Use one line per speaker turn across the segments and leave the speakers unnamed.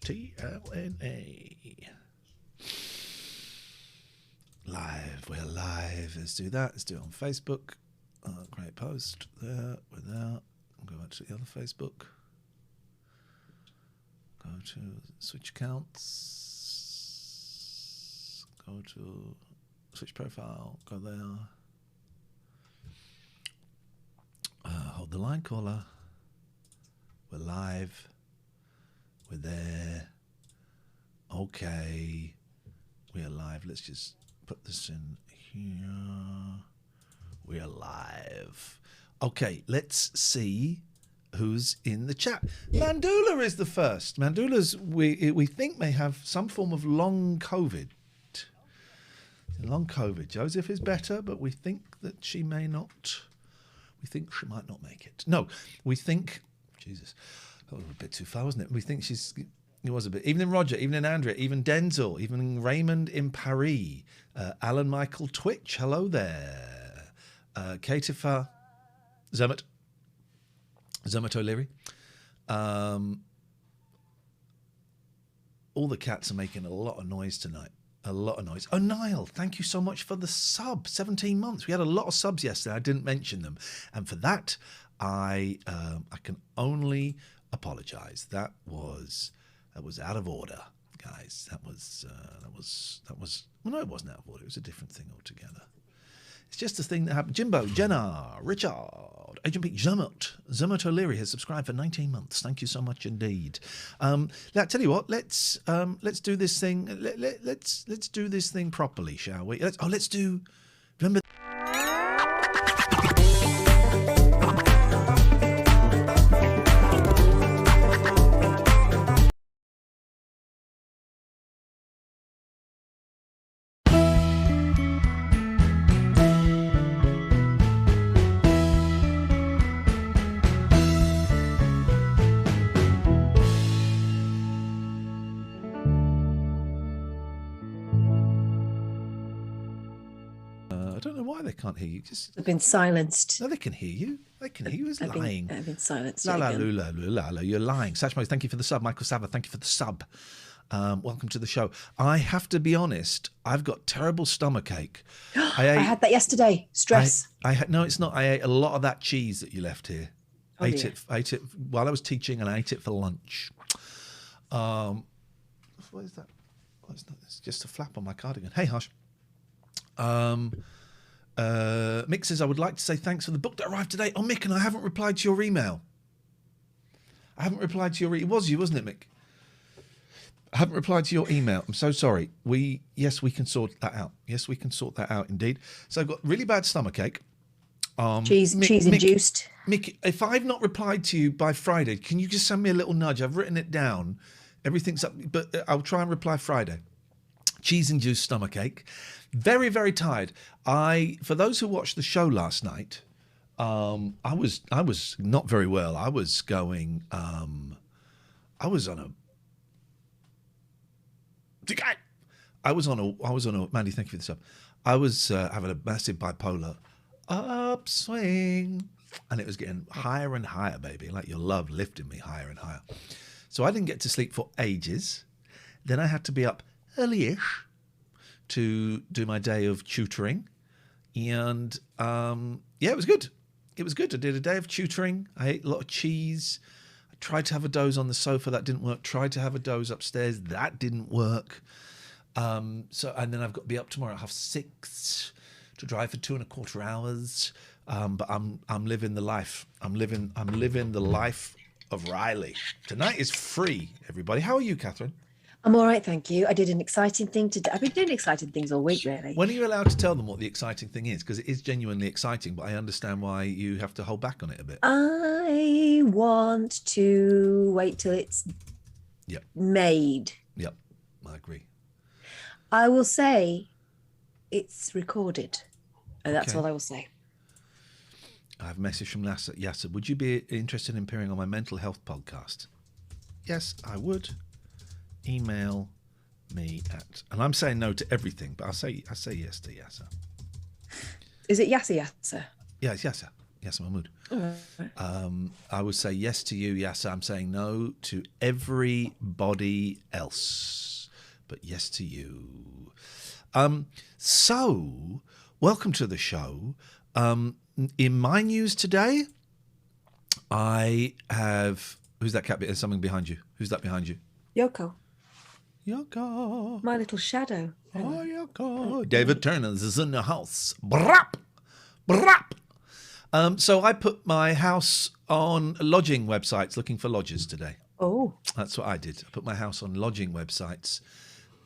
TLNA. Live. We're live. Let's do that. Let's do it on Facebook. Great post. There. We're there. I'll go back to the other Facebook. Go to switch accounts. Go to switch profile. Go there. Hold the line, caller. We're live. We're there. Okay. We are live. Let's just put this in here. We are live. Okay, let's see who's in the chat. Mandula is the first. Mandula's, we think, may have some form of long COVID. Long COVID. Joseph is better, but we think that she may not. We think she might not make it. No, we think, Jesus, that was a bit too far, wasn't it? We think it was a bit. Even in Roger, even in Andrea, even Denzel, even in Raymond in Paris, Alan Michael Twitch, hello there. Katifa Zermatt O'Leary. All the cats are making a lot of noise tonight. A lot of noise. Oh, Niall, thank you so much for the sub. 17 months. We had a lot of subs yesterday. I didn't mention them. And for that, I can only apologise. That was out of order, guys. That was well, no, it wasn't out of order. It was a different thing altogether. It's just a thing that happened. Jimbo, Jenna, Richard, Agent Pete, Zermatt O'Leary has subscribed for 19 months. Thank you so much indeed. Now, tell you what, let's do this thing. Let's do this thing properly, shall we? Let's do. Remember. They can't hear you.
I've been silenced.
No, they can hear you. They can hear you. Who's lying?
I've been silenced.
La, you're lying. Satchmo, thank you for the sub. Michael Sava, thank you for the sub. Welcome to the show. I have to be honest, I've got terrible stomachache. I had
that yesterday. Stress.
No, it's not. I ate a lot of that cheese that you left here. Ate it while I was teaching, and I ate it for lunch. What is that? It's just a flap on my cardigan. Hey, Hush. Mick says, I would like to say thanks for the book that arrived today. Oh, Mick, and I haven't replied to your email. It was you, wasn't it, Mick? I haven't replied to your email. I'm so sorry. Yes, we can sort that out. Yes, we can sort that out indeed. So I've got really bad stomachache.
Cheese induced.
Mick, if I've not replied to you by Friday, can you just send me a little nudge? I've written it down. Everything's up, but I'll try and reply Friday. Cheese-induced stomachache. Very, very tired. For those who watched the show last night, I was not very well. I was on a Mandy, thank you for the sub. I was having a massive bipolar upswing, and it was getting higher and higher, baby, like your love lifting me higher and higher. So I didn't get to sleep for ages. Then I had to be up early-ish to do my day of tutoring, and it was good. It was good. I did a day of tutoring. I ate a lot of cheese. I tried to have a doze on the sofa. That didn't work. Tried to have a doze upstairs. That didn't work. And then I've got to be up tomorrow at 6:30 to drive for 2.25 hours. But I'm living the life. I'm living the life of Riley. Tonight is free, everybody. How are you, Catherine?
I'm all right, thank you. I did an exciting thing today. I've been doing exciting things all week, really.
When are you allowed to tell them what the exciting thing is? Because it is genuinely exciting, but I understand why you have to hold back on it a bit.
I want to wait till it's made.
Yep, I agree.
I will say it's recorded. And that's all I will say.
I have a message from Yasser. Would you be interested in appearing on my mental health podcast? Yes, I would. Email me at, and I'm saying no to everything, but I say yes to Yasser.
Is it Yasser?
Yeah, it's Yasser. Yes, Mahmood.
Right.
I would say yes to you. Yes, I'm saying no to everybody else, but yes to you. So, welcome to the show. In my news today, I have. Who's that cat? There's something behind you. Who's that behind you?
Yoko,
Yoko.
my little shadow.
Oh, Yoko. David Turner is in the house. Brap. Brap. So I put my house on lodging websites looking for lodgers today.
Oh.
That's what I did. I put my house on lodging websites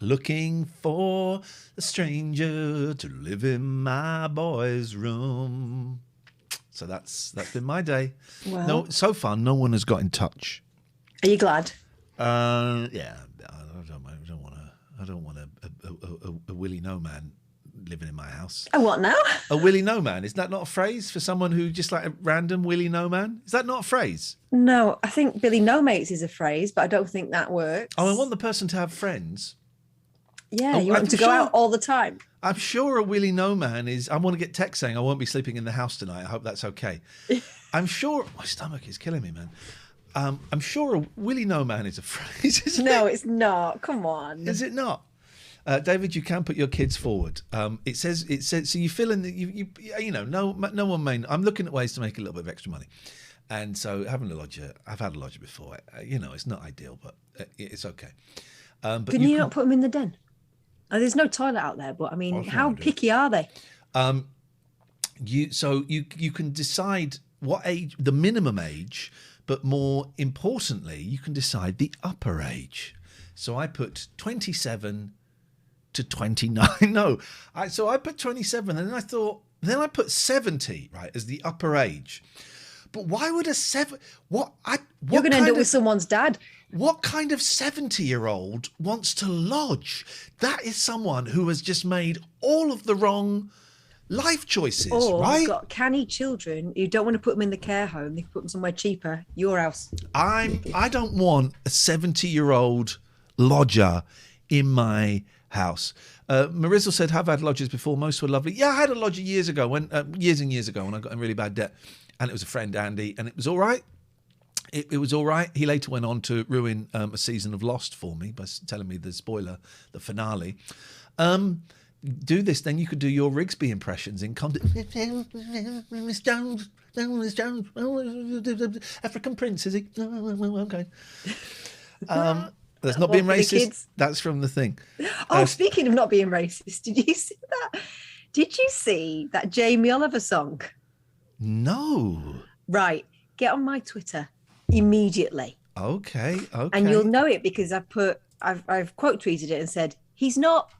looking for a stranger to live in my boy's room. So that's been my day.
Well.
No, so far no one has got in touch.
Are you glad?
Yeah, I don't want a Willie No Man living in my house.
A what now?
A Willie No Man. Is that not a phrase for someone who just like a random Willie No Man? Is that not a phrase?
No, I think Billy No Mates is a phrase, but I don't think that works.
Oh, I want the person to have friends.
Yeah, you want them to go out all the time.
I'm sure a Willie No Man is. I want to get text saying I won't be sleeping in the house tonight. I hope that's okay. I'm sure. My stomach is killing me, man. I'm sure a Willie No Man is a phrase. Isn't
No,
it?
it's not. Come on.
Is it not? David, you can put your kids forward. It says so you fill in the you know no one may. I'm looking at ways to make a little bit of extra money, and so having a lodger. I've had a lodger before. It's not ideal, but it's okay. But
Can you not put them in the den? Oh, there's no toilet out there, but I mean, how picky are they?
You can decide what age, the minimum age, but more importantly, you can decide the upper age. So I put 27 to 29. No, I put 27, and then I put 70 right as the upper age. But why would a You're
going to end up with someone's dad.
What kind of 70-year-old wants to lodge? That is someone who has just made all of the wrong life choices, right?
You've got canny children. You don't want to put them in the care home. They can put them somewhere cheaper. Your house.
I don't want a 70-year-old lodger in my house. Marissa said, "Have had lodgers before. Most were lovely." Yeah, I had a lodger years and years ago when I got in really bad debt, and it was a friend, Andy, and it was all right. It was all right. He later went on to ruin a season of Lost for me by telling me the spoiler, the finale. Do this, then you could do your Rigsby impressions in Miss Jones, African Prince, is he? Okay. That's not being racist. That's from the thing.
Oh, speaking of not being racist, did you see that? Did you see that Jamie Oliver song?
No.
Right. Get on my Twitter immediately.
Okay.
And you'll know it because I've quote tweeted it and said, he's not ...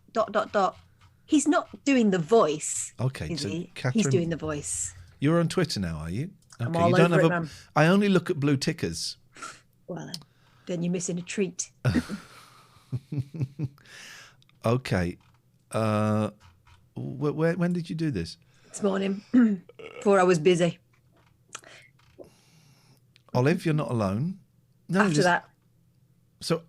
He's not doing the voice.
Okay.
Is
so
he?
Catherine,
he's doing the voice.
You're on Twitter now, are you? Okay.
I'm all over it, man.
I only look at blue tickers.
Well, then you're missing a treat.
Okay. When did you do this?
This morning, before I was busy.
Olive, you're not alone. No,
after that.
So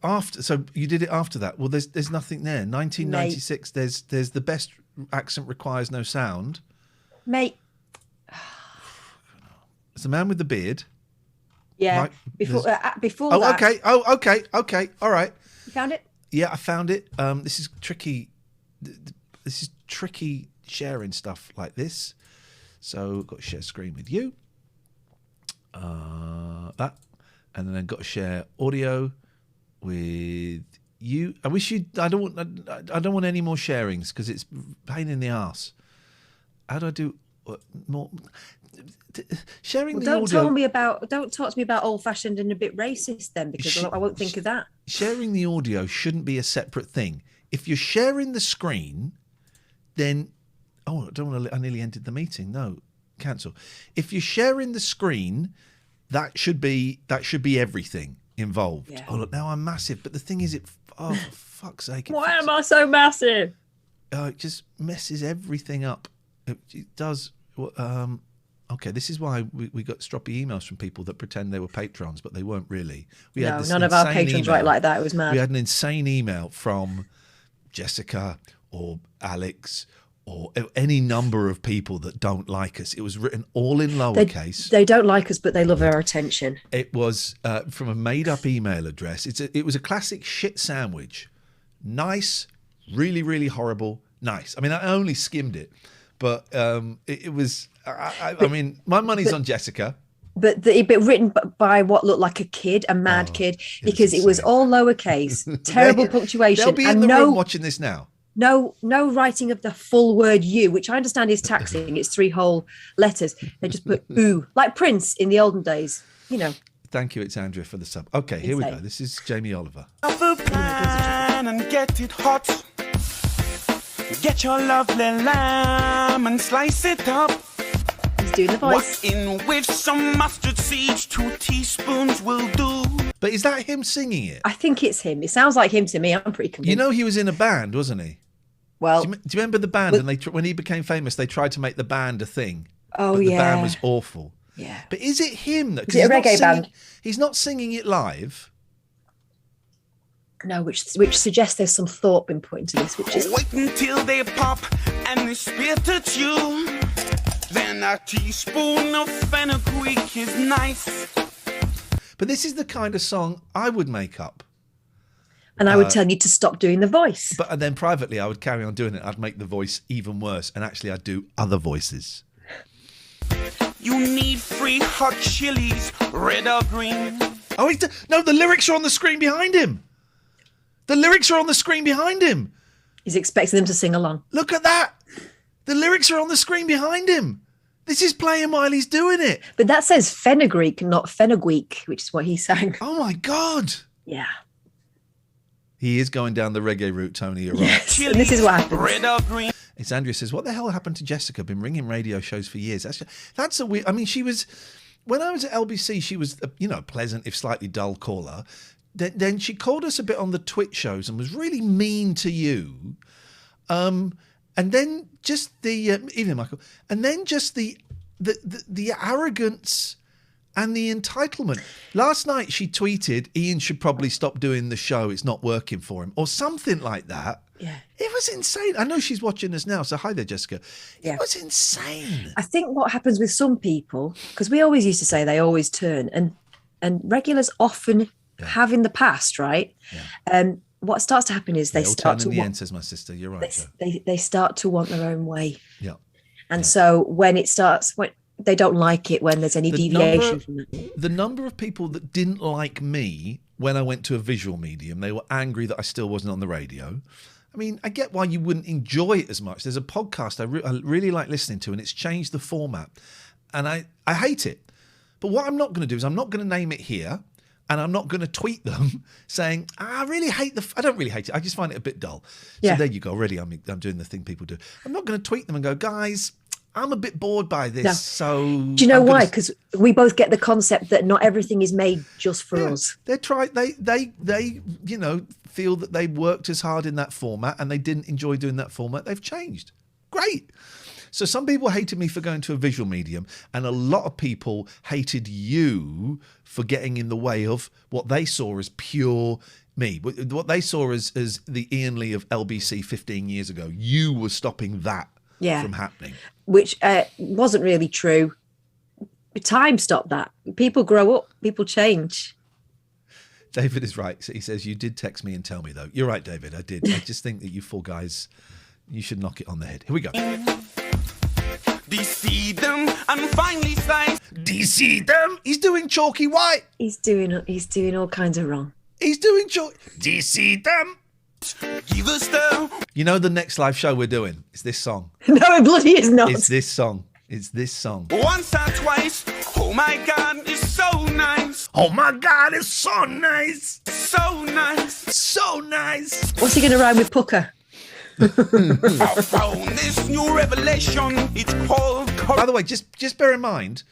you did it after that. Well, there's nothing there. 1996. Mate. There's the best accent requires no sound.
Mate.
It's the man with the beard.
Yeah. Before that.
Okay. Okay. All right.
You found it?
Yeah, I found it. This is tricky. This is tricky sharing stuff like this. So I've got to share screen with you. That, and then I've got to share audio with you. I don't want any more sharings because it's a pain in the ass. How do I do more sharing the audio?
Don't talk to me about old-fashioned and a bit racist then, because I won't think of that.
Sharing the audio shouldn't be a separate thing. If you're sharing the screen, then I don't want to. I nearly ended the meeting. No, cancel. If you're sharing the screen, that should be everything involved.
Yeah.
Oh look, now I'm massive. But the thing is, for fuck's sake!
Why am I so massive?
It just messes everything up. It does. Okay, this is why we got stroppy emails from people that pretend they were patrons, but they weren't really.
None of our patrons write like that. It was mad.
We had an insane email from Jessica or Alex or any number of people that don't like us. It was written all in lowercase.
They don't like us, but they love our attention.
It was from a made-up email address. It was a classic shit sandwich. Nice, really, really horrible, nice. I mean, I only skimmed it, but it was... I mean, my money's on Jessica.
But written by what looked like a kid, a mad kid, because it was all lowercase, terrible punctuation.
They'll be in the room watching this now.
No writing of the full word "you," which I understand is taxing. It's 3 whole letters. They just put "ooh," like Prince in the olden days. You know.
Thank you, it's Andrea for the sub. Okay, here we go. This is Jamie Oliver.
And get it hot. Get your lovely lamb and slice it up.
He's doing the voice.
Whack in with some mustard seeds, 2 teaspoons will do.
But is that him singing it?
I think it's him. It sounds like him to me. I'm pretty convinced.
You know, he was in a band, wasn't he?
Well,
do you remember the band? And when he became famous, they tried to make the band a thing.
Oh,
but
yeah.
The band was awful.
Yeah.
But is it him? That,
is it a reggae band?
He's not singing it live.
No, which suggests there's some thought been put into this. Which is
wait until they pop and they spit at you. Then a teaspoon of fenugreek is nice.
But this is the kind of song I would make up.
And I would tell you to stop doing the voice.
But then privately, I would carry on doing it. I'd make the voice even worse. And actually, I'd do other voices.
You need 3 hot chilies, red or green.
Oh, no, the lyrics are on the screen behind him. The lyrics are on the screen behind him.
He's expecting them to sing along.
Look at that. The lyrics are on the screen behind him. This is playing while he's doing it.
But that says fenugreek, not fenugreek, which is what he sang.
Oh, my God.
Yeah.
He is going down the reggae route, Tony. You're right.
Yes, and this is what happens.
Red or green.
It's Andrea says, what the hell happened to Jessica? Been ringing radio shows for years. That's a weird... I mean, she was... When I was at LBC, she was, a pleasant, if slightly dull caller. Then she called us a bit on the Twitch shows and was really mean to you. And then just the... evening, Michael. And then just the arrogance... and the entitlement. Last night she tweeted, Ian should probably stop doing the show. It's not working for him. Or something like that.
Yeah.
It was insane. I know she's watching us now. So hi there, Jessica.
Yeah.
It was insane.
I think what happens with some people, because we always used to say they always turn, and regulars often have in the past, right?
Yeah.
What starts to happen is they start to...
in the end, says my sister. You're right,
they start to want their own way.
Yeah.
And so when it starts... They don't like it when there's any deviation from that.
The number of people that didn't like me when I went to a visual medium, they were angry that I still wasn't on the radio. I mean, I get why you wouldn't enjoy it as much. There's a podcast I really like listening to, and it's changed the format. And I hate it. But what I'm not going to do is I'm not going to name it here, and I'm not going to tweet them saying, I really hate I don't really hate it. I just find it a bit dull.
Yeah.
So there you go. Already I'm doing the thing people do. I'm not going to tweet them and go, guys... I'm a bit bored by this,
no.
so...
Do you know why? Because we both get the concept that not everything is made just for us.
They feel that they worked as hard in that format and they didn't enjoy doing that format. They've changed. Great. So some people hated me for going to a visual medium, and a lot of people hated you for getting in the way of what they saw as pure me. What they saw as the Ian Lee of LBC 15 years ago. You were stopping that from happening.
Which wasn't really true. Time stopped that. People grow up. People change.
David is right. So he says, you did text me and tell me, though. You're right, David. I did. I just think that you four guys, you should knock it on the head. Here we go.
DC them and finally slice.
DC them? He's doing Chalky White.
He's doing all kinds of wrong.
He's doing Chalky... DC them.
Give us the...
You know the next live show we're doing? It's this song.
No, it bloody is not.
It's this song. It's this song.
Once or twice. Oh my God, it's so nice.
Oh my God, it's so nice.
So nice.
So nice.
What's he going to rhyme with pucker?
I found this new revelation. It's called...
By the way, just bear in mind,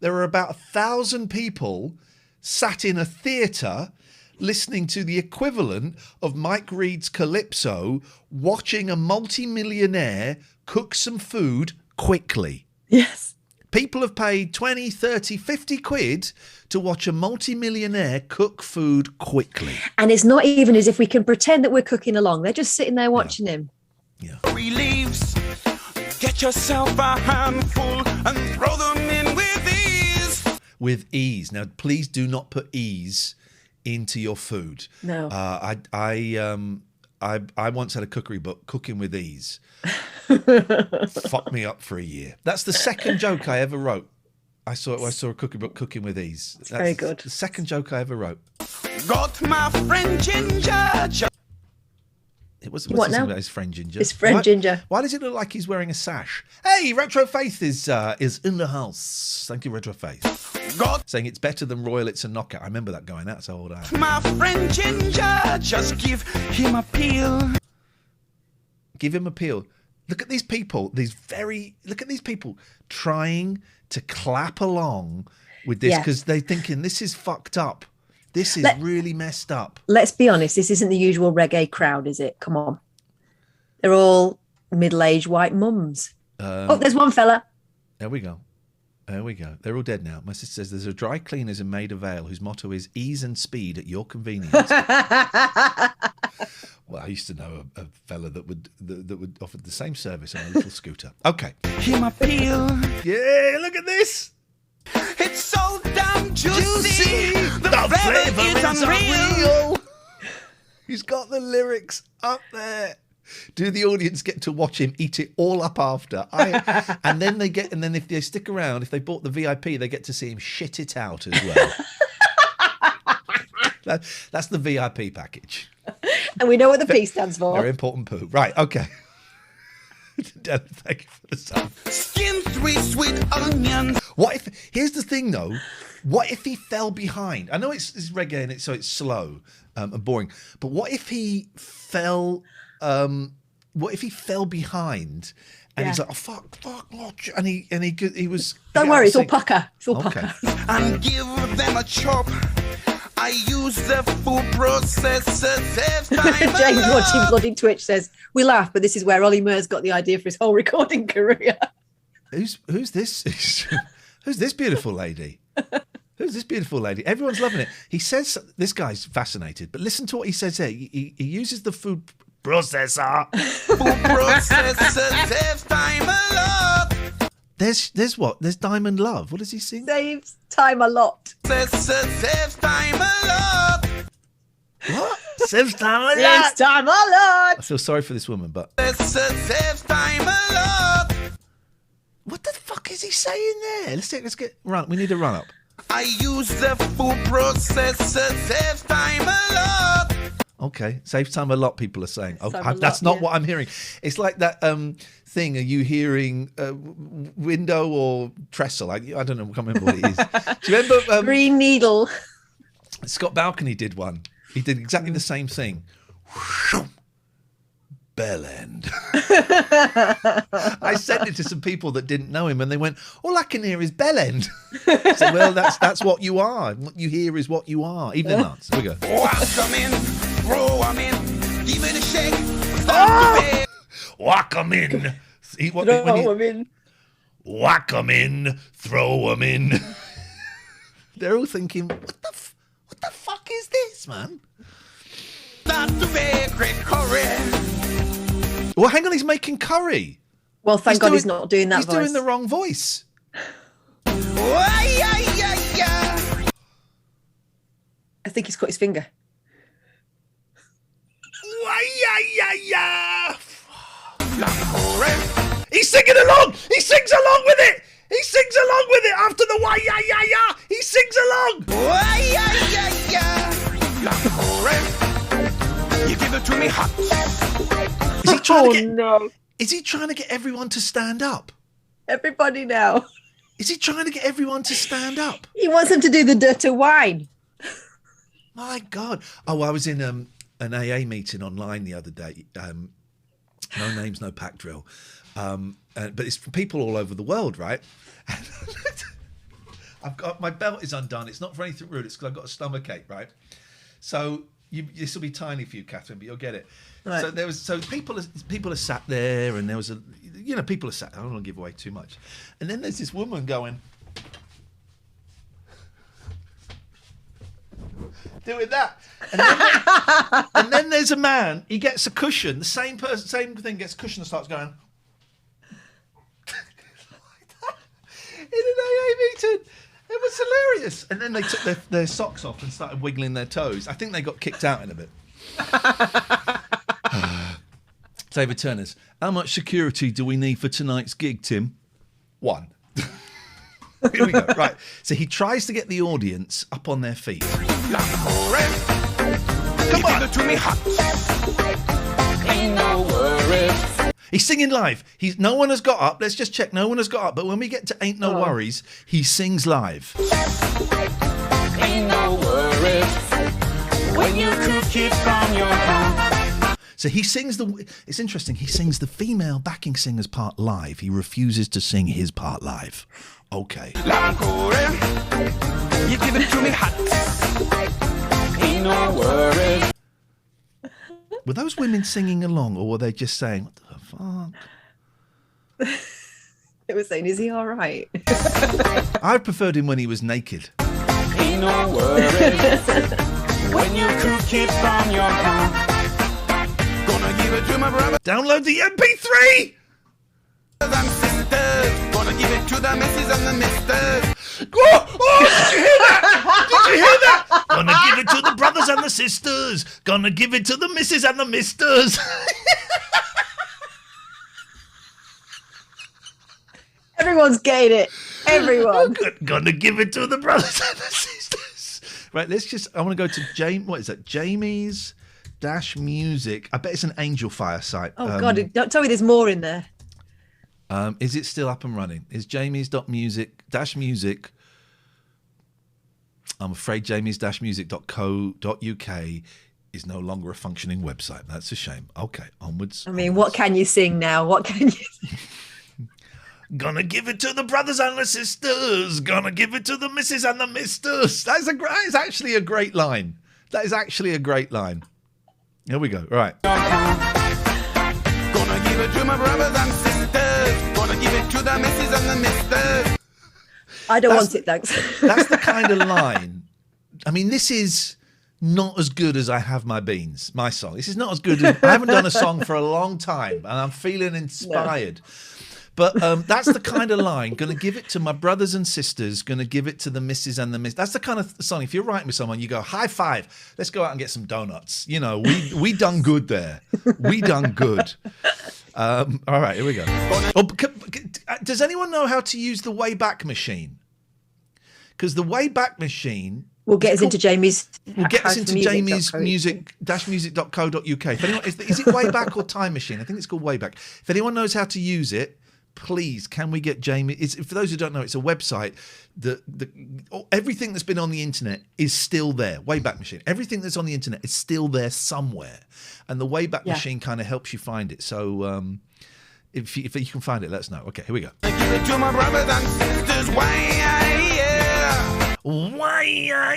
there are about 1,000 people sat in a theatre listening to the equivalent of Mike Reed's Calypso, watching a multi-millionaire cook some food quickly.
Yes.
People have paid 20, 30, 50 quid to watch a multi-millionaire cook food quickly.
And it's not even as if we can pretend that we're cooking along. They're just sitting there watching him.
Yeah.
Leaves. Get yourself a handful and throw them in with ease.
With ease. Now, please do not put ease into your food.
No.
I once had a cookery book, Cooking with Ease. Fucked me up for a year. That's the second joke I ever wrote. I saw a cookery book, Cooking with Ease. That's
very good.
The second joke I ever wrote.
Got my friend Ginger.
What's
What
this
now?
about his friend Ginger?
His friend Ginger.
Why does it look like he's wearing a sash? Hey, Retro Faith is in the house. Thank you, Retro Faith.
Got
Saying it's better than Royal, it's a knockout. I remember that going. That's how old I am.
my friend Ginger. Just give him a peel.
Give him a peel. Look at these people. Look at these people trying to clap along with this
Yeah.
because they're thinking this is fucked up. This is really messed up.
Let's be honest, this isn't the usual reggae crowd, is it? Come on. They're all middle-aged white mums. There's one fella.
There we go. They're all dead now. My sister says there's a dry cleaners in Maida Vale whose motto is ease and speed at your convenience. Well, I used to know a fella that would offer the same service on a little scooter. Okay.
Him a peel.
Yeah, look at this.
It's so damn juicy. The flavor is
unreal. He's got the lyrics up there. Do the audience get to watch him eat it all up after? And then if they stick around, if they bought the VIP, they get to see him shit it out as well. That's the VIP package.
And we know what the P stands for.
Very important poo. Right, okay. Thank you for the song.
Skin sweet onions.
Here's the thing though, what if he fell behind? I know it's reggae and so it's slow and boring, but what if he fell behind and he's like, oh fuck, and he was.
Don't worry, it's all pucker. It's all pucker.
And give them a chop. I use the food processor.
James watching bloody Twitch says, we laugh, but this is where Ollie Murs got the idea for his whole recording career.
Who's this? Who's this beautiful lady? Who's this beautiful lady? Everyone's loving it. He says, this guy's fascinated, but listen to what he says here. He uses the food processor.
Food processor saves time a lot.
There's what? There's Diamond Love. What does he sing?
Saves time a lot.
Saves time a lot.
What? Saves time a lot.
Saves time a lot.
I feel sorry for this woman, but
Saves time a lot.
what the fuck is he saying there? Let's get run. We need a run up.
I use the food processor. Saves time a lot.
Okay, saves time a lot. People are saying. Oh,
Time a
that's
lot,
not what I'm hearing. It's like that thing. Are you hearing window or trestle? I don't know. I can't remember what it is. Do you remember?
Green needle.
Scott Balcony did one. He did exactly the same thing. Bell end. I sent it to some people that didn't know him, and they went, "All I can hear is bell end." So, well, that's what you are. What you hear is what you are. Evening Lance. Here we go.
Whack 'em in, throw 'em in, give it a shake.
Whack 'em in. Whack 'em in, throw 'em in. They're all thinking, what the fuck is this, man?
Start to make great curry.
Well, hang on, he's making curry.
Well, thank God he's not doing that
He's
voice.
doing the wrong voice.
I think he's cut his finger.
He's singing along. He sings along with it. He sings along with it after the why ya ya ya. He sings along.
You give it to me hot.
Is he trying to get? No. Is he trying to get everyone to stand up?
Everybody now.
Is he trying to get everyone to stand up?
He wants them to do the dirty wine.
My God. Oh, I was in an AA meeting online the other day. No names, no pack drill. But it's from people all over the world, right? I've got my belt is undone. It's not for anything rude. It's because I've got a stomachache, right? So this will be tiny for you, Catherine, but you'll get it.
Right.
So people are sat there, and there was people are sat. I don't want to give away too much. And then there's this woman going. doing that. And then there's a man, he gets a cushion, the same thing, gets a cushion and starts going in an AA meeting. It was hilarious. And then they took their socks off and started wiggling their toes. I think they got kicked out in a bit. David Turners, how much security do we need for tonight's gig, Tim? 1. Here we go. Right. So he tries to get the audience up on their feet. Come on.
Ain't no worries.
He's singing live. No one has got up. Let's just check. No one has got up. But when we get to Ain't No Worries, he sings live.
Ain't no worries. When you cook it from your heart.
So he sings it's interesting. He sings the female backing singer's part live. He refuses to sing his part live. Okay.
You give it to me hot. Ain't no worries.
Were those women singing along, or were they just saying, what the fuck?
It was saying, is he all right?
I preferred him when he was naked.
Ain't no worries. When you cook it from your heart. Gonna give it to my brother.
Download the MP3!
And sisters. Gonna give it to the misses and the misters.
Oh, did you hear that? Did you hear that? Gonna give it to the brothers and the sisters. Gonna give it to the misses and the misters.
Everyone's getting it. Everyone.
Gonna give it to the brothers and the sisters. Right, I want to go to what is that? Jamie's Dash Music. I bet it's an Angel Fire site.
Oh, God, don't tell me there's more in there.
Is it still up and running? Is Jamie's.music? I'm afraid Jamie's-music.co.uk is no longer a functioning website. That's a shame. Okay, onwards.
I mean, what can you sing now? What can you sing?
Gonna give it to the brothers and the sisters. Gonna give it to the misses and the misters. That is actually a great line. That is actually a great line. Here we go. Right.
Gonna give it to my brothers and sisters. Gonna give it to the misses and the misters.
I don't want it, thanks.
That's the kind of line. I mean, this is not as good as I Have My Beans, my song. This is not as good. I haven't done a song for a long time, and I'm feeling inspired. No. But that's the kind of line. Going to give it to my brothers and sisters. Going to give it to the misses and the miss. That's the kind of song. If you're writing with someone, you go, high five. Let's go out and get some donuts. You know, we done good there. We done good. All right, here we go. Does anyone know how to use the Wayback Machine? Because the Wayback Machine
will get us into Jamie's.
Will get us into Jamie's music-music.co.uk. If anyone, is it Wayback or Time Machine? I think it's called Wayback. If anyone knows how to use it, please, can we get Jamie? For those who don't know, it's a website that everything that's been on the internet is still there. Wayback Machine. Everything that's on the internet is still there somewhere, and the Wayback Machine kind of helps you find it. So if you can find it, let us know. Okay, here we go.
Give it to my brothers and sisters.
Why,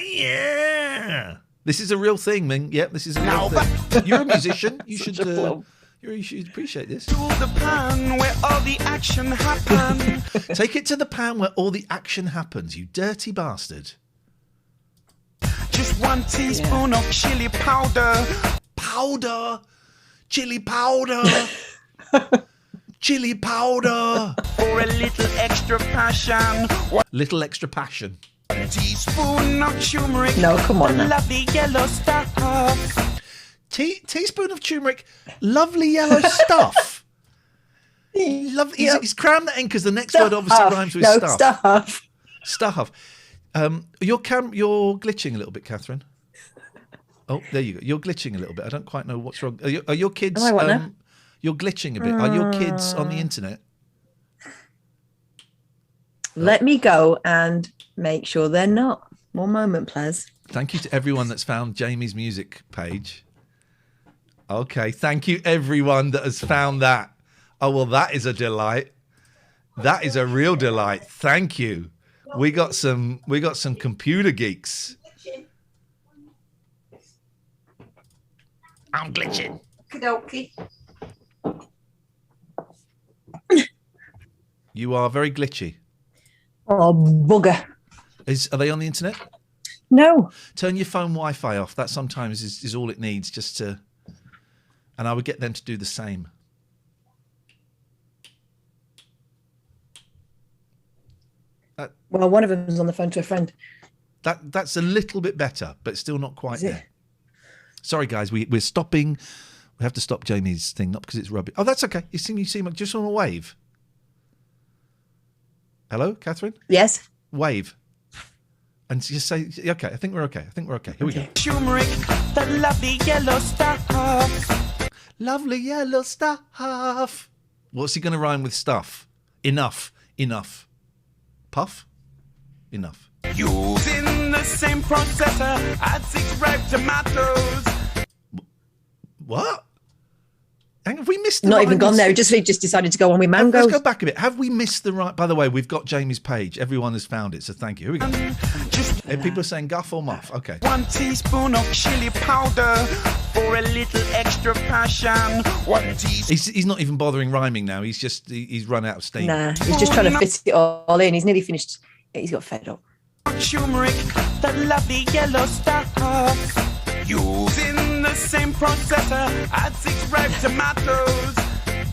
yeah. This is a real thing, Ming. Yep, this is a real thing. You're a musician. You should appreciate this.
To the pan where all the action happens.
Take it to the pan where all the action happens, you dirty bastard.
Just 1 teaspoon of chili powder.
Chili powder. Chili powder.
For a little extra passion.
Little extra passion.
1 teaspoon of turmeric.
No, come on now.
Lovely yellow stuff.
Teaspoon of turmeric, lovely yellow stuff. He's crammed that in because the next word obviously rhymes with stuff. Stuff. You're glitching a little bit, Catherine. Oh, there you go. You're glitching a little bit. I don't quite know what's wrong. Are your kids? You're glitching a bit. Are your kids on the internet?
Let me go and make sure they're not. One moment, please.
Thank you to everyone that's found Jamie's music page. Okay, thank you everyone that has found that. Oh, well, that is a delight. That is a real delight. Thank you. We got some computer geeks. I'm glitching.
Okey-dokey.
You are very glitchy.
Oh, bugger.
Are they on the internet?
No.
Turn your phone Wi-Fi off. That sometimes is all it needs just to... And I would get them to do the same.
Well, one of them is on the phone to a friend.
That's a little bit better, but still not quite
Is it?
there. Sorry, guys, we're stopping. We have to stop Jamie's thing, not because it's rubbish. Oh, that's okay. You seem just on a wave. Hello, Catherine?
Yes.
Wave. And just say, okay, I think we're okay. Here we go.
Turmeric, that lovely yellow stuff.
Lovely yellow stuff. What's he going to rhyme with stuff? Enough. Puff? Enough.
Using the same processor, add 6 ripe tomatoes.
What? Hang on, have we missed the
Not
right
even gone there. He just decided to go on with mangoes.
Let's go back a bit. Have we missed the right... By the way, we've got Jamie's page. Everyone has found it, so thank you. Here we go. People are saying guff or muff. Okay.
1 teaspoon of chili powder for a little extra passion. 1 teaspoon.
He's not even bothering rhyming now. He's run out of steam.
Nah, he's just trying to fit it all in. He's nearly finished. He's got fed up.
Turmeric, that lovely yellow stuff. Using the same processor, add 6 ripe tomatoes.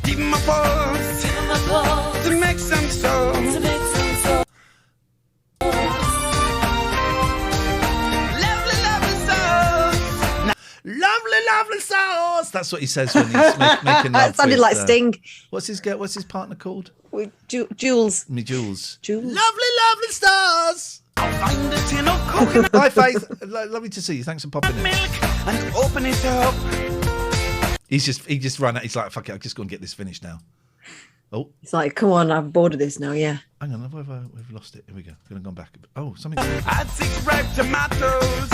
Give 'em a pulse to make some sauce.
Lovely sauce. That's what he says when he's making love.
That sounded
with,
like Sting.
What's his partner called?
With Jules.
Me Jules.
Jules.
Lovely stars.
Find a tin of coconut
Hi, Faith. Lovely to see you. Thanks for popping in.
milk and open it up.
He just ran out. He's like, fuck it, I'm just going to get this finished now. Oh,
It's like, come on, I'm bored of this now, yeah.
hang on, we've lost it. Here we go. Going to go back. Oh, something.
Add 6 ripe tomatoes.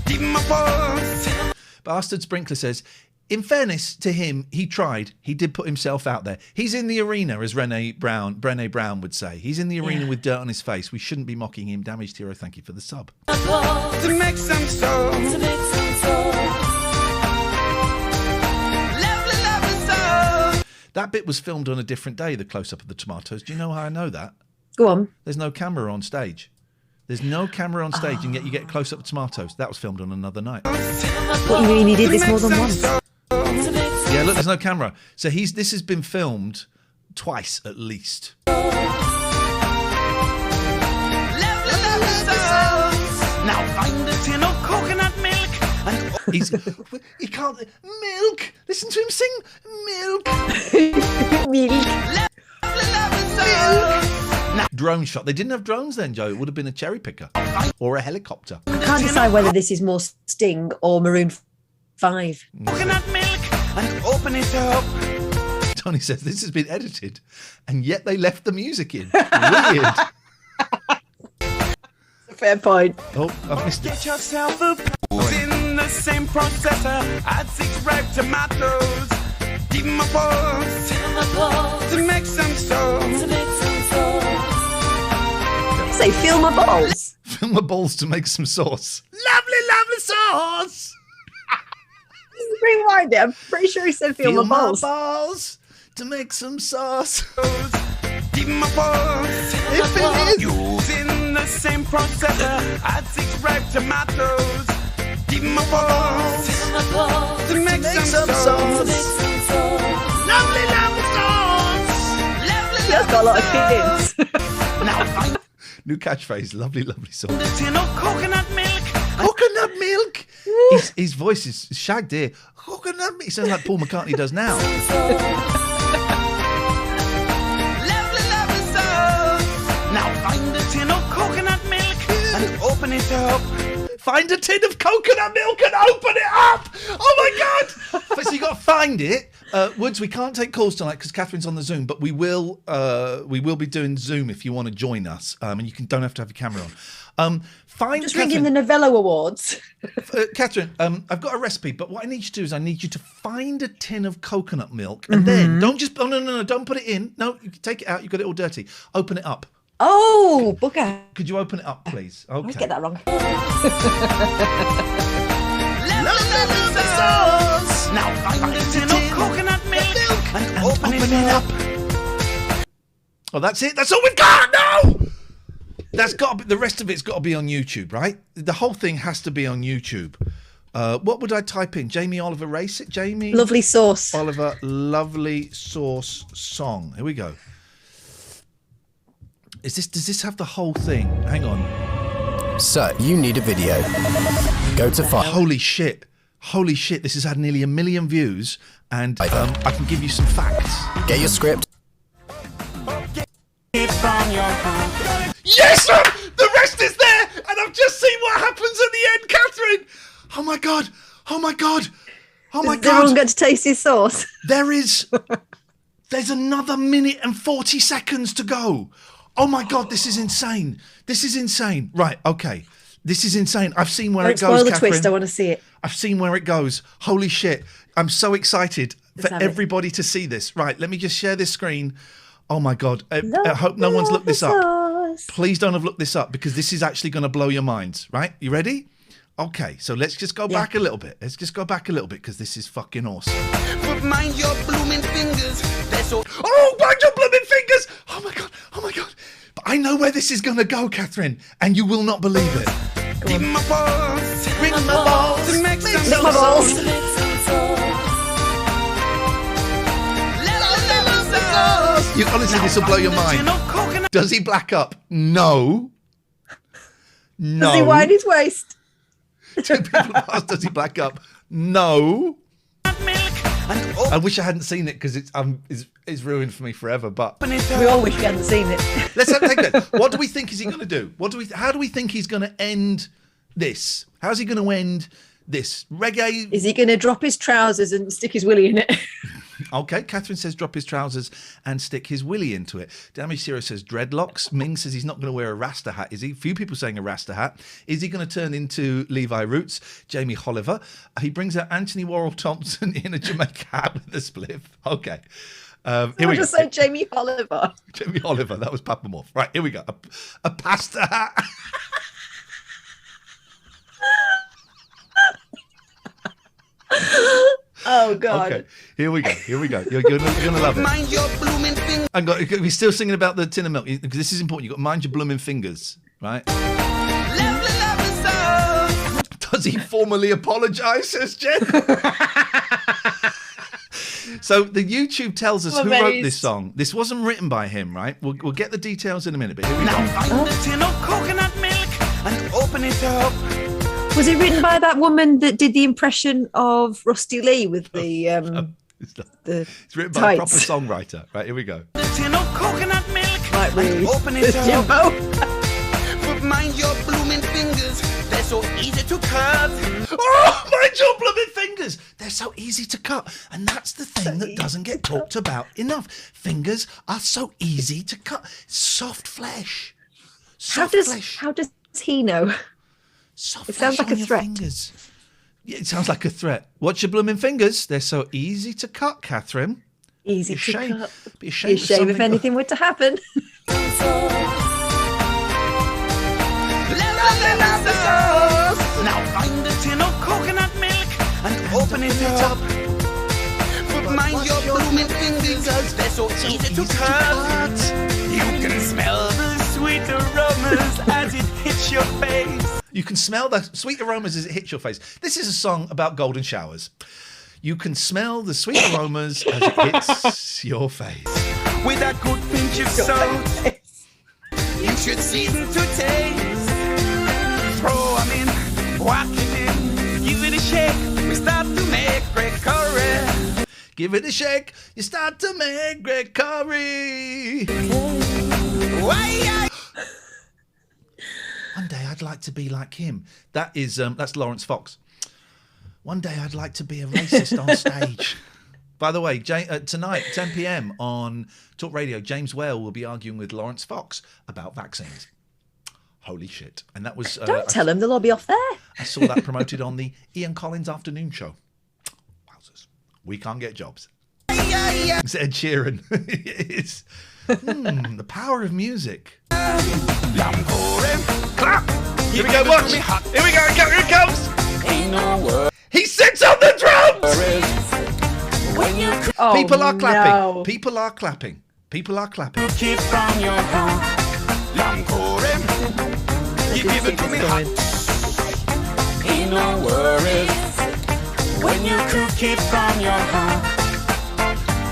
Give 'em a pulse.
Bastard Sprinkler says, in fairness to him, he tried. He did put himself out there. He's in the arena, as Brené Brown would say. He's in the arena with dirt on his face. We shouldn't be mocking him. Damaged Hero, thank you for the sub.
To make some sauce. Lovely sauce.
That bit was filmed on a different day, the close-up of the tomatoes. Do you know how I know that?
Go on.
There's no camera on stage. There's no camera on stage, and yet you get close-up of tomatoes. That was filmed on another night.
What, you mean he did this more than once?
Yeah, look, there's no camera. So this has been filmed twice at least.
Lovely sauce. Now find a tin of coconut milk and
He can't... Milk! Listen to him sing. Milk!
Milk.
lovely sauce.
Drone shot. They didn't have drones then, Joe. It would have been a cherry picker. Or a helicopter.
I can't decide whether this is more Sting or Maroon 5.
Coconut milk and open it up.
Tony says, this has been edited, and yet they left the music in. Weird.
Fair point.
Oh, I've missed it.
Get yourself a in the same processor. Add 6 ripe tomatoes. Give 'em a pulse to make some sauce.
Say, feel my balls.
Fill my balls to make some sauce. Lovely sauce!
Rewind it. I'm pretty sure he said feel my balls.
balls to make some sauce.
Give 'em a pulse.
If it is.
Using the same processor. Add 6 ripe tomatoes. Give 'em a pulse to make some sauce.
Lovely sauce!
That's got a lot of kids.
Now find
New catchphrase. Lovely sauce.
the tin of coconut milk.
Coconut milk. His voice is shagged here. Coconut milk. He sounds like Paul McCartney does now.
Lovely sauce. Now find a tin of coconut milk and open it up.
Find a tin of coconut milk and open it up. Oh my God! So you got to find it. Woods, we can't take calls tonight because Catherine's on the Zoom, but we will be doing Zoom if you want to join us, and you don't have to have your camera on. Find
Just
Catherine,
ringing the Novello Awards.
Catherine, I've got a recipe, but what I need you to do is I need you to find a tin of coconut milk, and then don't just no, don't put it in. No, you can take it out. You've got it all dirty. Open it up.
Oh, bugger.
Could you open it up, please? Okay.
I get that wrong.
Lovely sauce. Now find a tin of coconut milk and open it up.
Oh, that's it. That's all we've got. No. That's got to be, the rest of it's got to be on YouTube, right? The whole thing has to be on YouTube. What would I type in? Jamie Oliver race it? Jamie
Lovely sauce.
Oliver lovely sauce song. Here we go. Does this have the whole thing? Hang on.
So you need a video. Go to file.
Holy shit. This has had nearly 1 million views, and I can give you some facts.
Get your script.
Yes, sir! The rest is there, and I've just seen what happens at the end, Catherine. Oh my god!
Does everyone get to taste his sauce?
There's another minute and 40 seconds to go. Oh my god, this is insane. Right, okay. This is insane. I've seen where it goes,
Spoil the
Catherine.
twist. I want to see it.
I've seen where it goes. Holy shit. I'm so excited for everybody to see this. Right, let me just share this screen. Oh my god. I hope no one's looked this up. Please don't have looked this up, because this is actually going to blow your minds. Right? You ready? Okay, so let's just go back a little bit. Because this is fucking awesome.
But mind your blooming fingers. They're so...
Oh, mind your blooming fingers! Oh my god. But I know where this is going to go, Catherine, and you will not believe it.
Give my balls.
Ring my balls.
To make some
Lick my balls.
Honestly, this will blow your mind. Does he black up? No.
Does he widen his waist?
2 people asked, does he black up? No. I wish I hadn't seen it, because it's ruined for me forever. But
We all wish we hadn't seen it.
let's take that. What do we think is he going to do? How do we think he's going to end this? How's he going to end this reggae?
Is he going to drop his trousers and stick his willy in it?
Okay, Catherine says drop his trousers and stick his willy into it. Damage Zero says dreadlocks. Ming says he's not going to wear a Rasta hat, is he? Few people saying a Rasta hat. Is he going to turn into Levi Roots? Jamie Oliver. He brings out Anthony Worrell Thompson in a Jamaica hat with a spliff. Okay. Here we go.
Just say Jamie Oliver.
Jamie Oliver, that was Papa Morph. Right, here we go. A pasta hat.
Oh god.
Okay, here we go. You're gonna love it.
Mind your blooming fingers.
We're still singing about the tin of milk, because this is important. You've got to mind your blooming fingers, right?
Lovely sauce.
Does he formally apologise, says Jen? So the YouTube tells us who wrote this song. This wasn't written by him, right? We'll get the details in a minute, but here we go.
Find the tin of coconut milk and open it up.
Was it written by that woman that did the impression of Rusty Lee with the
It's written by a proper songwriter. Right, here we go.
The tin of coconut milk
Like
and open it up.
Jimbo?
But mind your blooming fingers. They're so easy to cut.
Oh, mind your blooming fingers. They're so easy to cut. And that's the thing that doesn't get talked about enough. Fingers are so easy to cut. Soft flesh.
How does he know?
Soft
It sounds
flesh
like
on
a
your
threat.
fingers. Yeah, it sounds like a threat. What's your blooming fingers? They're so easy to cut, Catherine.
Easy
Be
to
ashamed-
cut.
Be
Be
ashamed of
ashamed if
something-
anything were to happen.
Now find the tin of coconut milk and open it up. But mind your blooming fingers, they're so easy to cut. You can smell the sweet aromas as it hits your face.
You can smell the sweet aromas as it hits your face. This is a song about golden showers. You can smell the sweet aromas as it hits your face.
With a good pinch of salt, you should season to taste. Throw 'em in, whack it in, give it a shake. We start to make great curry.
Give it a shake. You start to make great curry.
Why?
One day I'd like to be like him. That's Lawrence Fox. One day I'd like to be a racist on stage. By the way, tonight, 10 p.m. on Talk Radio, James Whale will be arguing with Lawrence Fox about vaccines. Holy shit. And that was...
Don't tell him, they'll all be off there.
I saw that promoted on the Ian Collins afternoon show. Wowzers. We can't get jobs. It's Ed Sheeran. It is. The power of music. Clap! Here we go, watch! Here we go, here it comes! He sits on the drums!
Oh,
People are clapping.
no.
People are clapping. People are clapping.
Keep from your home. Lamcore, give it to me hot.
Going.
Ain't no worries when you cook it from your heart.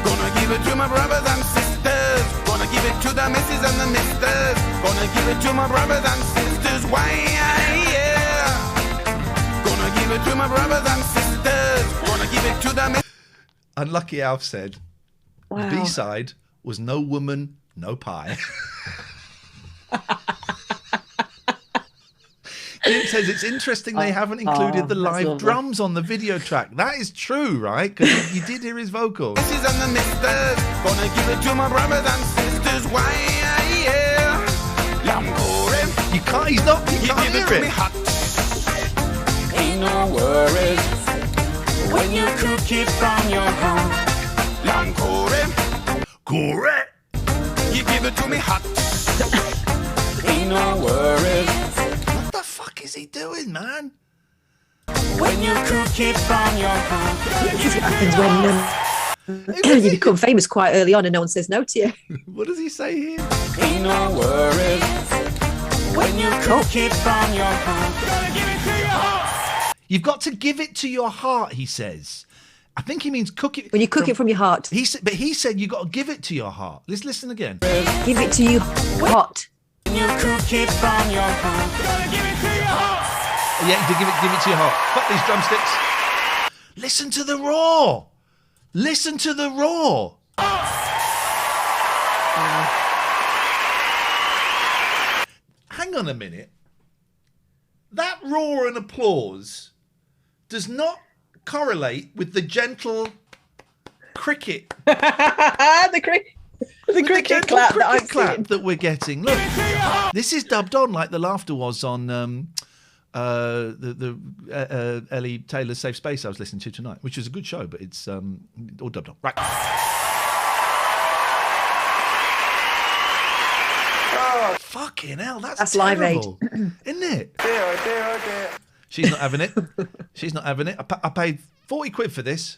Gonna give it to my brothers and sisters. Gonna give it to the misses and the misters. Gonna give it to my brothers and sisters. Why, yeah. Gonna give it to my brothers and sisters. Gonna give it to the
Unlucky Alf said,
Wow.
B-side was No Woman, No Pie. Jim says it's interesting they haven't included the
that's
live
lovely.
drums on the video track. That is true, right? Because you did hear his vocals.
misses and the misters. Gonna give it to my brothers and sisters. Why, yeah. Lamcore.
You can't. He's not. You
You
can't
give it
hear
to me
it.
hot. Ain't no worries when you cook it from your heart. Lamcore.
Correct.
You give it to me hot. Ain't no worries
What the fuck is he doing, man?
when you cook it from your heart.
This is what happens when you become famous quite early on and no one says no to you.
What does he say here?
Ain't no worries when you cook it from your heart. Give it to your heart.
You've got to give it to your heart, he says. I think he means cook it.
When you cook it from your heart,
He said, but he said you got to give it to your heart. Let's listen again.
give it to you hot.
When you cook it from your heart. Give it to your heart.
Yeah, to give it to your heart. Fuck these drumsticks. Listen to the roar. Listen to the roar. Hang on a minute. That roar and applause does not correlate with the gentle cricket,
the cricket
gentle
clap that
cricket
I've
clap
seen.
that we're getting. Look, this is dubbed on like the laughter was on Ellie Taylor's Safe Space I was listening to tonight, which was a good show, but it's all dubbed on. Right. Fucking hell, that's
Live Aid.
terrible, isn't it? She's not having it. She's not having it. I paid 40 quid for this.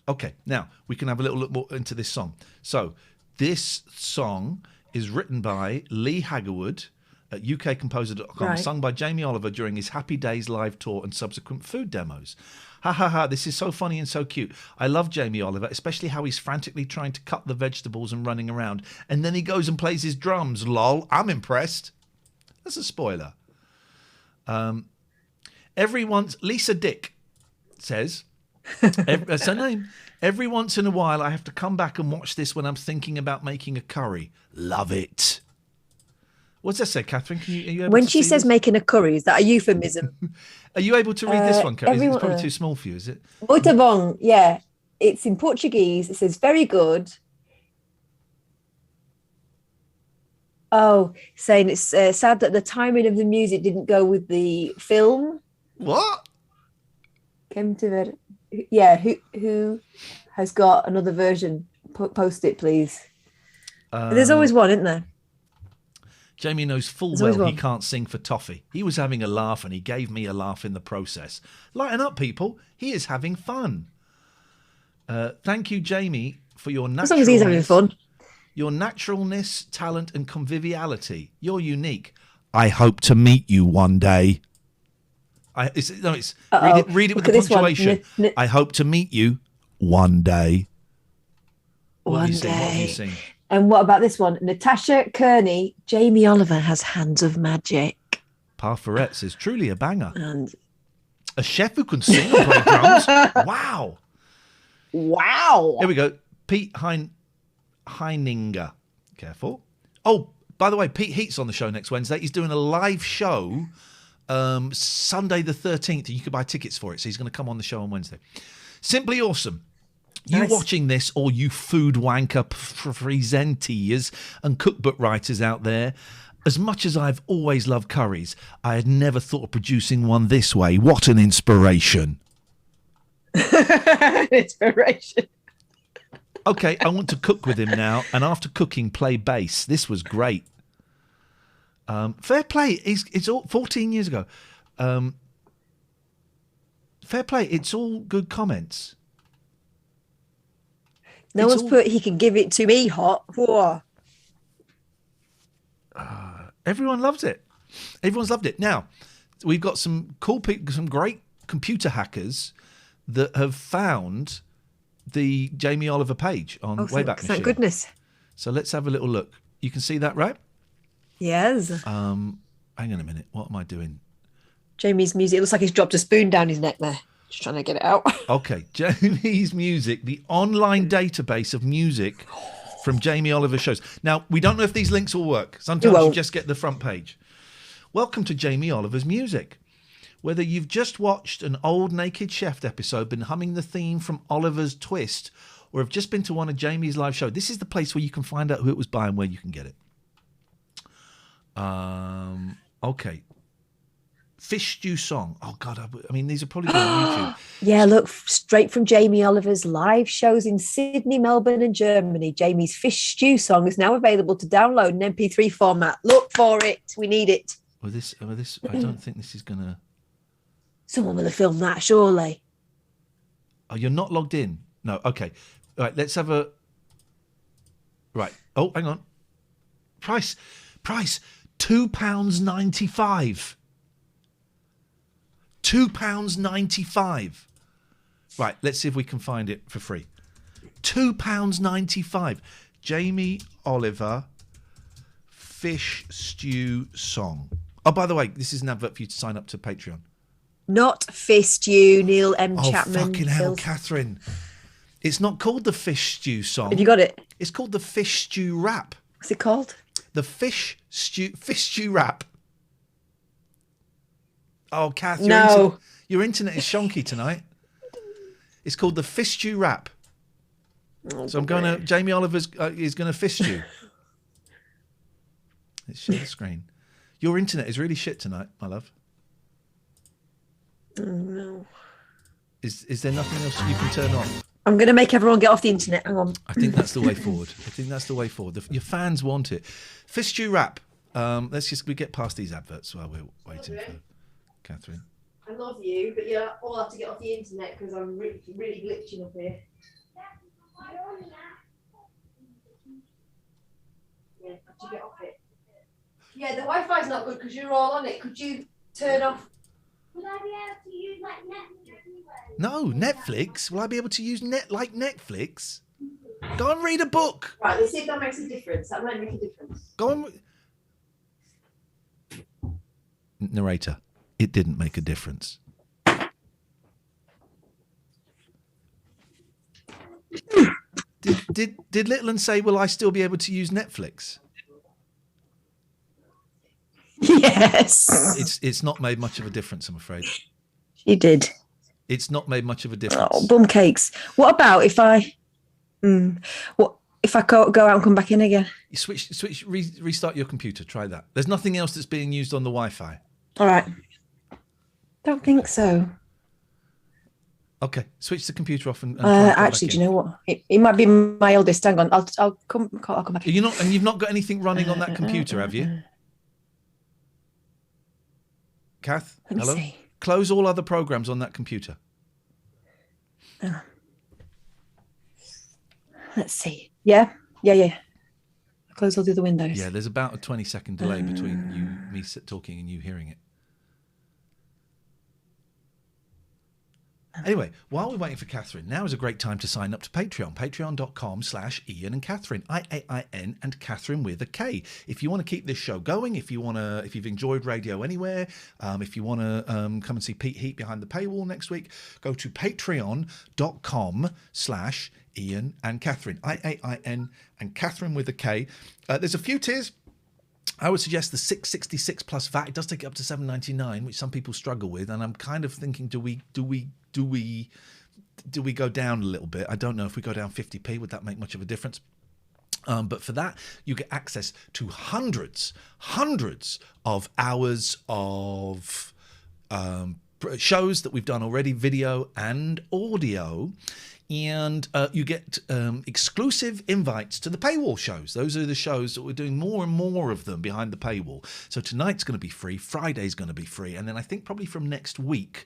Okay, now we can have a little look more into this song. So, this song is written by Lee Haggerwood at ukcomposer.com,
Right.
sung by Jamie Oliver during his Happy Days live tour and subsequent food demos. Ha ha ha, this is so funny and so cute. I love Jamie Oliver, especially how he's frantically trying to cut the vegetables and running around. And then he goes and plays his drums. Lol, I'm impressed. That's a spoiler. Lisa Dick says, that's her name. Every once in a while, I have to come back and watch this when I'm thinking about making a curry. Love it. What's that say, Catherine? Are you able
When
to
she
see
says
this?
making a curry, is that a euphemism?
Are you able to read this one, Catherine? It's
everyone-
probably too small for you, is it?
Muito bom, yeah. It's in Portuguese. It says very good. Oh, saying it's sad that the timing of the music didn't go with the film.
What?
Came to ver. Yeah, who has got another version? Post it, please. There's always one, isn't there?
Jamie knows full
There's always
well he
one.
can't sing for toffee. He was having a laugh and he gave me a laugh in the process. Lighten up, people. He is having fun. Thank you, Jamie, for your
As long as he's having fun.
Your naturalness, talent, and conviviality. You're unique. I hope to meet you one day. Read it with
Look
the
at this one.
punctuation. I hope to meet you one day. What have
One
you seen? What have you
day.
seen?
And what about this one? Natasha Kearney, Jamie Oliver has hands of magic.
Parfarette says, truly a banger.
And
A chef who can sing and play drums. Wow.
wow.
Here we go. Pete Heininger. Careful. Oh, by the way, Pete Heat's on the show next Wednesday. He's doing a live show Sunday the 13th. You can buy tickets for it. So he's going to come on the show on Wednesday. Simply awesome. You
Nice.
watching this, all you food wanker presentees and cookbook writers out there, as much as I've always loved curries, I had never thought of producing one this way. What an inspiration.
Inspiration.
Okay, I want to cook with him now, and after cooking, play bass. This was great. Fair play. It's all 14 years ago. Fair play. It's all good comments.
No
It's
one's
all-
put he can give it to me hot. Whoa.
Everyone loves it. Everyone's loved it. Now, we've got some cool people, some great computer hackers that have found the Jamie Oliver page on Wayback Machine.
Thank goodness.
So let's have a little look. You can see that, right?
Yes.
Hang on a minute. What am I doing?
Jamie's music. It looks like he's dropped a spoon down his neck there. Just trying to get it out.
Okay. Jamie's Music, the online database of music from Jamie Oliver shows. Now, we don't know if these links will work. Sometimes you just get the front page. Welcome to Jamie Oliver's Music. Whether you've just watched an old Naked Chef episode, been humming the theme from Oliver's Twist, or have just been to one of Jamie's live shows, this is the place where you can find out who it was by and where you can get it. Okay. Fish stew song. Oh, God. I mean, these are probably on YouTube.
Yeah, look, straight from Jamie Oliver's live shows in Sydney, Melbourne and Germany. Jamie's Fish Stew song is now available to download in MP3 format. Look for it. We need it.
Well, this. I don't think this is going to...
Someone will have filmed that, surely.
Oh, you're not logged in? No. Okay. All right, let's have a... Right. Oh, hang on. Price. £2.95. £2.95. Right, let's see if we can find it for free. £2.95. Jamie Oliver Fish Stew Song. Oh, by the way, this is an advert for you to sign up to Patreon.
Not Fist You, Neil M. Chapman.
Oh, fucking hell, Catherine. It's not called the Fish Stew Song.
Have you got it?
It's called the Fish Stew Rap.
What's it called?
The Fish Stew Rap. Oh, Kath, your internet is shonky tonight. It's called the Fish Stew Rap.
Oh,
so I'm going to... Jamie Oliver's is going to fist you. Let's share the screen. Your internet is really shit tonight, my love.
Oh, no.
Is there nothing else you can turn off?
I'm going to make everyone get off the internet. Hang on.
I think that's the way forward. Your fans want it. Fish Stew Rap. We get past these adverts while we're waiting for Catherine.
I love you, but you all have to get off the internet because I'm really glitching up here. Yeah, have to get off it. Yeah, the Wi-Fi's not good because you're all on it. Could you turn off?
Would I be able to use like Netflix anyway?
No, Netflix. Will I be able to use Netflix? Go and read a book.
Right, let's see if that makes a difference. That might make a difference.
Go on. Narrator. It didn't make a difference. Did Littland say, will I still be able to use Netflix?
Yes.
It's not made much of a difference, I'm afraid.
She did.
It's not made much of a difference.
Oh, bum cakes. What about if I... if I go out and come back in again?
You restart your computer. Try that. There's nothing else that's being used on the Wi-Fi.
All right. Don't think so.
Okay, switch the computer off and
actually, do you know what? It might be my eldest. Hang on, I'll come back.
You've not got anything running on that computer, have you? Kath,
Let me
hello.
see.
Close all other programs on that computer.
Let's see. Yeah. Close all the other windows.
Yeah, there's about a 20-second delay between me talking and you hearing it. Anyway, while we're waiting for Catherine, now is a great time to sign up to Patreon. Patreon.com/Ian and Catherine. IAIN and Catherine with a K. If you want to keep this show going, if you've enjoyed Radio Anywhere, if you want to come and see Pete Heat behind the paywall next week, go to patreon.com/Ian and Catherine. IAIN and Catherine with a K. There's a few tiers. I would suggest the $6.66 plus VAT. It does take it up to $7.99, which some people struggle with, and I'm kind of thinking, do we go down a little bit? I don't know if we go down 50p. Would that make much of a difference? But for that, you get access to hundreds of hours of shows that we've done already, video and audio. And you get exclusive invites to the paywall shows. Those are the shows that we're doing more and more of them behind the paywall. So tonight's going to be free. Friday's going to be free. And then I think probably from next week,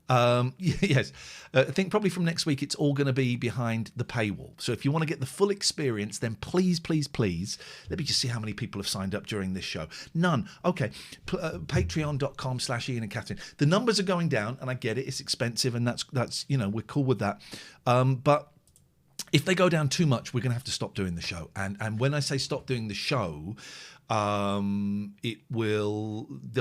Yes. I think probably from next week it's all going to be behind the paywall. So if you want to get the full experience, then please, please, please, let me just see how many people have signed up during this show. None. Okay. Patreon.com/Ian and Catherine. The numbers are going down, and I get it. It's expensive, and that's we're cool with that. But if they go down too much, we're going to have to stop doing the show. And when I say stop doing the show, there'll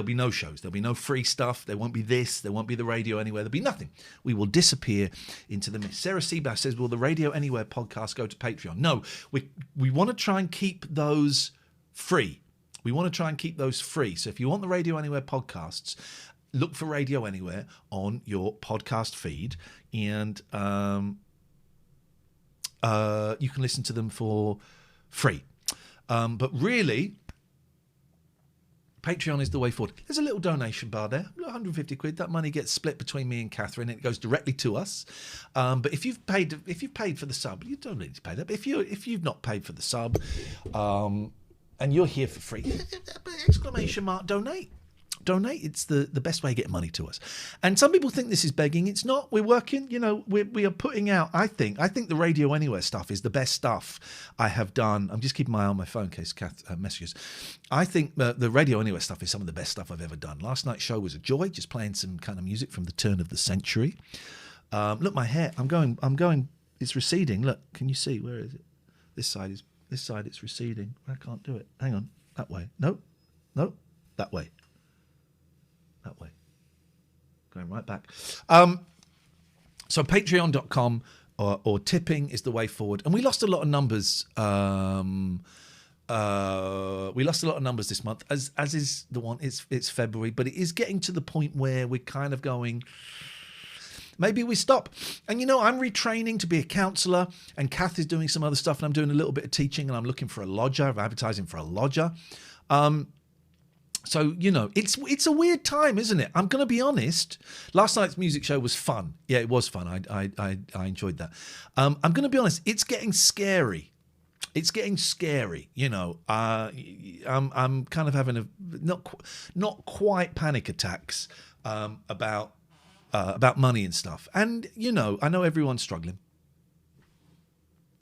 be no shows. There'll be no free stuff. There won't be this. There won't be the Radio Anywhere. There'll be nothing. We will disappear into the mist. Sarah Seabass says, will the Radio Anywhere podcast go to Patreon? No, we want to try and keep those free. We want to try and keep those free. So if you want the Radio Anywhere podcasts, look for Radio Anywhere on your podcast feed, and you can listen to them for free. But really, Patreon is the way forward. There's a little donation bar there, 150 quid. That money gets split between me and Catherine, and it goes directly to us. But if you've paid for the sub, you don't need to pay that. But if you've not paid for the sub, and you're here for free, exclamation mark donate. Donate. It's the best way to get money to us. And some people think this is begging. It's not. We're working. We are putting out. I think the Radio Anywhere stuff is the best stuff I have done. I'm just keeping my eye on my phone in case Kath messages. I think the Radio Anywhere stuff is some of the best stuff I've ever done. Last night's show was a joy, just playing some kind of music from the turn of the century. Look, my hair. I'm going. It's receding. Look, can you see? Where is it? This side. It's receding. I can't do it. Hang on. That way. No. That way. That way. Going right back. So patreon.com or tipping is the way forward. And we lost a lot of numbers. We lost a lot of numbers this month, as is the one. It's February, but it is getting to the point where we're kind of going, maybe we stop. And I'm retraining to be a counsellor, and Kath is doing some other stuff, and I'm doing a little bit of teaching, and I'm looking for a lodger. I'm advertising for a lodger. So, it's a weird time, isn't it? I'm going to be honest. Last night's music show was fun. Yeah, it was fun. I enjoyed that. I'm going to be honest. It's getting scary. It's getting scary. I'm kind of having a not quite panic attacks about money and stuff. And I know everyone's struggling.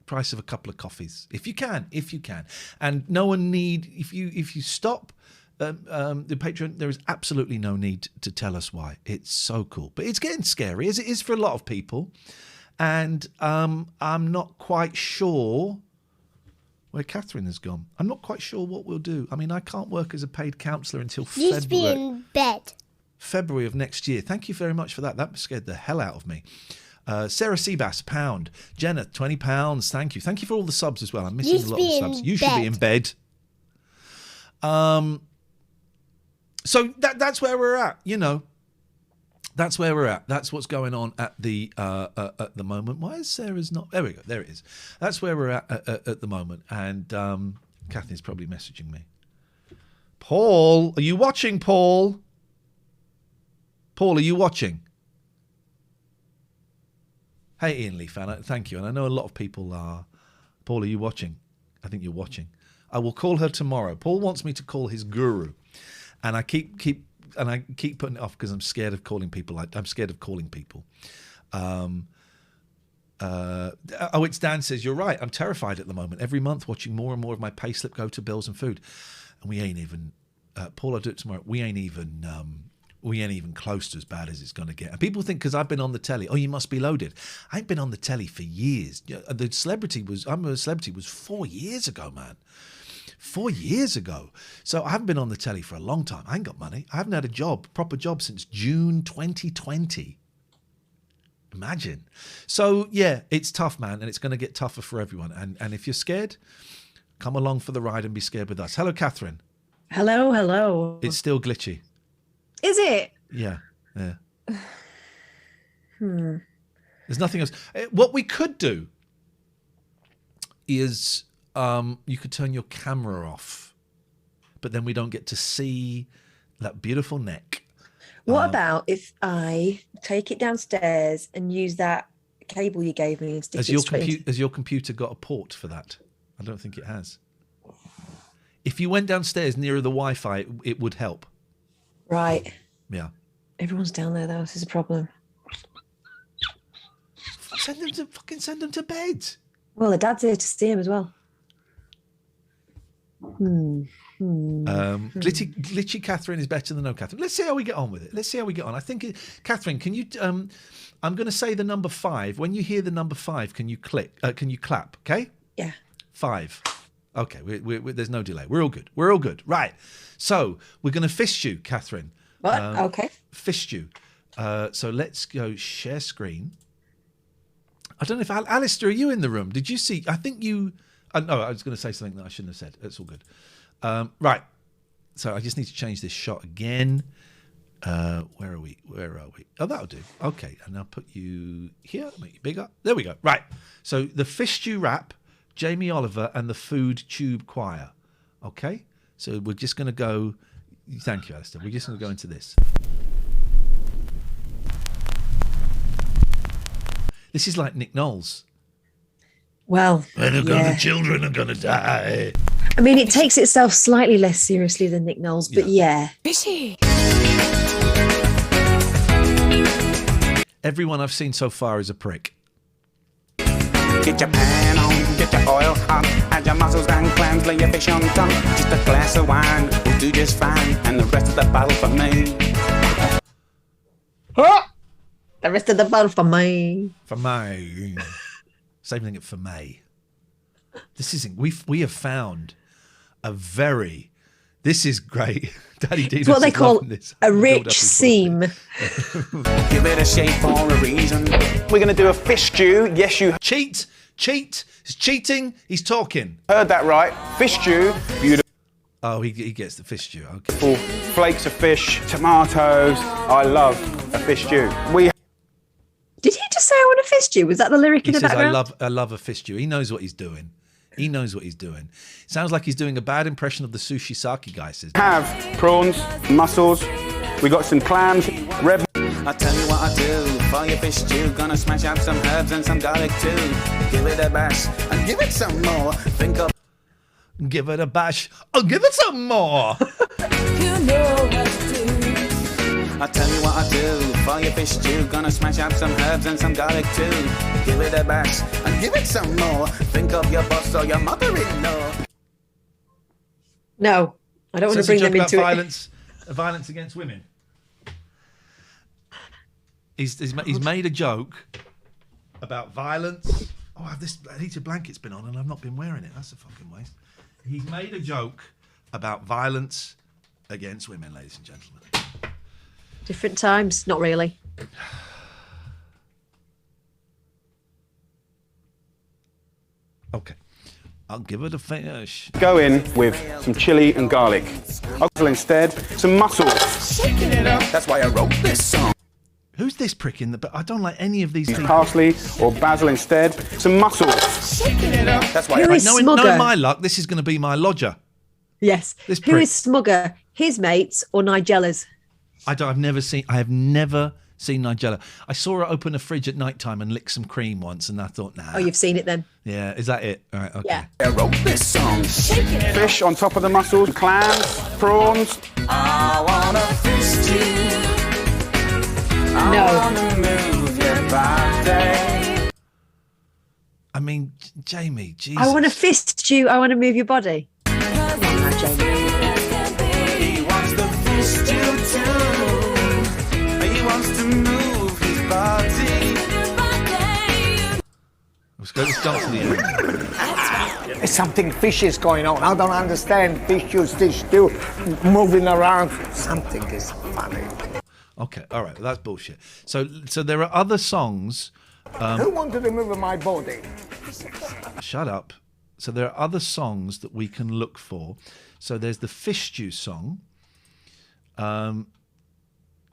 Price of a couple of coffees, if you can, and no one need. If you stop. The Patreon, there is absolutely no need to tell us why. It's so cool. But it's getting scary, as it is for a lot of people. And I'm not quite sure where Catherine has gone. I'm not quite sure what we'll do. I mean, I can't work as a paid counsellor until
You should be in bed.
February of next year. Thank you very much for that. That scared the hell out of me. Sarah Seabass, £1. Jenna, £20. Thank you. Thank you for all the subs as well. I'm missing a lot of subs. You should be in bed. So that's where we're at, That's where we're at. That's what's going on at the moment. Why is Sarah's not? There we go. There it is. That's where we're at the moment. And Catherine's probably messaging me. Paul, are you watching, Paul? Paul, are you watching? Hey, Ian Lee fan, thank you. And I know a lot of people are. Paul, are you watching? I think you're watching. I will call her tomorrow. Paul wants me to call his guru. And I keep putting it off because I'm scared of calling people. I'm scared of calling people. It's Dan says, you're right. I'm terrified at the moment. Every month watching more and more of my payslip go to bills and food. And we ain't even, Paul, I'll do it tomorrow. We ain't even close to as bad as it's going to get. And people think because I've been on the telly, oh, you must be loaded. I ain't been on the telly for years. I'm a Celebrity was 4 years ago, man. 4 years ago. So I haven't been on the telly for a long time. I ain't got money. I haven't had a proper job since June 2020. Imagine. So yeah, it's tough, man. And it's going to get tougher for everyone. And if you're scared, come along for the ride and be scared with us. Hello, Catherine.
Hello.
It's still glitchy.
Is it?
Yeah. There's nothing else. What we could do is you could turn your camera off, but then we don't get to see that beautiful neck.
What about if I take it downstairs and use that cable you gave me and stick it straight?
Has your computer got a port for that? I don't think it has. If you went downstairs nearer the Wi-Fi, it would help.
Right.
Yeah.
Everyone's down there, though. This is a problem.
Send them to bed.
Well, the dad's here to see him as well.
Glitchy Catherine is better than no Catherine. Let's see how we get on with it. I think, Catherine, can you? I'm going to say the number 5. When you hear the number 5, can you click? Can you clap? Okay.
Yeah.
5. Okay. There's no delay. We're all good. Right. So we're going to fist you, Catherine.
What? Okay.
Fist you. So let's go share screen. I don't know if Alistair, are you in the room? Did you see? I think you. No, I was going to say something that I shouldn't have said. It's all good. Right. So I just need to change this shot again. Where are we? Oh, that'll do. Okay. And I'll put you here. Make you bigger. There we go. Right. So the Fish Stew Rap, Jamie Oliver, and the Food Tube Choir. Okay. So we're just going to go. Thank you, Alistair. We're just going to go into this. This is like Nick Knowles.
Well,
the children are going to die.
I mean, it takes itself slightly less seriously than Nick Knowles, but yeah.
Fishy.
Everyone I've seen so far is a prick.
Get your pan on, get your oil hot, add your mussels and clams, lay your fish on top. Just a glass of wine will do just fine, and the rest of the bottle for me.
The rest of the bottle for me.
For May. Saving it for May. This isn't. We have found a very. This is great. Daddy Dina's
It's what they call
this.
a rich seam.
Give it a shape for a reason. We're going to do a fish stew. Yes, you
Cheat. He's cheating. He's talking.
heard that right. Fish stew. Beautiful
Oh, he gets the fish stew. Okay.
flakes of fish, tomatoes. I love a fish stew.
Did he just say I want a fist you? Was that the lyric
He
in the
says,
background?
I love a fish stew. He knows what he's doing. Sounds like he's doing a bad impression of the sushi sake guy. Says.
Have prawns, mussels. We got some clams, red.
I'll tell you what I do for your fish stew. Gonna smash up some herbs and some garlic too. Give it a bash and give it some more. Think of.
Give it a bash. Oh, give it some more.
You know what to do.
I'll tell you what I do for your fish stew. Gonna smash up some herbs and some garlic too. Give it a bash and give it some more. Think of your boss or your mother-in-law.
No, I don't want to bring them into
violence, violence against women. He's made a joke about violence. Oh, this heated blanket's been on and I've not been wearing it. That's a fucking waste. He's made a joke about violence against women, ladies and gentlemen.
it. Different times, not really.
Okay. I'll give it a finish.
Go in with some chili and garlic. I'll instead some mussels.
Shaking it up. That's why I wrote this song.
Who's this prick in the... But I don't like any of these people.
Parsley or basil instead. Some mussels.
Shaking it up. That's why
Who
I
is
Knowing
Smugger?
my luck, this is going to be my lodger.
Yes.
This
Who
prick.
is Smugger? His mates or Nigella's?
I have never seen Nigella. I saw her open a fridge at night time and lick some cream once, and I thought, nah.
Oh, you've seen it then.
Yeah, is that it? All right, okay.
Yeah.
I wrote this song. Shaking it up.
Fish on top of the mussels. Clams, prawns.
I wanna fish you.
No.
I wanna move your body.
I mean, Jamie, Jesus.
I want to fist you. I want to move your body. Come on now, Jamie.
He wants the fish too. He wants to move his body.
Let's go to start to the end.
There's something fishy is going on. I don't understand. Fish still moving around. Something is funny.
Okay, all right, that's bullshit. So there are other songs.
Who wanted to move my body?
Shut up. So there are other songs that we can look for. So there's the fish stew song.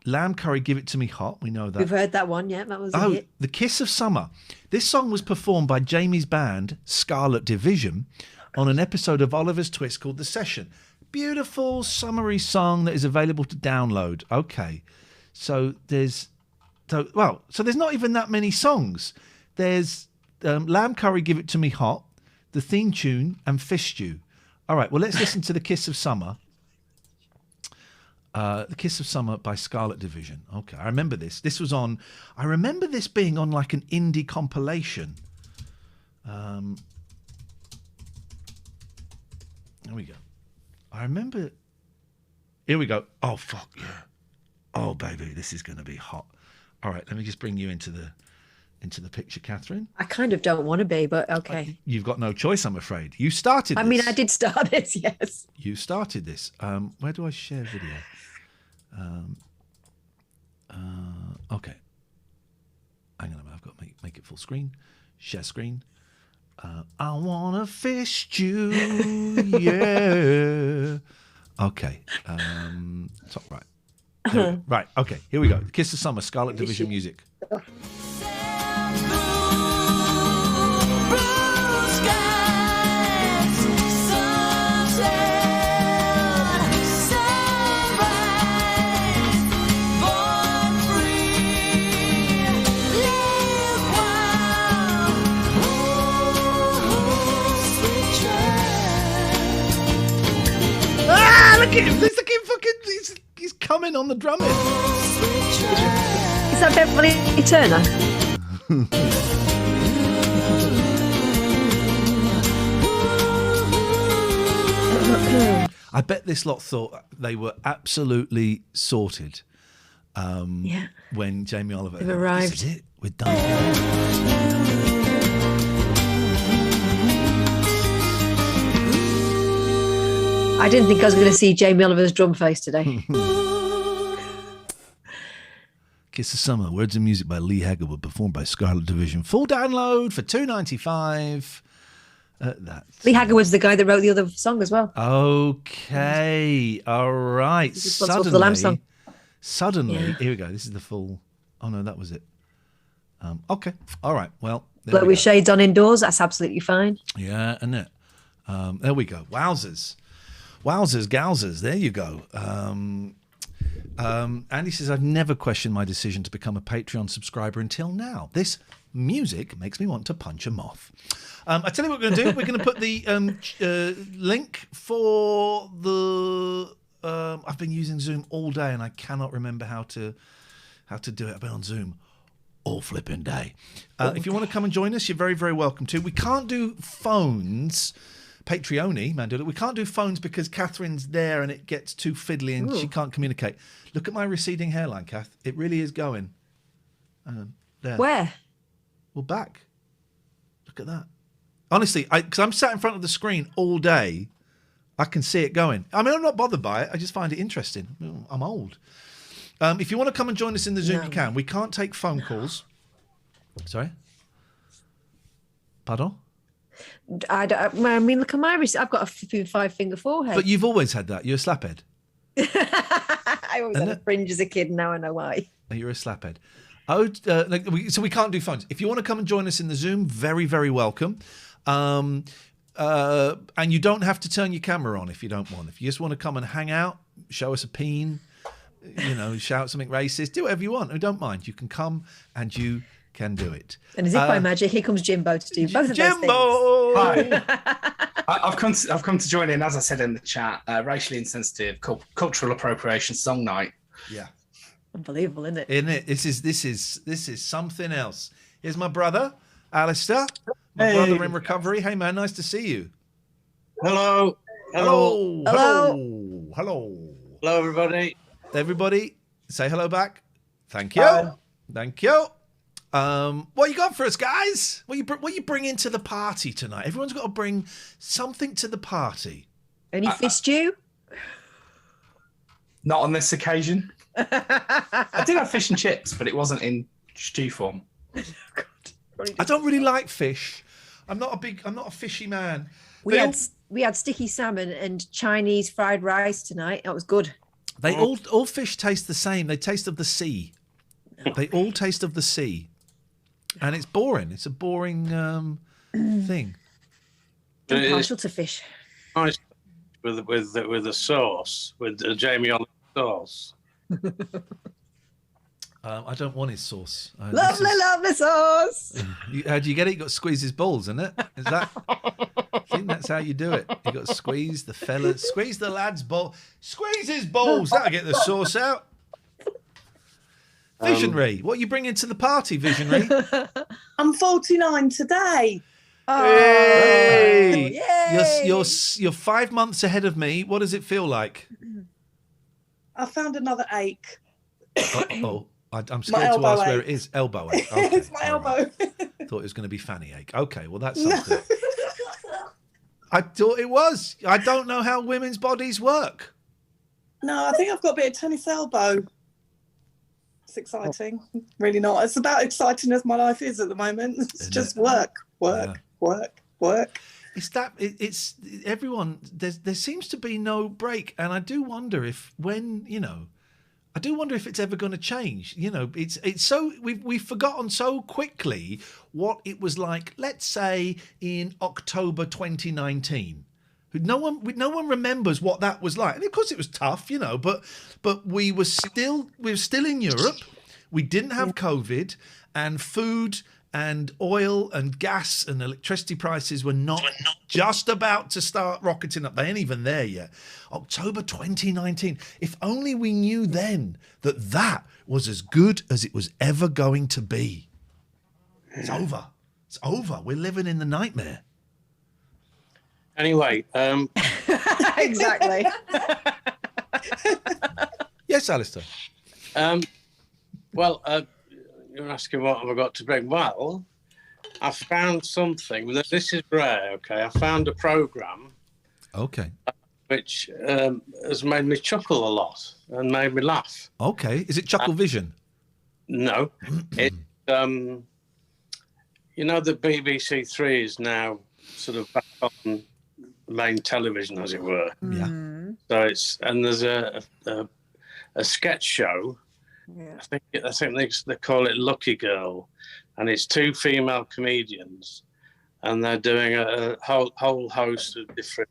Lamb curry, give it to me hot. We know that.
We've heard that one. Yeah, that was a
Oh,
hit.
The Kiss of Summer. This song was performed by Jamie's band, Scarlet Division, on an episode of Oliver's Twist called The Session. Beautiful, summery song that is available to download. Okay. So there's not even that many songs. There's Lamb Curry, Give It To Me Hot, the theme tune, and Fish Stew. All right, well, let's listen to The Kiss of Summer. The Kiss of Summer by Scarlet Division. Okay, I remember this. This was on. I remember this being on like an indie compilation. There we go. I remember. Here we go. Oh fuck yeah! Oh baby, this is going to be hot. All right, let me just bring you into the picture, Catherine.
I kind of don't want to be, but okay.
You've got no choice, I'm afraid. You started this.
I mean, I did start this, yes.
You started this. Where do I share video? Okay. Hang on a minute. I've got to make it full screen. Share screen. I want to fish you, yeah. Okay. Top right. Right. Okay. Here we go. Kiss of Summer, Scarlet Division music. Look at him! Look at him! Fucking, he's coming on the drumming.
Is that Beverly Turner?
I bet this lot thought they were absolutely sorted.
Yeah.
When Jamie Oliver
They've arrived.
This is it. We're done.
I didn't think I was going to see Jamie Oliver's drum face today.
Kiss of Summer, words and music by Lee Haggerwood, performed by Scarlet Division. Full download for $2.95.
Lee Haggerwood's the guy that wrote the other song as well.
Okay, all right.
Responsible for the Lamb song.
Suddenly,
Yeah.
here we go. This is the full. Oh no, that was it. Okay, all right. Well, there
Bloke
we
with
go.
shades on indoors, that's absolutely fine.
Yeah, isn't it? There we go. Wowzers. Wowzers, gowsers. There you go. Andy says, I've never questioned my decision to become a Patreon subscriber until now. This music makes me want to punch a moth. I tell you what we're going to do. We're going to put the link for the... I've been using Zoom all day and I cannot remember how to do it. I've been on Zoom all flipping day. If you want to come and join us, you're very, very welcome to. We can't do phones... Patreoni, Mandela. We can't do phones because Catherine's there and it gets too fiddly and she can't communicate. Look at my receding hairline, Kath. It really is going. There.
Where?
Well, back. Look at that. Honestly, because I'm sat in front of the screen all day, I can see it going. I mean, I'm not bothered by it. I just find it interesting. I'm old. If you want to come and join us in the Zoom, you can. We can't take phone calls. Sorry? Pardon?
I mean, look at my wrist. I've got a 5-finger forehead.
But you've always had that. You're a slaphead.
I always had a fringe as a kid, and now I know why.
You're a slaphead. So we can't do phones. If you want to come and join us in the Zoom, very, very welcome. And you don't have to turn your camera on if you don't want. If you just want to come and hang out, show us a peen, shout something racist, do whatever you want. We don't mind. You can come and you can do it.
And as if by magic, here comes Jimbo to do both of those things.
Hi. I've come to join in, as I said in the chat, racially insensitive cultural appropriation song night.
Yeah.
Unbelievable, isn't it?
Isn't it? This is something else. Here's my brother, Alistair. My brother in recovery. Hey man, nice to see you.
Hello.
Hello.
Hello.
Hello. Hello.
Hello, everybody.
Everybody, say hello back. Thank you.
Hi.
Thank you. What you got for us, guys? What you bringing to the party tonight? Everyone's got to bring something to the party.
Any fish stew?
Not on this occasion. I did have fish and chips, but it wasn't in stew form.
I don't really like fish. I'm not a fishy man.
We had sticky salmon and Chinese fried rice tonight. That was good.
They all fish taste the same. They taste of the sea. They all taste of the sea. And it's boring. It's a boring thing.
I'm partial to fish.
Nice with the sauce, with the Jamie Oliver sauce.
I don't want his sauce.
Lovely sauce.
How do you get it? You got to squeeze his balls, isn't it? Is that? I think that's how you do it. You got to squeeze the lad's ball, squeeze his balls. That'll get the sauce out. Visionary, what are you bringing to the party, Visionary?
I'm 49 today.
Hey!
Yay!
You're 5 months ahead of me. What does it feel like?
I found another ache.
I'm scared to ask where it is. Elbow ache. Okay.
It's my elbow.
Thought it was going to be fanny ache. Okay, well that's something. I thought it was. I don't know how women's bodies work.
No, I think I've got a bit of tennis elbow. It's exciting. Really not. It's about exciting as my life is at the moment. It's just work.
It's everyone. There seems to be no break, and I do wonder if it's ever going to change. It's so we've forgotten so quickly what it was like. Let's say in October 2019. No one remembers what that was like, and of course it was tough, But we were still in Europe. We didn't have COVID, and food and oil and gas and electricity prices were not just about to start rocketing up. They ain't even there yet. October 2019. If only we knew then that was as good as it was ever going to be. It's over. It's over. We're living in the nightmare.
Anyway,
Exactly.
Yes, Alistair.
Well, you're asking what have I got to bring? Well, I found something. This is rare, okay? I found a programme.
Okay.
Which has made me chuckle a lot and made me laugh.
Okay. Is it Chuckle Vision?
No. It's, the BBC Three is now sort of back on main television, as it were.
Yeah.
So there's a sketch show.
Yeah.
I think they call it Lucky Girl, and it's two female comedians, and they're doing a whole host of different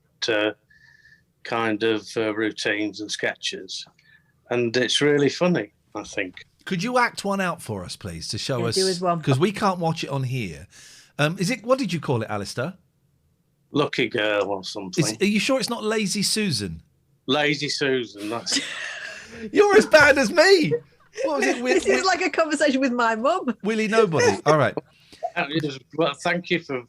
kind of routines and sketches, and it's really funny, I think.
Could you act one out for us, please, to show us?
Do as one.
Because we can't watch it on here. What did you call it, Alistair?
Lucky Girl or something.
Are you sure it's not Lazy Susan?
Lazy Susan. That's...
You're as bad as me. What was it?
This is like a conversation with my mum.
Willy Nobody. All right.
Well, thank you for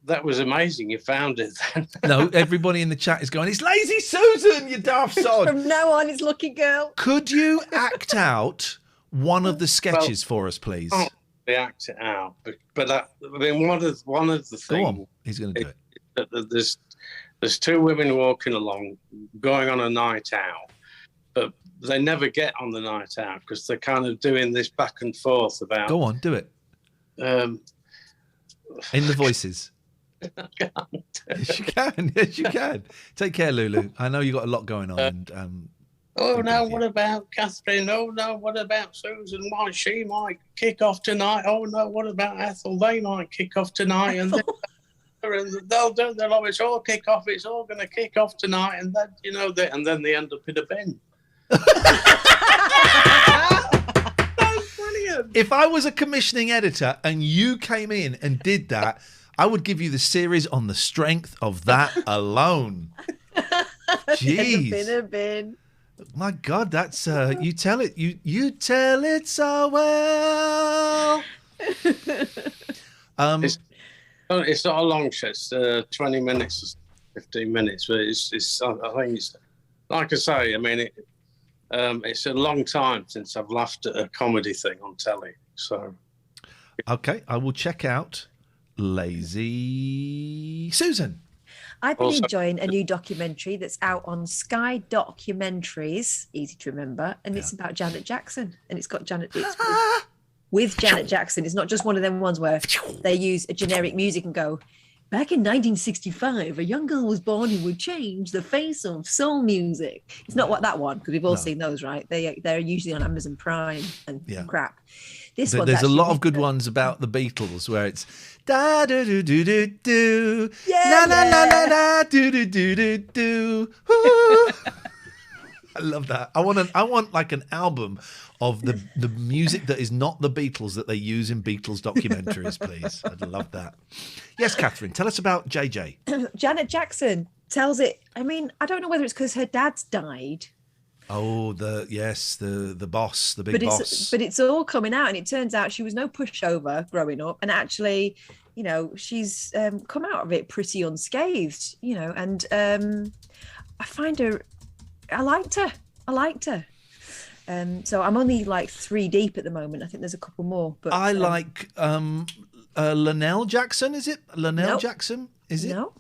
that. Was amazing. You found it then.
No, everybody in the chat is going, it's Lazy Susan, you daft sod.
From now on, it's Lucky Girl.
Could you act out one of the sketches for us, please?
I can't act it out, but I mean, one of the things.
Go on. He's going to do it.
There's two women walking along, going on a night out, but they never get on the night out because they're kind of doing this back and forth about.
Go on, do it. In the voices.
I can't.
Yes, you can. Yes, you can. Take care, Lulu. I know you got a lot going on.
Oh no! What about Catherine? Oh no! What about Susan? Why she might kick off tonight? Oh no! What about Ethel? They might kick off tonight, and they'll always all kick off. It's all going to kick off tonight, and then and then they end up in a bin. That's brilliant.
If I was a commissioning editor and you came in and did that, I would give you the series on the strength of that alone. Jeez.
In a bin.
My God, that's you tell it. You tell it so well.
It's not a long show. It's 20 minutes, 15 minutes, but it's. I think it's like I say. I mean, it's a long time since I've laughed at a comedy thing on telly. So,
okay, I will check out Lazy Susan.
I've been enjoying a new documentary that's out on Sky Documentaries, easy to remember, and it's about Janet Jackson, and it's got Janet. It's with Janet Jackson. It's not just one of them ones where they use a generic music and go, back in 1965, a young girl was born who would change the face of soul music. It's not what that one, because we've all seen those, right? They're usually on Amazon Prime and crap. There's a
lot of good ones about the Beatles where it's da do do do do do la la la la la do do do do do. I love that. I want like an album of the music that is not the Beatles that they use in Beatles documentaries, please. I'd love that. Yes, Catherine, tell us about JJ.
Janet Jackson tells it. I mean, I don't know whether it's because her dad's died.
Oh, the boss, the big boss.
But it's all coming out, and it turns out she was no pushover growing up, and actually, you know, she's come out of it pretty unscathed, you know, and I find her. I liked her. So I'm only like 3 deep at the moment. I think there's a couple more. But
I like Linnell Jackson. Is it Linnell Jackson? Is it?
No.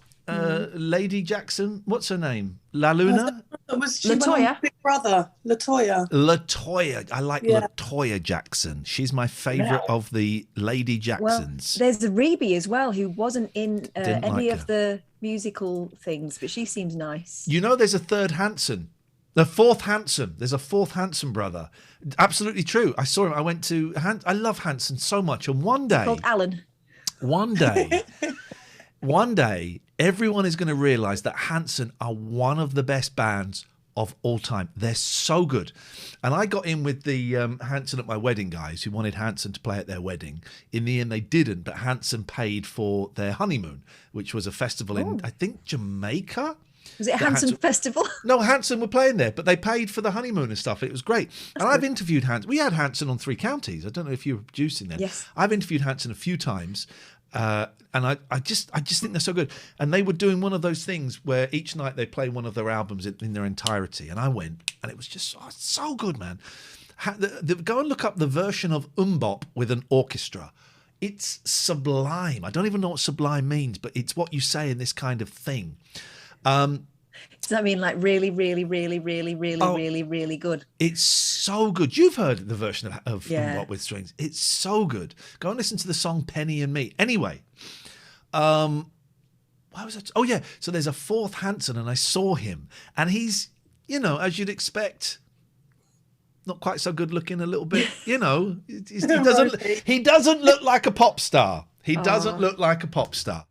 Lady Jackson. What's her name? La Luna?
Latoya.
Big Brother. Latoya.
Latoya. I like Latoya Jackson. She's my favourite of the Lady Jacksons.
Well, there's Rebe as well, who wasn't in
Didn't
any
like
of the musical things, but she seems nice.
You know, there's a third Hanson. The fourth Hanson. There's a fourth Hanson brother. Absolutely true. I saw him. I went to I love Hanson so much. And one day,
Called Alan.
One day, everyone is going to realise that Hanson are one of the best bands of all time. They're so good. And I got in with the Hanson at my wedding guys who wanted Hanson to play at their wedding. In the end, they didn't, but Hanson paid for their honeymoon, which was a festival in, I think, Jamaica.
Was it a Hanson festival?
No, Hanson were playing there, but they paid for the honeymoon and stuff. It was great. And I've interviewed Hanson. We had Hanson on 3 Counties. I don't know if you were producing them.
Yes.
I've interviewed Hanson a few times. And I just think they're so good. And they were doing one of those things where each night they play one of their albums in their entirety. And I went, and it was just so good, man. Go and look up the version of Bop with an orchestra. It's sublime. I don't even know what sublime means, but it's what you say in this kind of thing.
Does that mean like really, really, really, really, really, really, really good?
It's so good. You've heard the version of Bop with strings. It's so good. Go and listen to the song Penny and Me. Anyway, why was that? Oh, yeah. So there's a fourth Hanson, and I saw him. And he's, you know, as you'd expect, not quite so good looking a little bit. You know, he doesn't look like a pop star. He doesn't look like a pop star.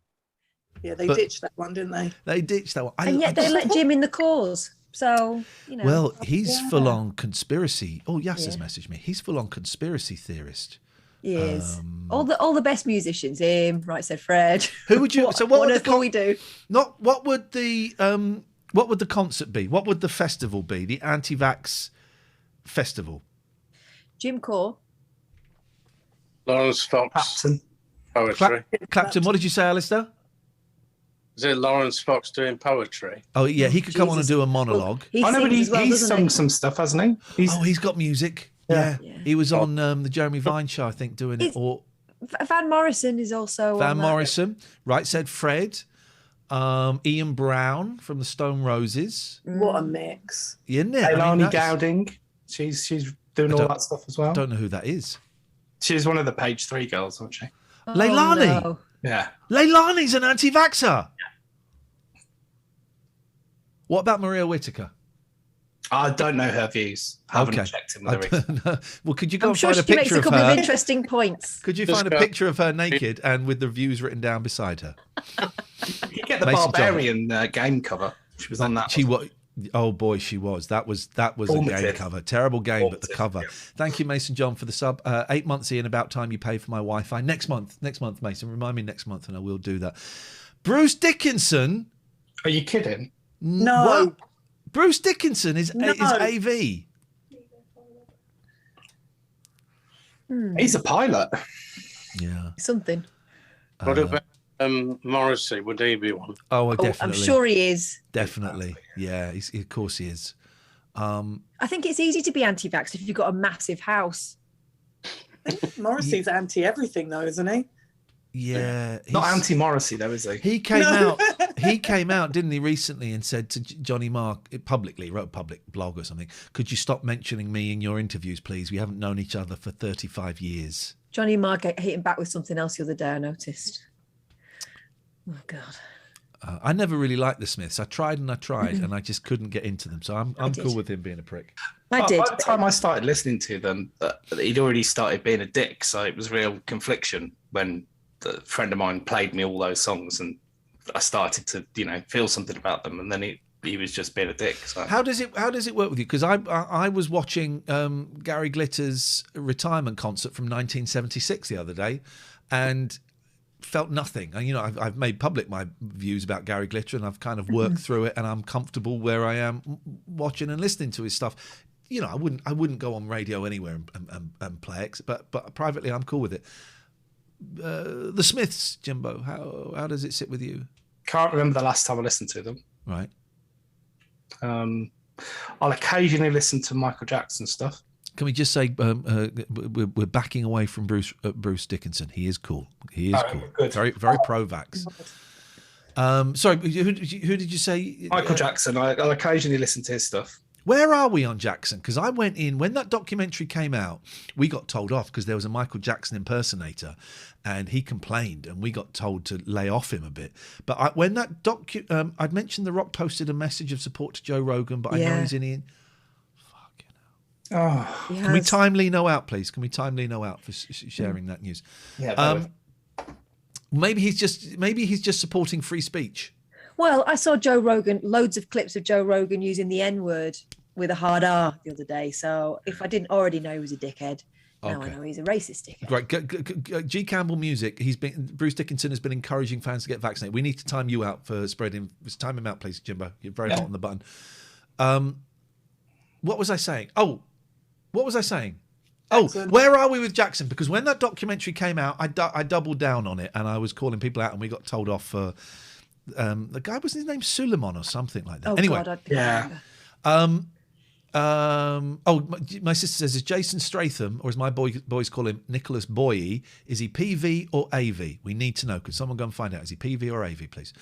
Yeah, they ditched that one, didn't they?
They ditched that one.
And yet they let Jim in the cause. So, you know.
Well, he's full on conspiracy. Oh, Yas has messaged me. He's full on conspiracy theorist.
He is. All the best musicians, him, Right Said Fred.
Who would you what
would we do?
What would the concert be? What would the festival be? The anti-vax festival.
Jim Core.
Lawrence Fox.
Clapton.
Poetry.
Clapton, what did you say, Alistair?
Is it Lawrence Fox doing poetry?
Oh, yeah, he could come on and do a monologue.
Well, he's sung some stuff, hasn't he?
He's got music. Yeah. He was on the Jeremy Vine show, I think, doing it. Or
Van Morrison is also
Van Morrison. Right Said Fred. Ian Brown from the Stone Roses.
What a mix.
Isn't it?
Leilani Dowding. She's doing all that stuff as well.
I don't know who that is.
She's one of the Page 3 girls, wasn't she?
Leilani?
No.
Yeah.
Leilani's an anti-vaxxer. What about Maria Whittaker?
I don't know her views. I haven't checked in with her.
Well, could you go
I'm
and
sure
find a
she makes
picture
a couple
of her?
of interesting points.
Could you find a picture of her naked and with the views written down beside her?
You get the
Mason
Barbarian game cover. She was on that.
She was. Oh boy, she was. That was a game cover. Terrible game, but the cover. Yeah. Thank you, Mason John, for the sub. 8 months in, about time you pay for my Wi-Fi. Next month, Mason. Remind me next month, and I will do that. Bruce Dickinson.
Are you kidding?
No.
What? Bruce Dickinson is AV.
He's a pilot.
Yeah.
Something.
What about Morrissey? Would he be one?
Oh, definitely.
I'm sure he is.
Definitely. Yeah, of course he is.
I think it's easy to be anti-vax if you've got a massive house.
I think Morrissey's anti everything, though, isn't he?
Yeah,
not anti-Morrissey though, is he?
He came out. He came out, didn't he, recently, and said to Johnny Marr publicly, wrote a public blog or something. Could you stop mentioning me in your interviews, please? We haven't known each other for 35 years.
Johnny Marr hit him back with something else the other day. I noticed. Oh God.
I never really liked the Smiths. I tried, and I just couldn't get into them. So I'm cool with him being a prick.
I did.
By the time I started listening to them, he'd already started being a dick. So it was real confliction when a friend of mine played me all those songs, and I started to, feel something about them. And then he was just being a dick. So.
How does it work with you? Because I was watching Gary Glitter's retirement concert from 1976 the other day, and felt nothing. And I've made public my views about Gary Glitter, and I've kind of worked through it, and I'm comfortable where I am watching and listening to his stuff. I wouldn't go on radio anywhere and play it, but privately I'm cool with it. The Smiths, Jimbo, how does it sit with you?
Can't remember the last time I listened to them.
Right.
I'll occasionally listen to Michael Jackson stuff.
Can we just say we're backing away from Bruce Dickinson? He is cool. He is cool.
Good.
Very very pro-vax. Sorry, who did you say?
Michael Jackson. I'll occasionally listen to his stuff.
Where are we on Jackson? Because I went in when that documentary came out. We got told off because there was a Michael Jackson impersonator, and he complained, and we got told to lay off him a bit. But when that I'd mentioned The Rock posted a message of support to Joe Rogan, but I know he's in it. Fucking hell.
Oh,
can we time Lino out, please? Can we time Lino out for sharing that news?
Yeah.
Maybe he's just supporting free speech.
Well, I saw Joe Rogan, loads of clips of Joe Rogan using the N-word with a hard R the other day. So if I didn't already know he was a dickhead, now I know he's a racist dickhead.
Great. G. Campbell Music. Bruce Dickinson has been encouraging fans to get vaccinated. We need to time you out for spreading. Just time him out, please, Jimbo. You're very hot on the button. What was I saying? Oh, where are we with Jackson? Because when that documentary came out, I doubled down on it, and I was calling people out, and we got told off for... the guy, was his name Suleiman or something like that?
Oh,
anyway,
God,
my sister says, is Jason Stratham, or as my boys call him, Nicholas Boye, is he PV or AV? We need to know. Could someone go and find out? Is he PV or AV, please?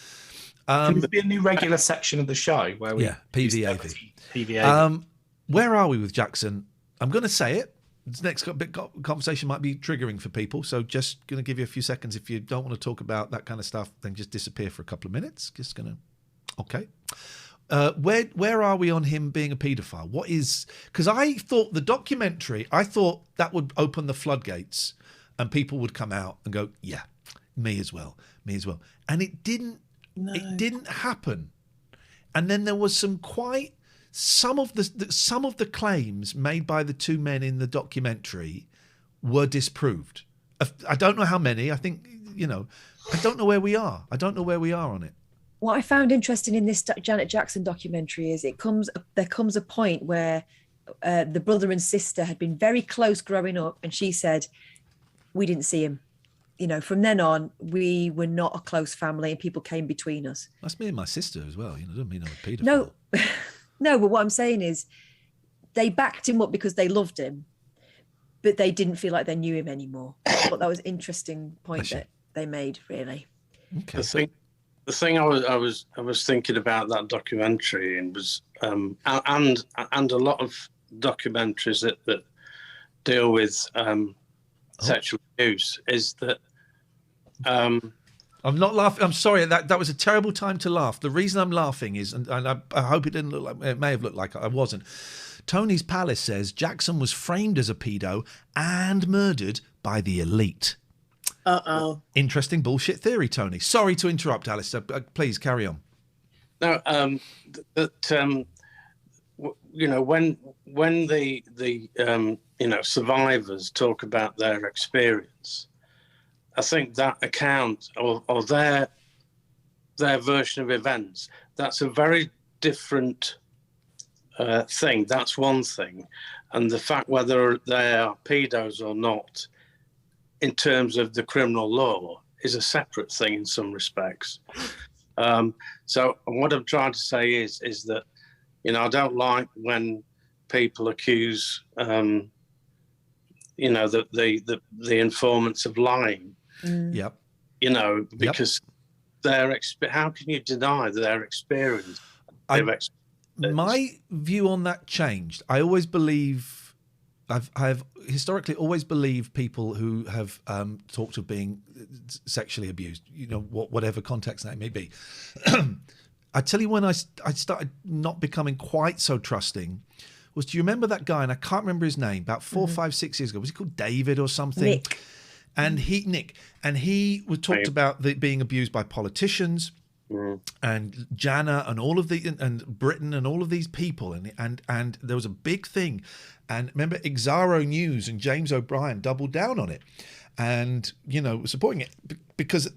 Can there be a new regular section of the show where we
PV AV.
PV AV.
Where are we with Jackson? I'm going to say it. This next bit conversation might be triggering for people, so just going to give you a few seconds. If you don't want to talk about that kind of stuff, then just disappear for a couple of minutes. Just going to... Okay. Where are we on him being a paedophile? What is... Because I thought the documentary, that would open the floodgates and people would come out and go, yeah, me as well. And it didn't. No. It didn't happen. And then there was some of the claims made by the two men in the documentary were disproved. I don't know how many. I think, I don't know where we are. I don't know where we are on it.
What I found interesting in this Janet Jackson documentary is there comes a point where the brother and sister had been very close growing up, and she said, we didn't see him. From then on, we were not a close family, and people came between us.
That's me and my sister as well. Doesn't mean I'm a paedophile.
No. No, but what I'm saying is they backed him up because they loved him, but they didn't feel like they knew him anymore. I thought that was an interesting point that they made, really.
Okay.
The thing I was thinking about that documentary and was and a lot of documentaries that deal with sexual abuse is that
I'm not laughing. I'm sorry. That was a terrible time to laugh. The reason I'm laughing is, and I hope it didn't look like, it may have looked like I wasn't. Tony's Palace says Jackson was framed as a pedo and murdered by the elite.
Uh-oh.
Interesting bullshit theory, Tony. Sorry to interrupt, Alistair. Please carry on.
No, when the survivors talk about their experience, I think that account or their version of events, that's a very different thing. That's one thing. And the fact whether they are pedos or not, in terms of the criminal law, is a separate thing in some respects. So what I'm trying to say is that, I don't like when people accuse, the informants of lying.
Yep.
Because how can you deny their experience?
My view on that changed. I always believe, I've historically always believed people who have talked of being sexually abused, whatever context that may be. I tell you when I started not becoming quite so trusting was, do you remember that guy, and I can't remember his name, about 4, 5, 6 years ago, was he called David or something?
Nick.
And he was talked about being abused by politicians. and Jana and all of and Britain and all of these people, and there was a big thing, and remember Exaro News and James O'Brien doubled down on it, and supporting it because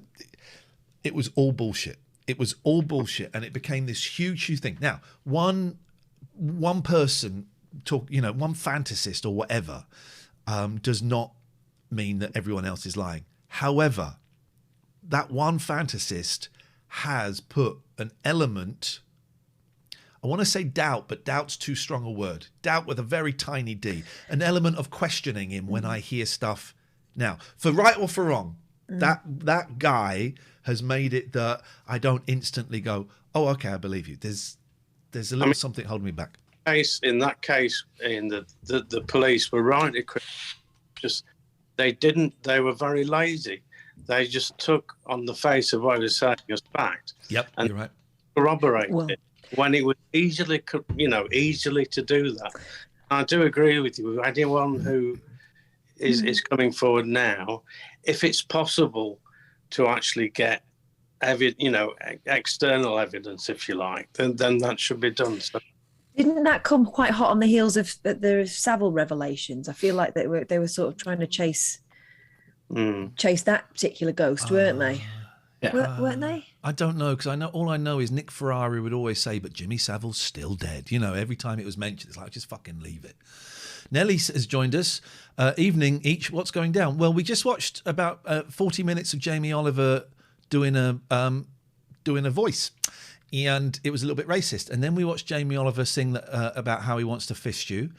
it was all bullshit. It was all bullshit, and it became this huge thing. Now, one person one fantasist or whatever does not mean that everyone else is lying. However, that one fantasist has put an element, I want to say doubt, but doubt's too strong a word. Doubt with a very tiny d. An element of questioning him when I hear stuff. Now, for right or for wrong, that guy has made it that I don't instantly go, oh, okay, I believe you. There's a little something holding me back.
In that case, the police were right. They were very lazy. They just took on the face of what he was saying as fact.
Yep,
and
you're right.
Corroborated it when it was easily to do that. I do agree with you. Anyone who is coming forward now, if it's possible to actually get external evidence, if you like, then that should be done. So.
Didn't that come quite hot on the heels of the Savile revelations? I feel like they were sort of trying to chase that particular ghost, weren't they?
Yeah.
Weren't they?
I don't know, because all I know is Nick Ferrari would always say, but Jimmy Savile's still dead. Every time it was mentioned, it's like, just fucking leave it. Nellie has joined us. Evening each. What's going down? Well, we just watched about 40 minutes of Jamie Oliver doing a voice, and it was a little bit racist. And then we watched Jamie Oliver sing about how he wants to fist you,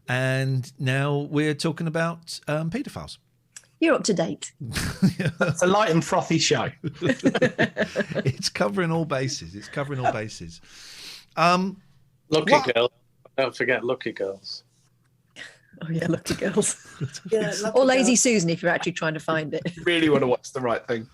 and now we're talking about paedophiles.
You're up to date.
It's a light and frothy show.
It's covering all bases.
Lucky Girls. Don't forget Lucky Girls.
Oh yeah, Lucky Girls. Or Lazy Susan if you're actually trying to find it.
Really want to watch the right thing.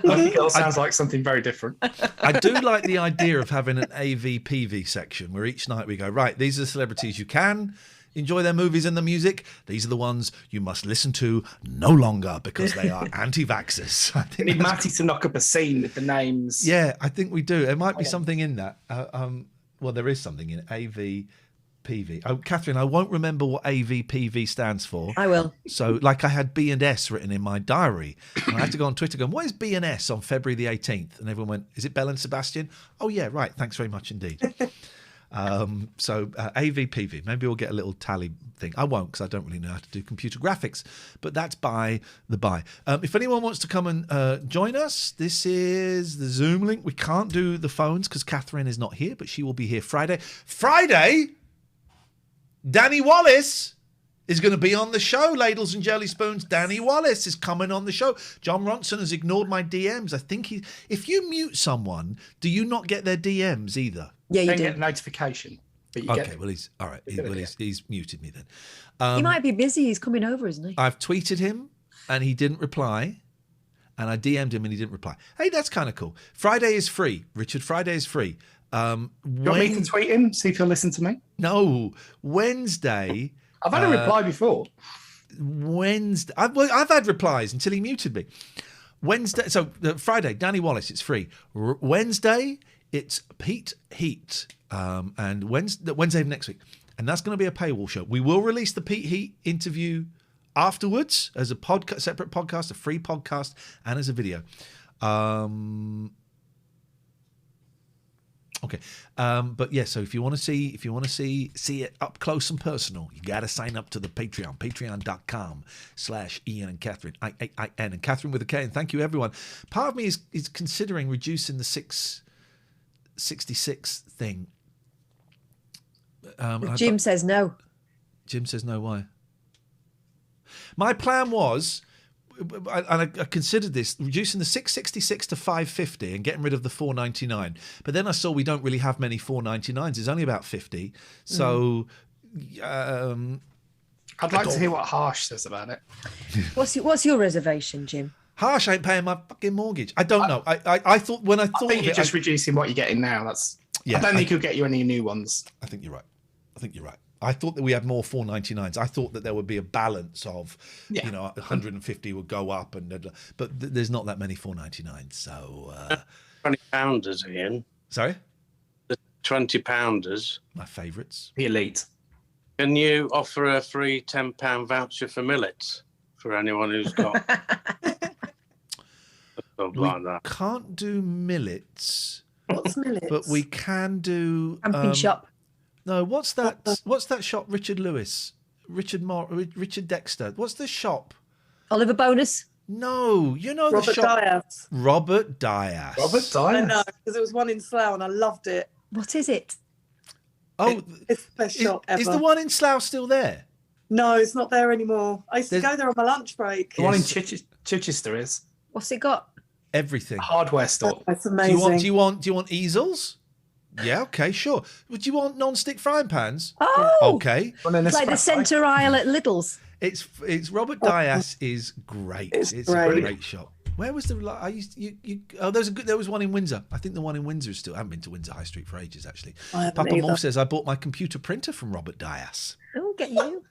Lucky Girls sounds like something very different.
I do like the idea of having an AVPV section where each night we go, right, these are the celebrities you can enjoy their movies and the music. These are the ones you must listen to no longer because they are anti-vaxxers. I think
we need Matty to knock up a scene with the names.
Yeah, I think we do. There might be something in that. Well, there is something in it. AVPV. Oh, Catherine, I won't remember what AVPV stands for.
I will.
So, like, I had B and S written in my diary, and I had to go on Twitter going, what is B and S on February the 18th? And everyone went, is it Belle and Sebastian? Oh, yeah, right. Thanks very much indeed. So AVPV, maybe we'll get a little tally thing. I won't, because I don't really know how to do computer graphics, but that's by the by. If anyone wants to come and join us, this is the Zoom link. We can't do the phones because Catherine is not here, but she will be here Friday. Danny Wallace is going to be on the show, Ladles and Jelly Spoons. Danny Wallace is coming on the show. John Ronson has ignored my DMs. I think if you mute someone, do you not get their DMs either?
Yeah, you do.
Get a notification. But you
okay, well, he's all right. He's muted me then.
He might be busy. He's coming over, isn't he?
I've tweeted him and he didn't reply. And I DM'd him and he didn't reply. Hey, that's kind of cool. Friday is free, Richard. Friday is free.
You want me to tweet him? See if he'll listen to me?
No. Wednesday.
I've had a reply before.
Wednesday. I've had replies until he muted me. Wednesday. So Friday, Danny Wallace, it's free. Wednesday, it's Pete Heat. And Wednesday of next week. And that's going to be a paywall show. We will release the Pete Heat interview afterwards as a separate podcast, a free podcast, and as a video. Okay. But yeah, so if you want to see it up close and personal, you got to sign up to the Patreon, patreon.com/Ian and Catherine, I-A-I-N, and Catherine with a K. And thank you, everyone. Part of me is considering reducing the 666 thing.
Jim says no.
Jim says no, why? My plan was, and I considered this, reducing the 666 to 550 and getting rid of the 499. But then I saw we don't really have many 499s. It's only about 50. So
I'd like to hear what Harsh says about it.
What's your reservation, Jim?
Harsh ain't paying my fucking mortgage. I don't know. I thought when I thought
I think you're just reducing what you're getting now. I don't think he'll get you any new ones.
I think you're right. I thought that we had more 499s. I thought that there would be a balance of, 150 would go up, but there's not that many 499s. So
20-pounders, Ian.
Sorry?
The 20-pounders.
My favourites.
The elite.
Can you offer a free £10 voucher for millets for anyone who's got something
We
like that?
can't do millets.
What's millets?
But we can do
Camping shop.
No, what's that? What's that shop? Richard Lewis, Richard Dexter. What's the shop?
Oliver Bonus.
No, you know
Robert
the shop.
Dias.
Robert Dias.
I know, because there was one in Slough and I loved it.
What is it?
Oh,
It's the best shop ever.
is the one in Slough still there?
No, it's not there anymore. I used to go there on my lunch break.
The one in Chichester is
What's it got?
Everything.
hardware store.
That's amazing.
Do you want easels? Yeah, okay, sure. Would you want non-stick frying pans?
Oh,
Okay.
it's like the centre aisle at Lidl's.
It's Robert Dias is great. It's
great.
a great shop. Where was the? I used there was one in Windsor. I think the one in Windsor is still. I haven't been to Windsor High Street for ages actually.
I haven't
Papa
either.
Morph says I bought my computer printer from Robert Dias.
Oh, get you.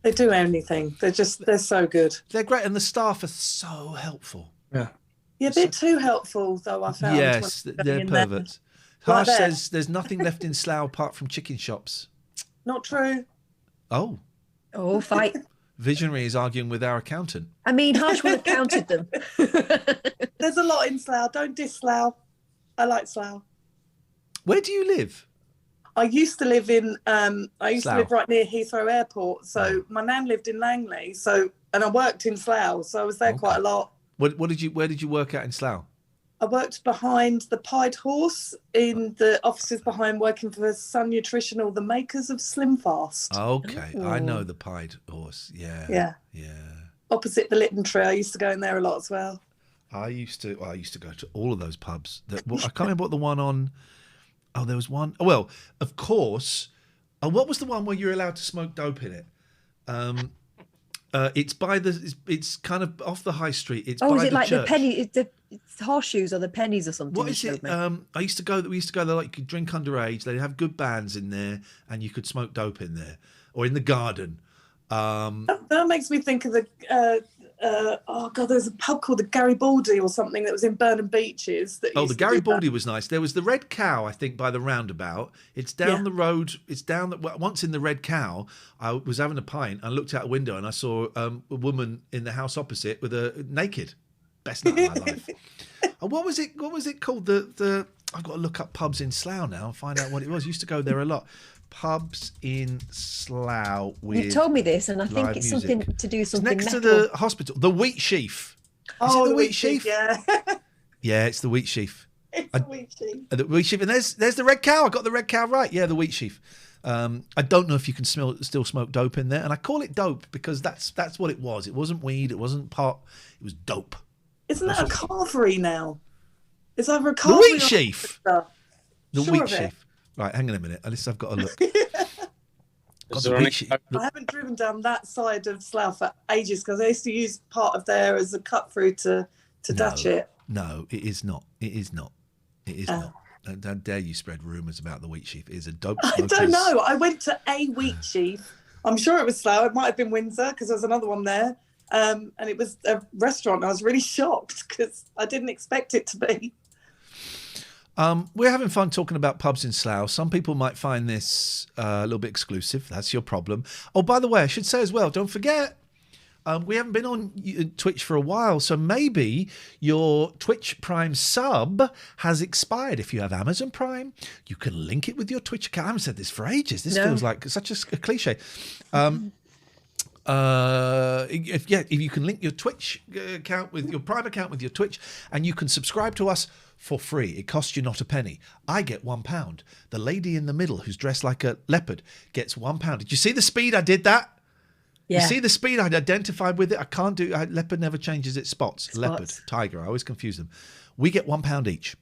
They do anything. They're so good.
They're great, and the staff are so helpful.
Yeah.
Yeah, they're too helpful though. I found.
Yes,
when
they're
going in there.
perverts.
Like
Harsh
that.
says there's nothing left in Slough apart from chicken shops.
Not true.
Oh,
Oh, fight.
Visionary is arguing with our accountant.
I mean, Harsh will have counted them.
There's a lot in Slough. Don't diss Slough. I like Slough.
Where do you live?
I used to live in. I used
Slough.
to live right near Heathrow Airport. So my nan lived in Langley. And I worked in Slough. So I was there quite a lot.
Where did you work at in Slough?
I worked behind the Pied Horse in the offices behind working for Sun Nutritional, the makers of Slim Fast.
Okay, I know the Pied Horse. Yeah.
Yeah. Opposite the Lytton Tree. I used to go in there a lot as well.
I used to go to all of those pubs. I can't remember what the one on. Oh, there was one. Well, of course. What was the one where you're allowed to smoke dope in it? It's by the. It's kind of off the high street. It's by
is it
the
like
church.
the penny? It's horseshoes or the pennies or something?
What
you
is it?
showed me?
We used to go there. Like you could drink underage. They'd have good bands in there, and you could smoke dope in there, or in the garden.
That makes me think of the. There's a pub called the Garibaldi or something that was in Burnham Beaches.
The Garibaldi was nice. There was the Red Cow, I think, by the roundabout. It's down the road. It's down. Once in the Red Cow, I was having a pint. I looked out a window and I saw a woman in the house opposite with a naked. Best night of my life. What was it? What was it called? The I've got to look up pubs in Slough now and find out what it was. Used to go there a lot. Pubs in Slough with.
You told me this, and I think it's
music.
something to do something
It's next
metal.
to the hospital. The Wheat Sheaf. Is it the Wheat Sheaf?
Yeah.
Yeah, it's the Wheat Sheaf.
It's the Wheat Sheaf.
The Wheat Sheaf, and there's the Red Cow. I got the Red Cow right. Yeah, the Wheat Sheaf. I don't know if you can still smoke dope in there, and I call it dope because that's what it was. It wasn't weed. It wasn't pot. It was dope.
Isn't that a carvery now? It's either a carvery
The
or
Wheat Sheaf.
The
The Wheat Sheaf. Right, hang on a minute. At least I've got to look. God, the Wheat Sheaf.
I haven't driven down that side of Slough for ages because I used to use part of there as a cut through to Datchet.
No, it is not. It is not. It is not. How dare you spread rumours about the Wheat Sheaf? It is a dope
I
smoker's...
don't know. I went to a Wheat Sheaf. I'm sure it was Slough. It might have been Windsor because there's another one there. And it was a restaurant. I was really shocked because I didn't expect it to be.
We're having fun talking about pubs in Slough. Some people might find this a little bit exclusive. That's your problem. Oh, by the way, I should say as well, don't forget, we haven't been on Twitch for a while, so maybe your Twitch Prime sub has expired. If you have Amazon Prime, you can link it with your Twitch account. I haven't said this for ages. This feels like such a cliche. If you can link your Twitch account with your Prime account with your Twitch, and you can subscribe to us for free. It costs you not a penny. I get £1. The lady in the middle who's dressed like a leopard gets £1. Did you see the speed I did that?
Yeah.
You see the speed I'd identified with it? I can't do... leopard never changes its spots. Leopard, tiger, I always confuse them. We get £1 each.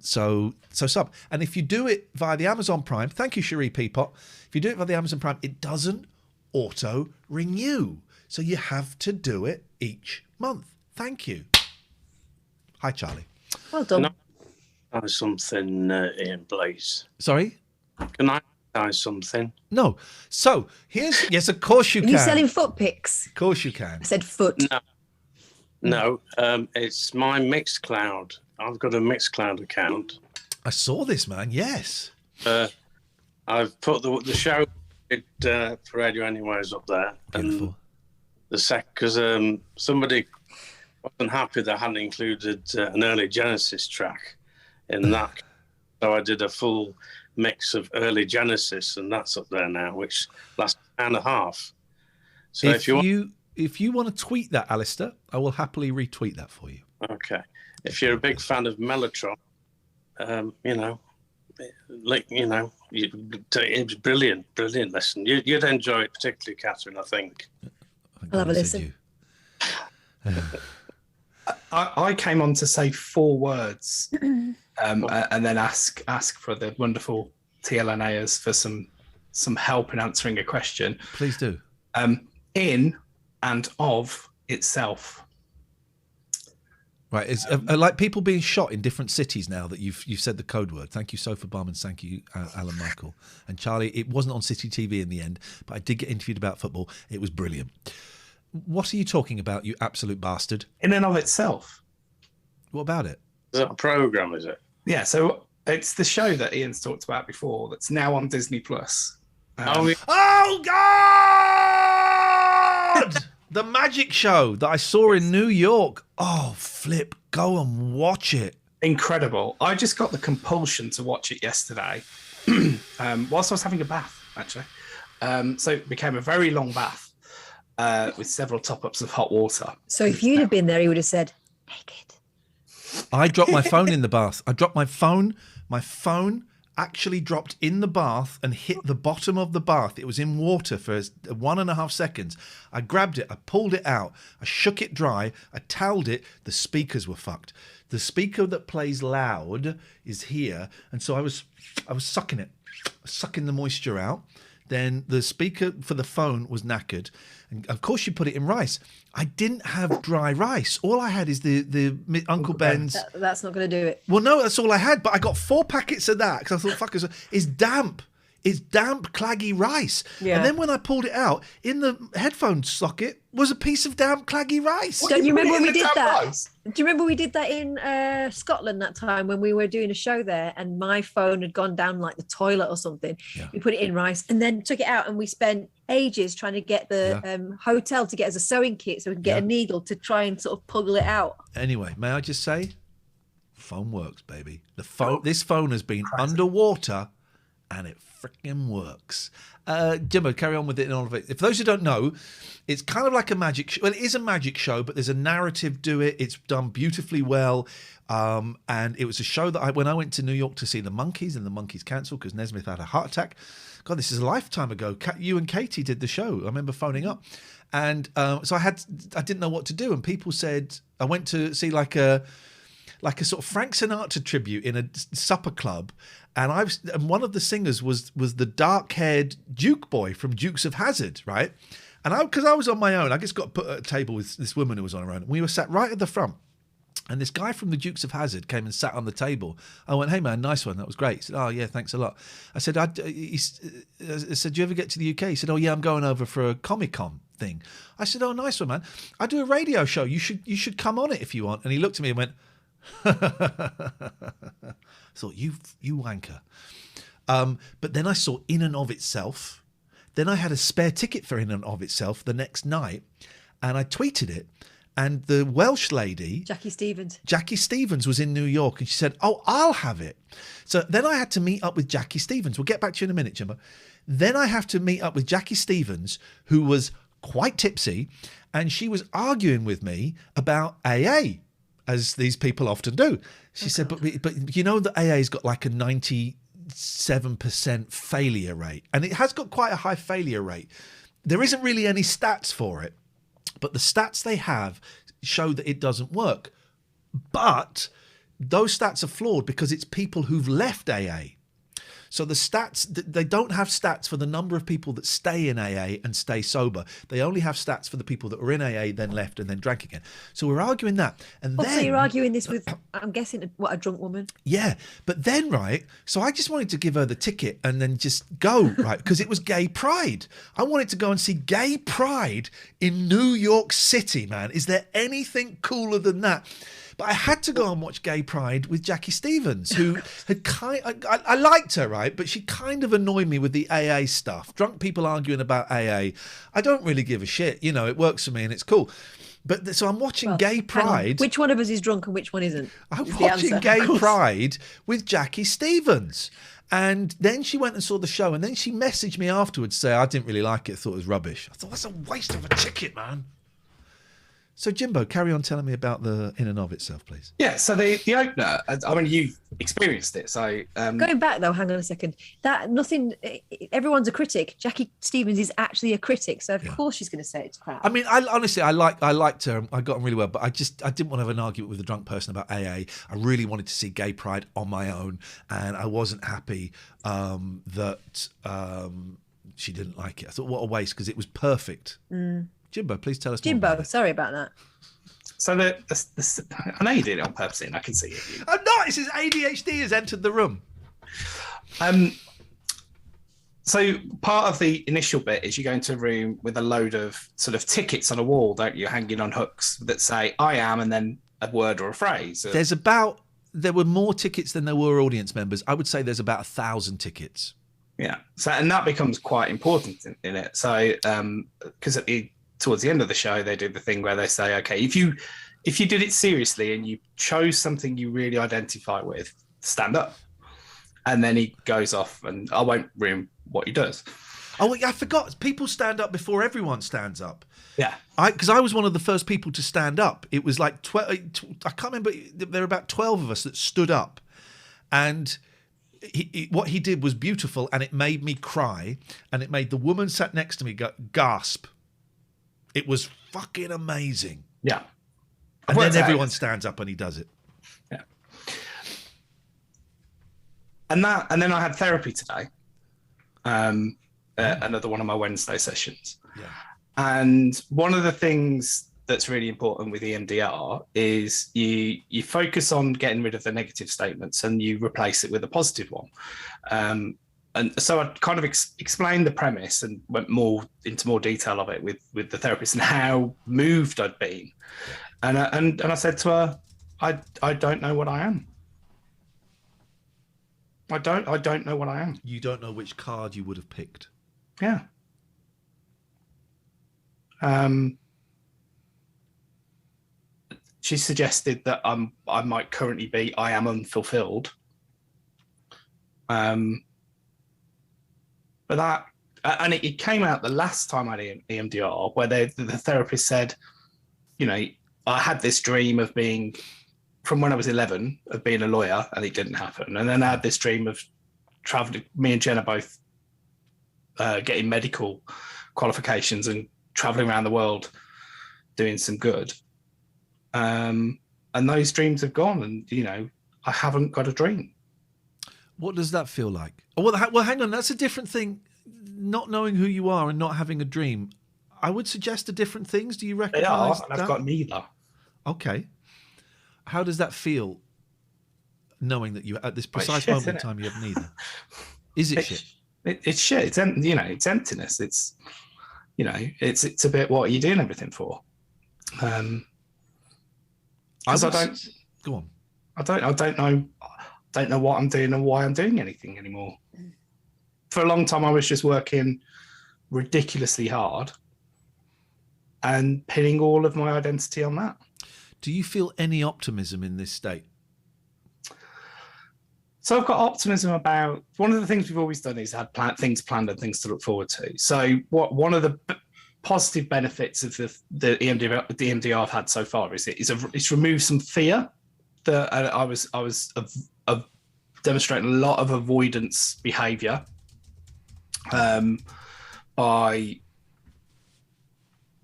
So sub. And if you do it via the Amazon Prime, thank you, Cherie Peapot. If you do it via the Amazon Prime, it doesn't auto renew. So you have to do it each month. Thank you. Hi, Charlie.
Well done.
Can I try something in place?
Sorry?
Can I try something?
No. So here's... Yes, of course you
Are
can.
you selling foot picks?
Of course you can.
I said foot.
No. It's my Mixcloud. I've got a Mixcloud account.
I saw this, man. Yes.
I've put the show for Radio Anyways up there.
Beautiful.
And because somebody wasn't happy that I hadn't included an early Genesis track in that. So I did a full mix of early Genesis, and that's up there now, which lasts an hour and a half. So if
you want to tweet that, Alistair, I will happily retweet that for you.
Okay. If you're a big fan of Mellotron, it's brilliant listen. You'd enjoy it, particularly Catherine, I think.
I'll have a listen.
I came on to say 4 words and then ask for the wonderful TLNAers for some help in answering a question.
Please do.
In and of itself.
Right, it's like people being shot in different cities now that you've said the code word. Thank you, Sofa Bum, and thank you, Alan Michael. And Charlie, it wasn't on City TV in the end, but I did get interviewed about football. It was brilliant. What are you talking about, you absolute bastard?
In and of itself.
What about it?
Is that a programme, is it?
Yeah, so it's the show that Ian's talked about before that's now on Disney+.
Oh, God! The magic show that I saw in New York. Oh, flip. Go and watch it.
Incredible. I just got the compulsion to watch it yesterday whilst I was having a bath, actually. So it became a very long bath with several top-ups of hot water.
So if you'd have been there, he would have said, naked.
I dropped my phone in the bath. I dropped my phone. My phone actually dropped in the bath and hit the bottom of the bath. It was in water for 1.5 seconds. I grabbed it, I pulled it out, I shook it dry, I toweled it. The speakers were fucked. The speaker that plays loud is here, and so I was sucking it, sucking the moisture out. Then the speaker for the phone was knackered, and of course you put it in rice. I didn't have dry rice. All I had is the Uncle Ben's.
That's not going to do it.
Well, no, that's all I had. But I got 4 packets of that because I thought, fuck, it's damp. It's damp, claggy rice.
Yeah.
And then when I pulled it out, in the headphone socket was a piece of damp, claggy rice.
Don't you remember when we did that? Do you remember we did that in Scotland that time when we were doing a show there and my phone had gone down like the toilet or something? Yeah. We put it in rice and then took it out and we spent ages trying to get the hotel to get us a sewing kit so we could get a needle to try and sort of pull it out.
Anyway, may I just say, phone works, baby. This phone has been underwater and it freaking works. Jimbo, carry on with it and all of it. If those who don't know, it's kind of like a magic show. Well, it is a magic show, but there's a narrative to it. It's done beautifully well. And it was a show that when I went to New York to see the Monkees, and the Monkees cancelled because Nesmith had a heart attack. God, this is a lifetime ago. You and Katie did the show. I remember phoning up. And so I didn't know what to do. And people said, I went to see like a sort of Frank Sinatra tribute in a supper club. And one of the singers was the dark-haired Duke boy from Dukes of Hazzard, right? And because I was on my own, I just got put at a table with this woman who was on her own. We were sat right at the front. And this guy from the Dukes of Hazzard came and sat on the table. I went, "Hey man, nice one. That was great." He said, "Oh yeah, thanks a lot." I said, I said, "Do you ever get to the UK?" He said, "Oh yeah, I'm going over for a Comic-Con thing." I said, "Oh, nice one, man. I do a radio show. You should come on it if you want." And he looked at me and went, I thought, you wanker. But then I saw In and Of Itself. Then I had a spare ticket for In and Of Itself the next night, and I tweeted it. And the Welsh lady, Jackie Stevens was in New York, and she said, "Oh, I'll have it." So then I had to meet up with Jackie Stevens. We'll get back to you in a minute, Jimbo. Then I have to meet up with Jackie Stevens, who was quite tipsy, and she was arguing with me about AA, as these people often do. She said, but you know that AA's got like a 97% failure rate, and it has got quite a high failure rate. There isn't really any stats for it, but the stats they have show that it doesn't work. But those stats are flawed because it's people who've left AA. So the stats, they don't have stats for the number of people that stay in AA and stay sober. They only have stats for the people that were in AA, then left, and then drank again. So we're arguing that. And then,
so you're arguing this with, I'm guessing, a drunk woman?
Yeah. But then, right, so I just wanted to give her the ticket and then just go, right, because it was Gay Pride. I wanted to go and see Gay Pride in New York City, man. Is there anything cooler than that? But I had to go and watch Gay Pride with Jackie Stevens, who had I liked her, right? But she kind of annoyed me with the AA stuff. Drunk people arguing about AA. I don't really give a shit. You know, it works for me and it's cool. But so I'm watching Gay Pride.
Which one of us is drunk and which one isn't?
I'm watching Gay Pride with Jackie Stevens. And then she went and saw the show, and then she messaged me afterwards saying, I didn't really like it, thought it was rubbish. I thought, that's a waste of a ticket, man. So, Jimbo, carry on telling me about the in and of itself, please.
Yeah, so the opener, I mean, you've experienced it, so...
Going back, though, hang on a second. Everyone's a critic. Jackie Stevens is actually a critic, so of course she's going to say it's crap.
I mean, honestly, I liked her. I got on really well, but I didn't want to have an argument with a drunk person about AA. I really wanted to see Gay Pride on my own, and I wasn't happy that she didn't like it. I thought, what a waste, because it was perfect. Jimbo, please tell us more about it.
Sorry about that.
So I know you did it on purpose, and I can see it.
I'm not. It says ADHD has entered the room.
So part of the initial bit is you go into a room with a load of sort of tickets on a wall, don't you, hanging on hooks that say "I am" and then a word or a phrase.
There were more tickets than there were audience members. I would say there's about 1,000 tickets.
Yeah. So and that becomes quite important in it. So because towards the end of the show, they do the thing where they say, okay, if you did it seriously and you chose something you really identify with, stand up. And then he goes off, and I won't ruin what he does.
Oh, I forgot. People stand up before everyone stands up.
Yeah.
Because I was one of the first people to stand up. It was like, I can't remember, there were about 12 of us that stood up. And what he did was beautiful, and it made me cry. And it made the woman sat next to me gasp. It was fucking amazing.
Yeah.
And then everyone stands up and he does it.
Yeah. And then I had therapy today. Another one of my Wednesday sessions.
Yeah.
And one of the things that's really important with EMDR is you focus on getting rid of the negative statements and you replace it with a positive one. And so I kind of explained the premise and went into more detail of it with the therapist and how moved I'd been. And I said to her, I don't know what I am. I don't know what I am.
You don't know which card you would have picked.
Yeah. She suggested that I might currently be I am unfulfilled. But that, and it came out the last time I had EMDR, where the therapist said, you know, I had this dream of being, from when I was 11, of being a lawyer, and it didn't happen. And then I had this dream of traveling, me and Jen are both getting medical qualifications and traveling around the world doing some good. And those dreams have gone, and, you know, I haven't got a dream.
What does that feel like? Well, hang on. That's a different thing. Not knowing who you are and not having a dream. I would suggest are different things. Do you recognise
They are,
that?
and I've got neither.
Okay. How does that feel, knowing that you at this precise moment in time you have neither? Is it shit?
It's shit. It's it's emptiness. It's, you know, it's a bit what are you doing everything for? Go on. I don't know what I'm doing and why I'm doing anything anymore. For a long time, I was just working ridiculously hard and pinning all of my identity on that.
Do you feel any optimism in this state?
So I've got optimism about, one of the things we've always done is had things planned and things to look forward to. So one of the positive benefits of the EMDR I've had so far is it's removed some fear. That I was demonstrating a lot of avoidance behaviour by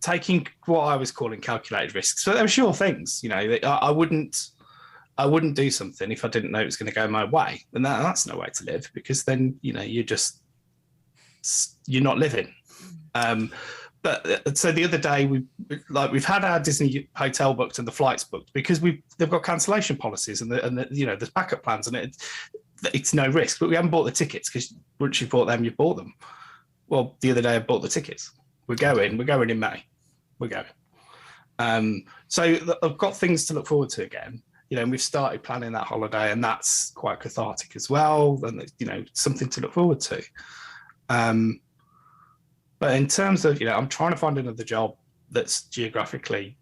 taking what I was calling calculated risks. So they were sure things, you know. I wouldn't do something if I didn't know it was going to go my way, and that's no way to live, because then, you know, you're not living. But so the other day we've had our Disney hotel booked and the flights booked because they've got cancellation policies and the you know, there's backup plans, and it's no risk. But we haven't bought the tickets because once you've bought them, you've bought them. Well, the other day I bought the tickets. We're going in May. We're going. So I've got things to look forward to again. And we've started planning that holiday, and that's quite cathartic as well. And something to look forward to. But in terms of, I'm trying to find another job that's geographically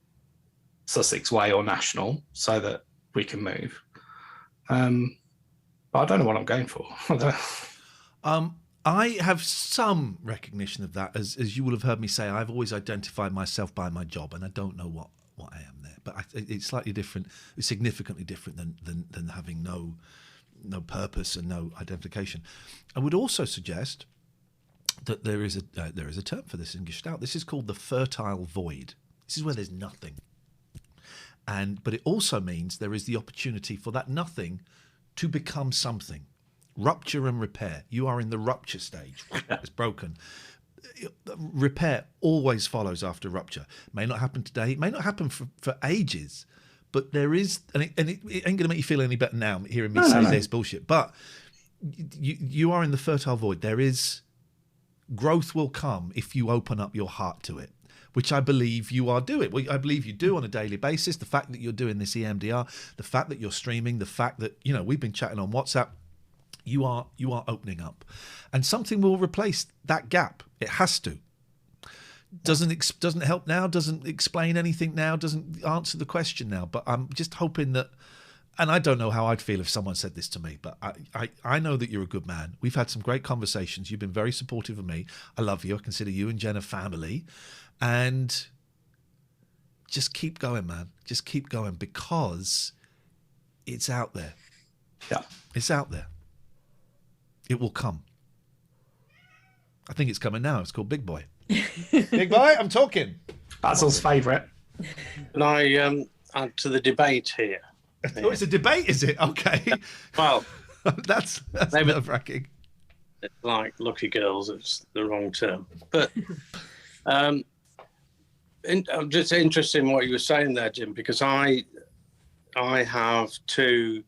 Sussex way or national, so that we can move. But I don't know what I'm going for.
I have some recognition of that, as you will have heard me say. I've always identified myself by my job, and I don't know what I am there. But it's slightly different. It's significantly different than having no purpose and no identification. I would also suggest that there is a term for this in Gestalt. This is called the fertile void. This is where there's nothing. But it also means there is the opportunity for that nothing to become something. Rupture and repair. You are in the rupture stage. It's broken. Repair always follows after rupture. May not happen today. It may not happen for ages. But there is, and it ain't going to make you feel any better now hearing me say this bullshit. But you are in the fertile void. There is, growth will come if you open up your heart to it, which I believe you are doing. Well, I believe you do on a daily basis. The fact that you're doing this EMDR, the fact that you're streaming, the fact that, we've been chatting on WhatsApp, you are opening up. And something will replace that gap. It has to. Doesn't help now, doesn't explain anything now, doesn't answer the question now. But I'm just hoping that, and I don't know how I'd feel if someone said this to me, but I know that you're a good man. We've had some great conversations. You've been very supportive of me. I love you. I consider you and Jen a family. And just keep going, man. Just keep going, because it's out there.
Yeah.
It's out there. It will come. I think it's coming now. It's called Big Boy. Big Boy, I'm talking.
Basil's favourite.
And I add to the debate here.
Oh, it's a debate, is it? Okay.
Well,
that's nerve-wracking.
It's like lucky girls. It's the wrong term. But I'm just interested in what you were saying there, Jim, because I have two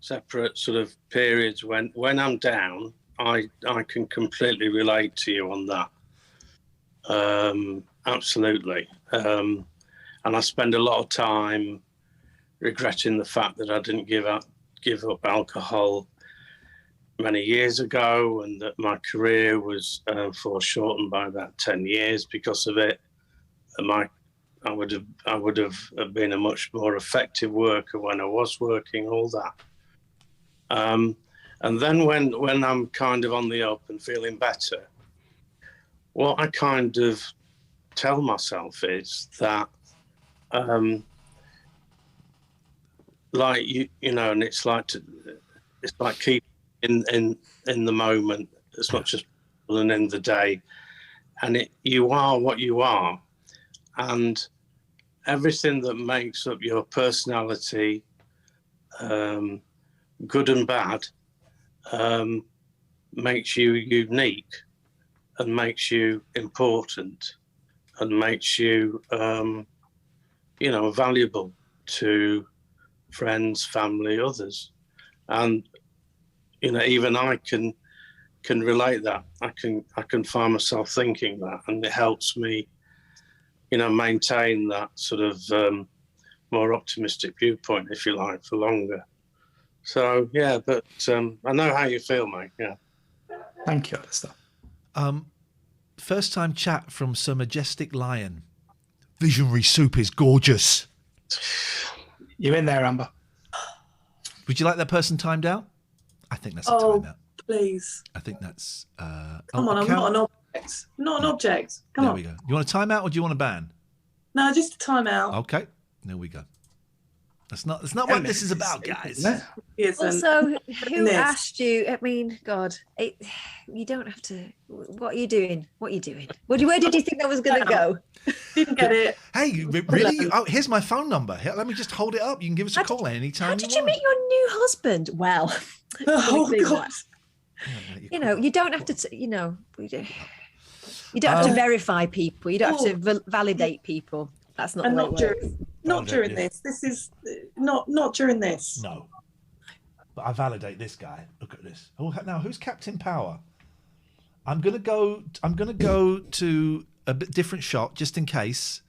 separate sort of periods when I'm down. I can completely relate to you on that. Absolutely. And I spend a lot of time regretting the fact that I didn't give up alcohol many years ago, and that my career was foreshortened by about 10 years because of it. I would have been a much more effective worker when I was working, all that. And then when I'm kind of on the up and feeling better, what I kind of tell myself is that, like you know, and it's like keep in the moment as much as possible and in the day, and you are what you are, and everything that makes up your personality, good and bad, makes you unique and makes you important and makes you, valuable to friends, family, others. And, even I can relate that. I can find myself thinking that, and it helps me, maintain that sort of more optimistic viewpoint, if you like, for longer. So, yeah, but I know how you feel, mate. Yeah.
Thank you, Alistair.
First time chat from Sir Majestic Lion. Visionary soup is gorgeous.
You in there, Amber?
Would you like that person timed out? I think that's a timeout.
Please.
I think that's...
Come on, I'm not an object. Not an object. Come on.
There we go. You want a timeout or do you want a ban?
No, just a timeout.
Okay. There we go. That's not what this is about, guys.
Also, who asked you? I mean, God, you don't have to. What are you doing? Where did you think that was going to go?
Didn't get it.
Hey, really? Oh, here's my phone number. Here, let me just hold it up. You can give us a call anytime.
How did you meet your new husband? Well,
oh God.
You don't have to. You don't have to verify people. You don't have to validate people. That's not.
And
the way it works.
Not during this. This is not during this.
No. But I validate this guy. Look at this. Oh, now who's Captain Power? I'm gonna go to a bit different shot just in case.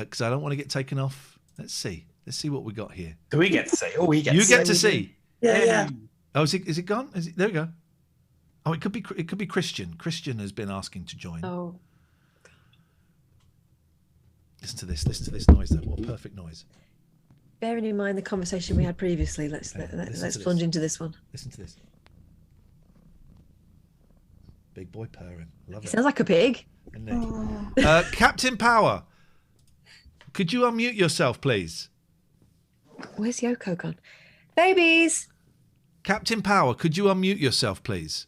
because I don't want to get taken off. Let's see what we got here.
Do we get to see? Oh, we get.
You
to
get
see.
to see.
Yeah.
Oh, is it gone? There we go. Oh, it could be Christian. Christian has been asking to join.
Oh.
Listen to this noise though. What a perfect noise.
Bearing in mind the conversation we had previously, let's plunge into this one.
Listen to this. Big boy purring. Love it.
Sounds like a pig.
Captain Power, could you unmute yourself, please?
Where's Yoko gone? Babies.
Captain Power, could you unmute yourself, please?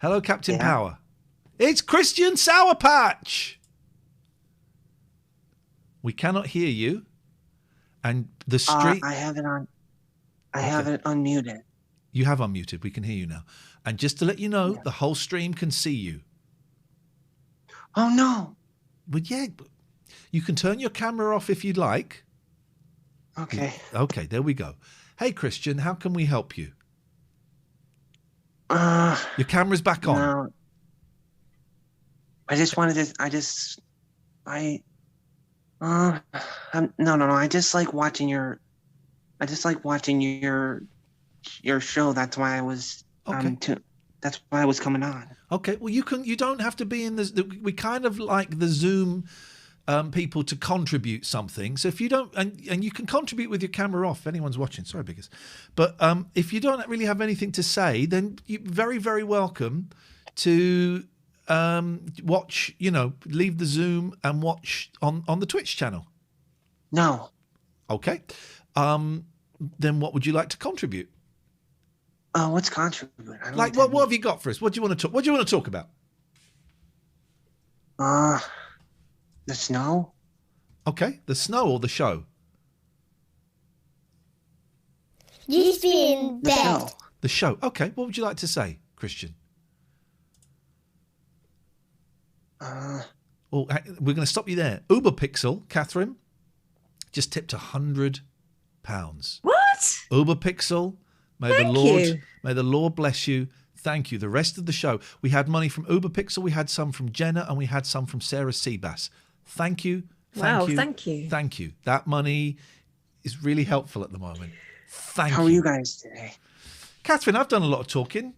Hello, Captain Power. It's Christian Sour Patch. We cannot hear you. And the street.
I have it on. I have it unmuted.
You have unmuted. We can hear you now. And just to let you know, the whole stream can see you.
Oh, no.
But yeah, you can turn your camera off if you'd like.
Okay.
Okay, there we go. Hey, Christian, how can we help you? Your camera's back on.
No. I just wanted to. No. I just like watching your. Your show. That's why I was. That's why I was coming on.
Okay. Well, you don't have to be in we kind of like the Zoom people to contribute something. So if you don't, and you can contribute with your camera off if anyone's watching. Sorry, Biggers. But if you don't really have anything to say, then you're very, very welcome to watch. Leave the Zoom and watch on the Twitch channel.
No.
Okay. Then what would you like to contribute?
What's contribute?
Like what have you got for us? What do you want to talk? What do you want to talk about?
The snow.
Okay, the snow or the show?
Just be in bed.
The show. Okay, what would you like to say, Christian? Well, we're going to stop you there. Uber Pixel, Catherine, just tipped £100.
What?
Uber Pixel. May the Lord bless you. Thank you. The rest of the show, we had money from Uber Pixel, we had some from Jenna, and we had some from Sarah Seabass. Thank you.
Thank you.
Thank you. That money is really helpful at the moment. Thank you.
How are you guys today?
Catherine, I've done a lot of talking.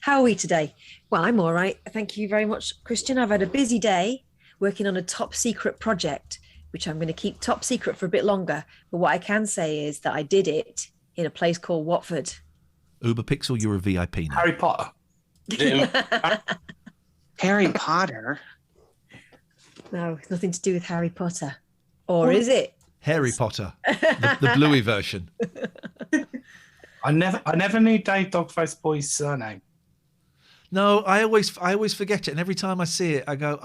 How are we today? Well, I'm all right. Thank you very much, Christian. I've had a busy day working on a top secret project, which I'm going to keep top secret for a bit longer. But what I can say is that I did it in a place called Watford.
Uber Pixel, you're a VIP now.
Harry Potter.
Harry Potter?
No, it's nothing to do with Harry Potter. Or is it?
Harry Potter, the bluey version.
I never knew Dave Dogface Boy's surname.
No, I always forget it, and every time I see it, I go,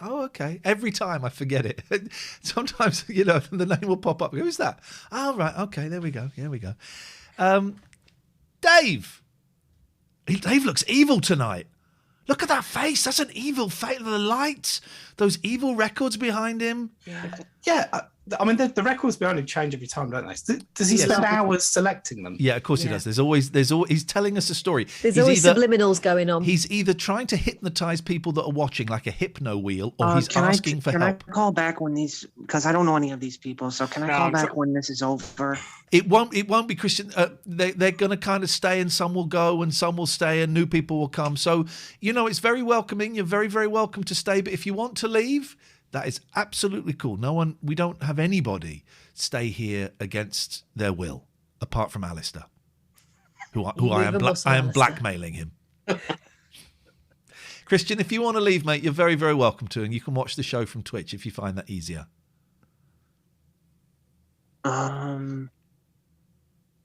okay. Every time I forget it. Sometimes, the name will pop up. Who's that? Oh, right, okay, there we go. Dave. Dave looks evil tonight. Look at that face. That's an evil face. The lights, those evil records behind him.
Yeah. I mean, the records behind him change every time, don't they? Does he spend hours selecting them?
Yeah, of course he does. There's always. He's telling us a story.
There's always subliminals going on.
He's either trying to hypnotize people that are watching, like a hypno wheel, or he's asking for help.
Can I call back when because I don't know any of these people. So can I call back when this is over?
It won't be, Christian. They're going to kind of stay, and some will go, and some will stay, and new people will come. So it's very welcoming. You're very, very welcome to stay. But if you want to leave, that is absolutely cool. We don't have anybody stay here against their will, apart from Alistair, who I am blackmailing him. Christian, if you want to leave, mate, you're very, very welcome to, and you can watch the show from Twitch if you find that easier.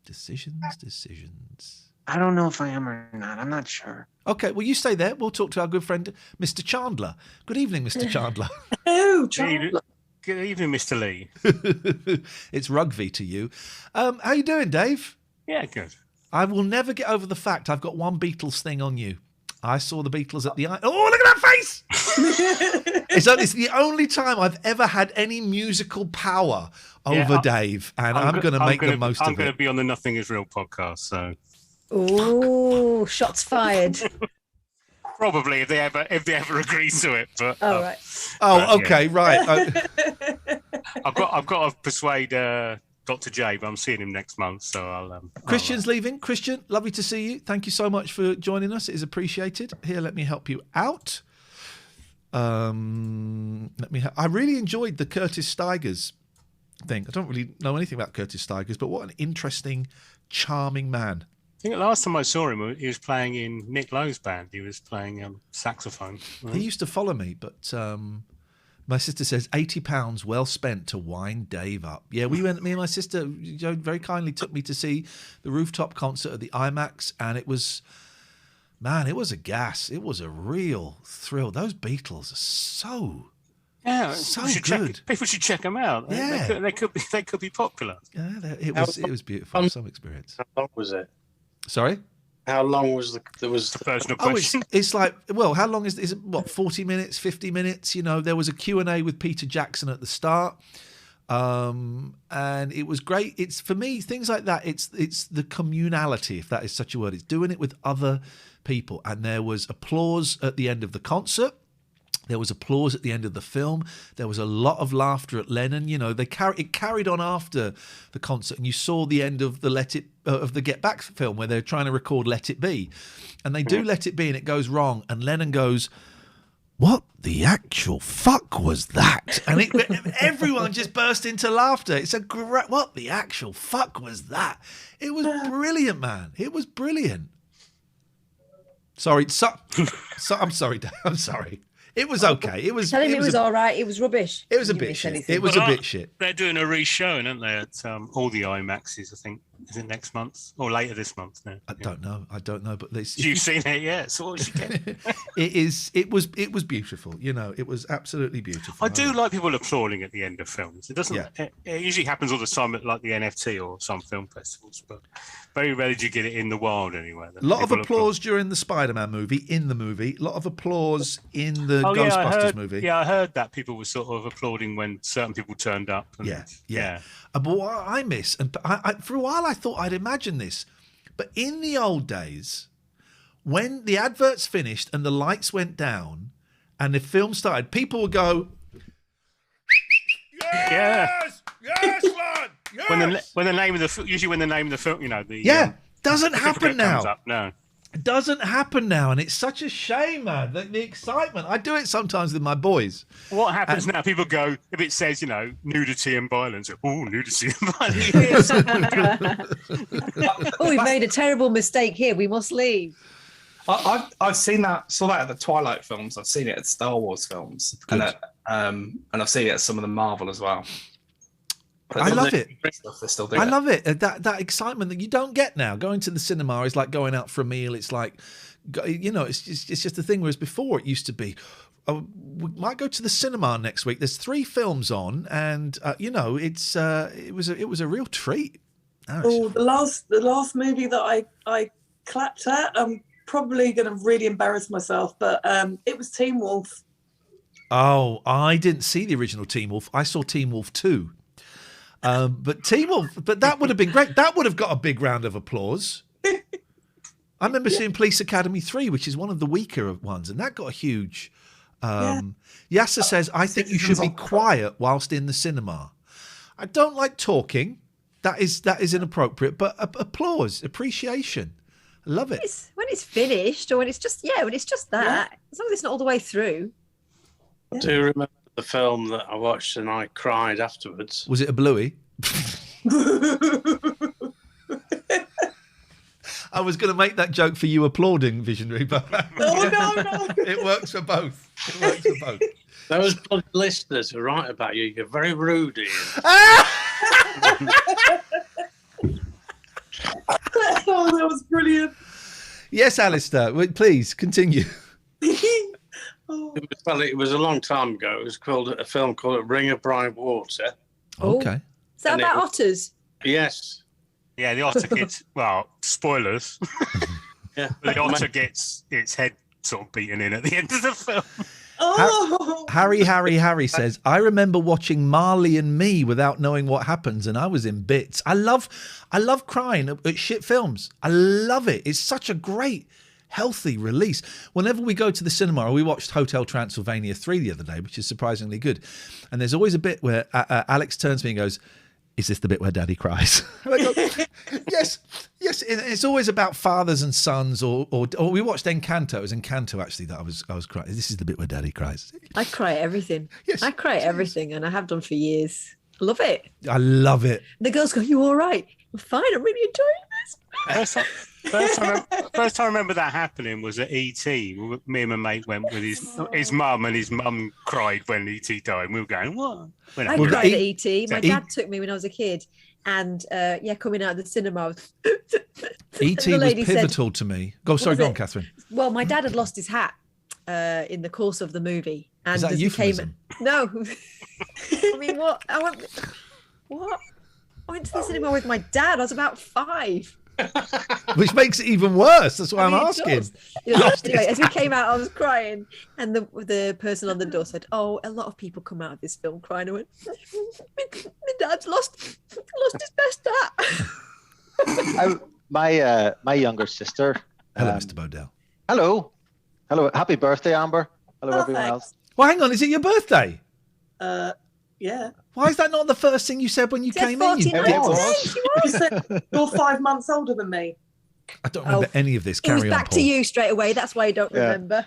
Decisions.
I don't know if I am or not. I'm not sure.
Okay, well, you stay there. We'll talk to our good friend, Mr. Chandler. Good evening, Mr. Chandler.
Oh, Chandler.
Good evening, Mr. Lee.
It's rugby to you. How you doing, Dave?
Yeah, good.
I will never get over the fact I've got one Beatles thing on you. I saw the Beatles at the... Oh, look at that face! It's the only time I've ever had any musical power over Dave, and I'm going to make the most of it.
I'm going to be on the Nothing Is Real podcast, so...
Oh, shots fired.
Probably if they ever agree to it. But
right.
Oh, okay, right.
I've got to persuade Dr. J, but I'm seeing him next month, so I'll.
Christian's leaving. Christian, lovely to see you. Thank you so much for joining us. It is appreciated. Here, let me help you out. I really enjoyed the Curtis Stigers thing. I don't really know anything about Curtis Stigers, but what an interesting, charming man.
I think the last time I saw him, he was playing in Nick Lowe's band. He was playing saxophone. Right?
He used to follow me, but my sister says £80 well spent to wind Dave up. Yeah, we went. Me and my sister very kindly took me to see the rooftop concert at the IMAX, and it was. Man, it was a gas. It was a real thrill. Those Beatles are so good.
People should check them out.
Yeah,
they could be popular.
Yeah, it was beautiful. Some experience.
How long was it?
Sorry.
How long was the
personal question?
It's like, well, how long is it? What, 40 minutes, 50 minutes? You know, there was a Q&A with Peter Jackson at the start. And it was great. It's, for me, things like that, it's the communality, if that is such a word. It's doing it with other people. And there was applause at the end of the concert. There was applause at the end of the film. There was a lot of laughter at Lennon. You know, it carried on after the concert, and you saw the end of the Get Back film where they're trying to record Let It Be, and they do Let It Be, and it goes wrong, and Lennon goes, "What the actual fuck was that?" And everyone just burst into laughter. It's a great. What the actual fuck was that? It was brilliant, man. It was brilliant. Sorry, I'm sorry, Dave. I'm sorry. It was okay. It was.
Tell him it was all right. It was rubbish.
It was a bit shit. It was a bit shit.
They're doing a re-showing, aren't they? At all the IMAXs, I think. Is it next month or later this month? No,
I don't know. But
you've seen it, yeah. So what was you getting?
It was beautiful. You know, it was absolutely beautiful.
I do like people applauding at the end of films. It doesn't. Yeah. It usually happens all the time at like the NFT or some film festivals, but very rarely do you get it in the wild anywhere.
A lot of applause during the Spider-Man movie. In the movie, a lot of applause in the Ghostbusters movie.
Yeah, I heard that people were sort of applauding when certain people turned up.
Yeah. But what I miss, and I for a while I thought I'd imagine this, but in the old days, when the adverts finished and the lights went down and the film started, people would go, "Yes, yes, lad, yes."
When the name of the film, you know,
doesn't happen now.
Up. No.
It doesn't happen now, and it's such a shame, man. The excitement. I do it sometimes with my boys.
What happens now? People go, if it says, you know, nudity and violence. Oh, nudity and violence.
Oh, we've made a terrible mistake here. We must leave.
I've seen that. Saw that at the Twilight films. I've seen it at Star Wars films, and I've seen it at some of the Marvel as well.
I love it.
I
love it. That excitement that you don't get now. Going to the cinema is like going out for a meal. It's like, you know, it's just a thing. Whereas before it used to be, we might go to the cinema next week. There's 3 films on, and you know, it was a real treat.
Oh, the last movie that I clapped at. I'm probably going to really embarrass myself, but it was Teen Wolf.
Oh, I didn't see the original Teen Wolf. I saw Teen Wolf 2. But Teen Wolf, that would have been great. That would have got a big round of applause. I remember seeing Police Academy 3, which is one of the weaker ones, and that got a huge. Yasser says, "I think you should be quiet whilst in the cinema." I don't like talking. That is inappropriate. But applause, appreciation, I love it.
When it's finished, or when it's just that, as long as it's not all the way through.
I do remember the film that I watched and I cried afterwards.
Was it a Bluey? I was going to make that joke for you applauding, Visionary, but
no.
It works for both.
Those listeners are right about you. You're very rude, Ian.
Oh, that was brilliant.
Yes, Alistair, please continue.
It was a long time ago. It was called a film called Ring of Bright Water.
Okay.
Is that about otters?
Yes.
Yeah, the otter gets, well, spoilers.
Yeah.
The otter gets its head sort of beaten in at the end of the film.
Oh.
Harry says, "I remember watching Marley and Me without knowing what happens, and I was in bits. I love crying at shit films. I love it. It's such a great, healthy release. Whenever we go to the cinema, we watched Hotel Transylvania 3 the other day, which is surprisingly good. And there's always a bit where Alex turns to me and goes, "Is this the bit where Daddy cries?" And I go, yes. It's always about fathers and sons, or we watched Encanto. It was Encanto actually that I was crying. This is the bit where Daddy cries.
I cry at everything.
Yes,
I cry at everything, and I have done for years. I love it.
I love it.
The girls go, "You all right?" "I'm fine. I'm really enjoying this."
First time I remember that happening was at E.T. Me and my mate went with his mum, and his mum cried when E.T. died. And we were going, "What?"
I cried at E.T. My dad took me when I was a kid, and coming out of the cinema,
E.T. was pivotal to me. Go on, Catherine.
Well, my dad had lost his hat in the course of the movie, and
Is that a euphemism?
No. I mean, what? What? I went to the cinema with my dad. I was about 5.
Which makes it even worse. That's why I'm asking.
Anyway, as we came out, I was crying, and the person on the door said, "Oh, a lot of people come out of this film crying." I went, "My dad's lost his best hat."
My younger sister.
Hello, Mr. Bodell.
Hello. Happy birthday, Amber. Hello, everyone else.
Well, hang on. Is it your birthday?
Yeah.
Why is that not the first thing you said when you came in?
You said you're 5 months older than me.
I don't remember any of this.
It was
Carry on,
back
Paul.
to you straight away. That's why I don't remember.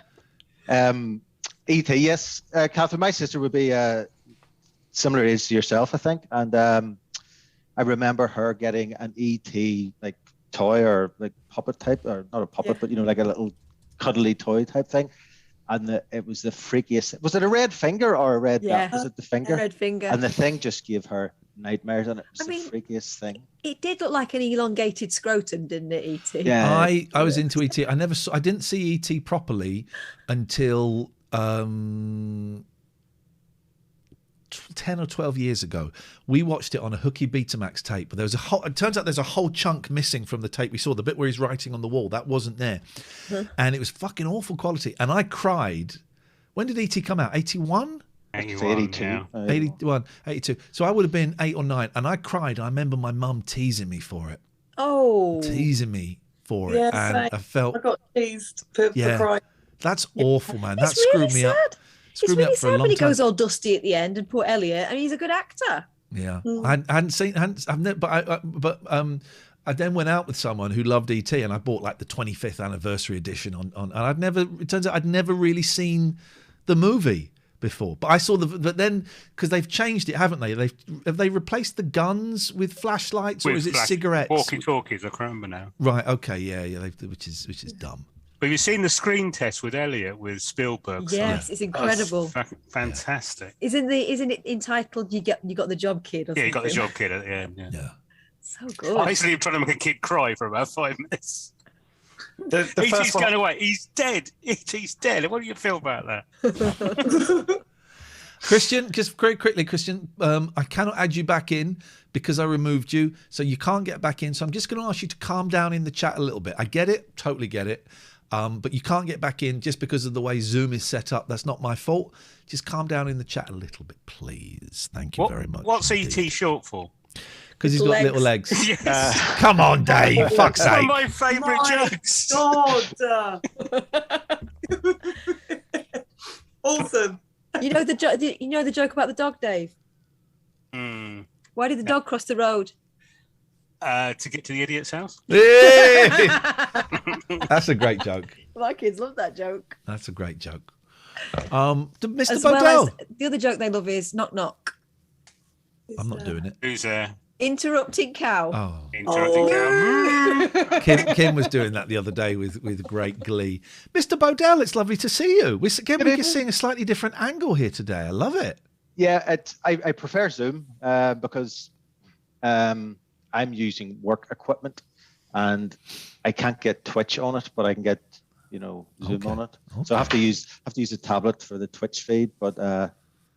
E.T., yes. Catherine, my sister would be similar age to yourself, I think. And I remember her getting an E.T. like toy or like puppet type, or not a puppet, but like a little cuddly toy type thing. And it was the freakiest. Was it a red finger or a red?
Yeah,
was it the finger?
A red finger.
And the thing just gave her nightmares, and it was
the
freakiest thing.
It did look like an elongated scrotum, didn't it, E.T.?
Yeah.
I was into E.T. I didn't see E.T. properly until 10 or 12 years ago. We watched it on a hooky Betamax tape, but it turns out there's a whole chunk missing from the tape we saw. The bit where he's writing on the wall, that wasn't there. And it was fucking awful quality. And I cried. When did E.T. come out? 81?
82.
Yeah.
81, 82. So I would have been 8 or 9, and I cried. I remember my mum teasing me for it.
Oh.
Teasing me for it.
Yeah,
And I felt...
I got teased for crying.
That's awful, man. That
It's
screwed
really
me
sad.
up. Screwed me
really
up for a
sad
long
when he
time.
goes all dusty at the end, and poor Elliot, and he's a good actor.
Yeah, I hadn't seen. I then went out with someone who loved ET, and I bought like the 25th anniversary edition on. And it turns out I'd never really seen the movie before, but I saw but then because they've changed it, haven't they? Have they replaced the guns with flashlights, or is it cigarettes?
Walkie-talkies, I can't remember now.
Right. Okay. Yeah. Which is dumb.
But you've seen the screen test with Elliot with Spielberg.
Yes, it's incredible.
Fantastic.
Isn't it entitled "You Got the Job, Kid"? Or
Yeah, you got the
something?
job, kid. At the end. Yeah.
So good.
I basically trying to make a kid cry for about 5 minutes.
The
E.T.'s
first one-
going away. He's dead. E.T.'s dead. What do you feel about that?
Christian, just very quickly, Christian, I cannot add you back in because I removed you, so you can't get back in. So I'm just going to ask you to calm down in the chat a little bit. I get it, totally get it, but you can't get back in just because of the way Zoom is set up. That's not my fault. Just calm down in the chat a little bit, please. Thank you very much.
What's E.T. short for?
Because he's got little legs.
Yes.
Come on, Dave. Fuck's
One of
sake.
my favourite jokes.
God. Awesome.
You know the joke about the dog, Dave? Why did the dog cross the road?
To get to the idiot's house.
Hey! That's a great joke.
My kids love that joke.
That's a great joke. Mr.
As
Bodell.
well as the other joke they love is knock knock.
I'm not doing it.
Who's there?
Interrupting cow.
Oh.
Interrupting cow.
Kim was doing that the other day with great glee. Mr. Bodell, it's lovely to see you. We're seeing a slightly different angle here today. I love it.
Yeah, I prefer Zoom because I'm using work equipment and I can't get Twitch on it, but I can get Zoom on it. Okay. So I have to use a tablet for the Twitch feed, but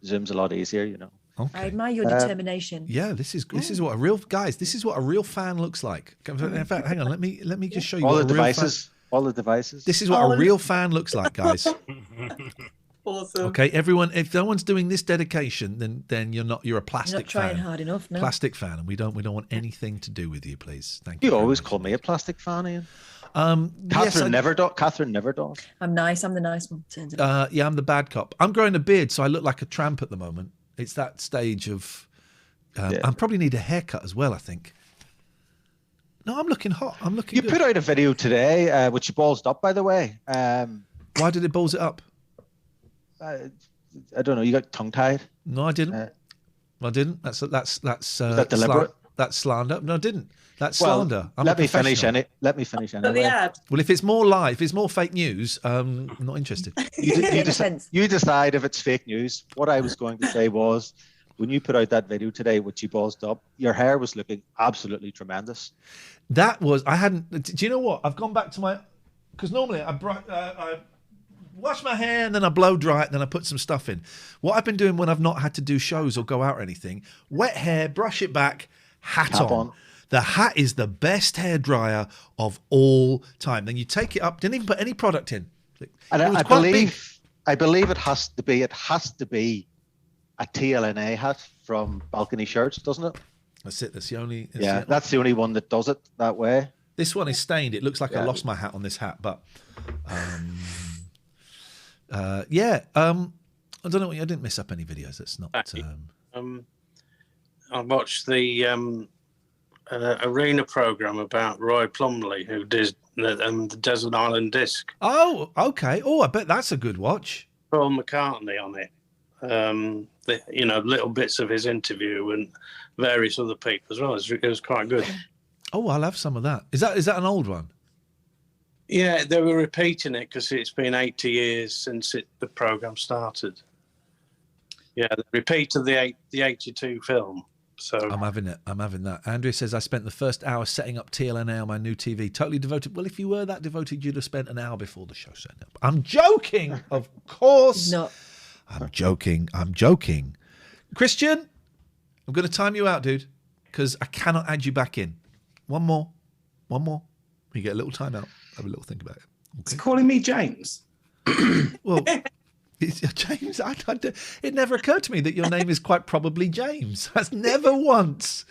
Zoom's a lot easier,
Okay.
I admire your determination.
Yeah, this is what a real this is what a real fan looks like. In fact, hang on, let me just show you
all
what
the
a real
devices. All the devices.
This is what a real fan looks like, guys.
Awesome.
Okay, everyone. If no one's doing this dedication, then you're a plastic
You're not trying
fan.
hard enough, no.
Plastic fan, and we don't want anything to do with you, please. Thank you.
You always call me a plastic fan, Ian. Catherine never does. Catherine never does.
I'm nice. I'm the nice one. Turns out.
Yeah, I'm the bad cop. I'm growing a beard, so I look like a tramp at the moment. It's that stage of. I probably need a haircut as well, I think. No, I'm looking hot. I'm looking.
You
good.
put out a video today, which you ballsed up, by the way.
Why did it balls it up?
I don't know. You got tongue tied.
No, I didn't. I didn't. That's
that deliberate?
That's slander. No, I didn't. That's slander.
Let me finish anyway.
Well, if it's more fake news, I'm not interested.
You decide if it's fake news. What I was going to say was, when you put out that video today, which you ballsed up, your hair was looking absolutely tremendous.
That was, I hadn't, do you know what? I've gone back to my, because normally I wash my hair and then I blow dry it and then I put some stuff in. What I've been doing when I've not had to do shows or go out or anything, wet hair, brush it back, hat on. The hat is the best hair dryer of all time. Then you take it up, didn't even put any product in.
And I believe it has to be a TLNA hat from Balcony Shirts, doesn't it?
That's it. That's the only.
That's the only one that does it that way.
This one is stained. It looks like I lost my hat on this hat, but I don't know. I didn't miss up any videos. That's not.
I watched the arena program about Roy Plumley, who did the Desert Island Disc.
Oh, okay. Oh, I bet that's a good watch.
Paul McCartney on it. Little bits of his interview and various other people as well. It was quite good.
Oh, I'll have some of that. Is that an old one?
Yeah, they were repeating it because it's been 80 years since the program started. Yeah, they repeated the 82 film. So
I'm having it. I'm having that. Andrea says I spent the first hour setting up TLNA on my new TV. Totally devoted. Well, if you were that devoted, you'd have spent an hour before the show setting up. I'm joking, of course.
No.
I'm joking. Christian, I'm going to time you out, dude, because I cannot add you back in. One more. You get a little time out. Have a little think about it.
Okay. Is calling me James?
Well, James, it never occurred to me that your name is quite probably James. That's never once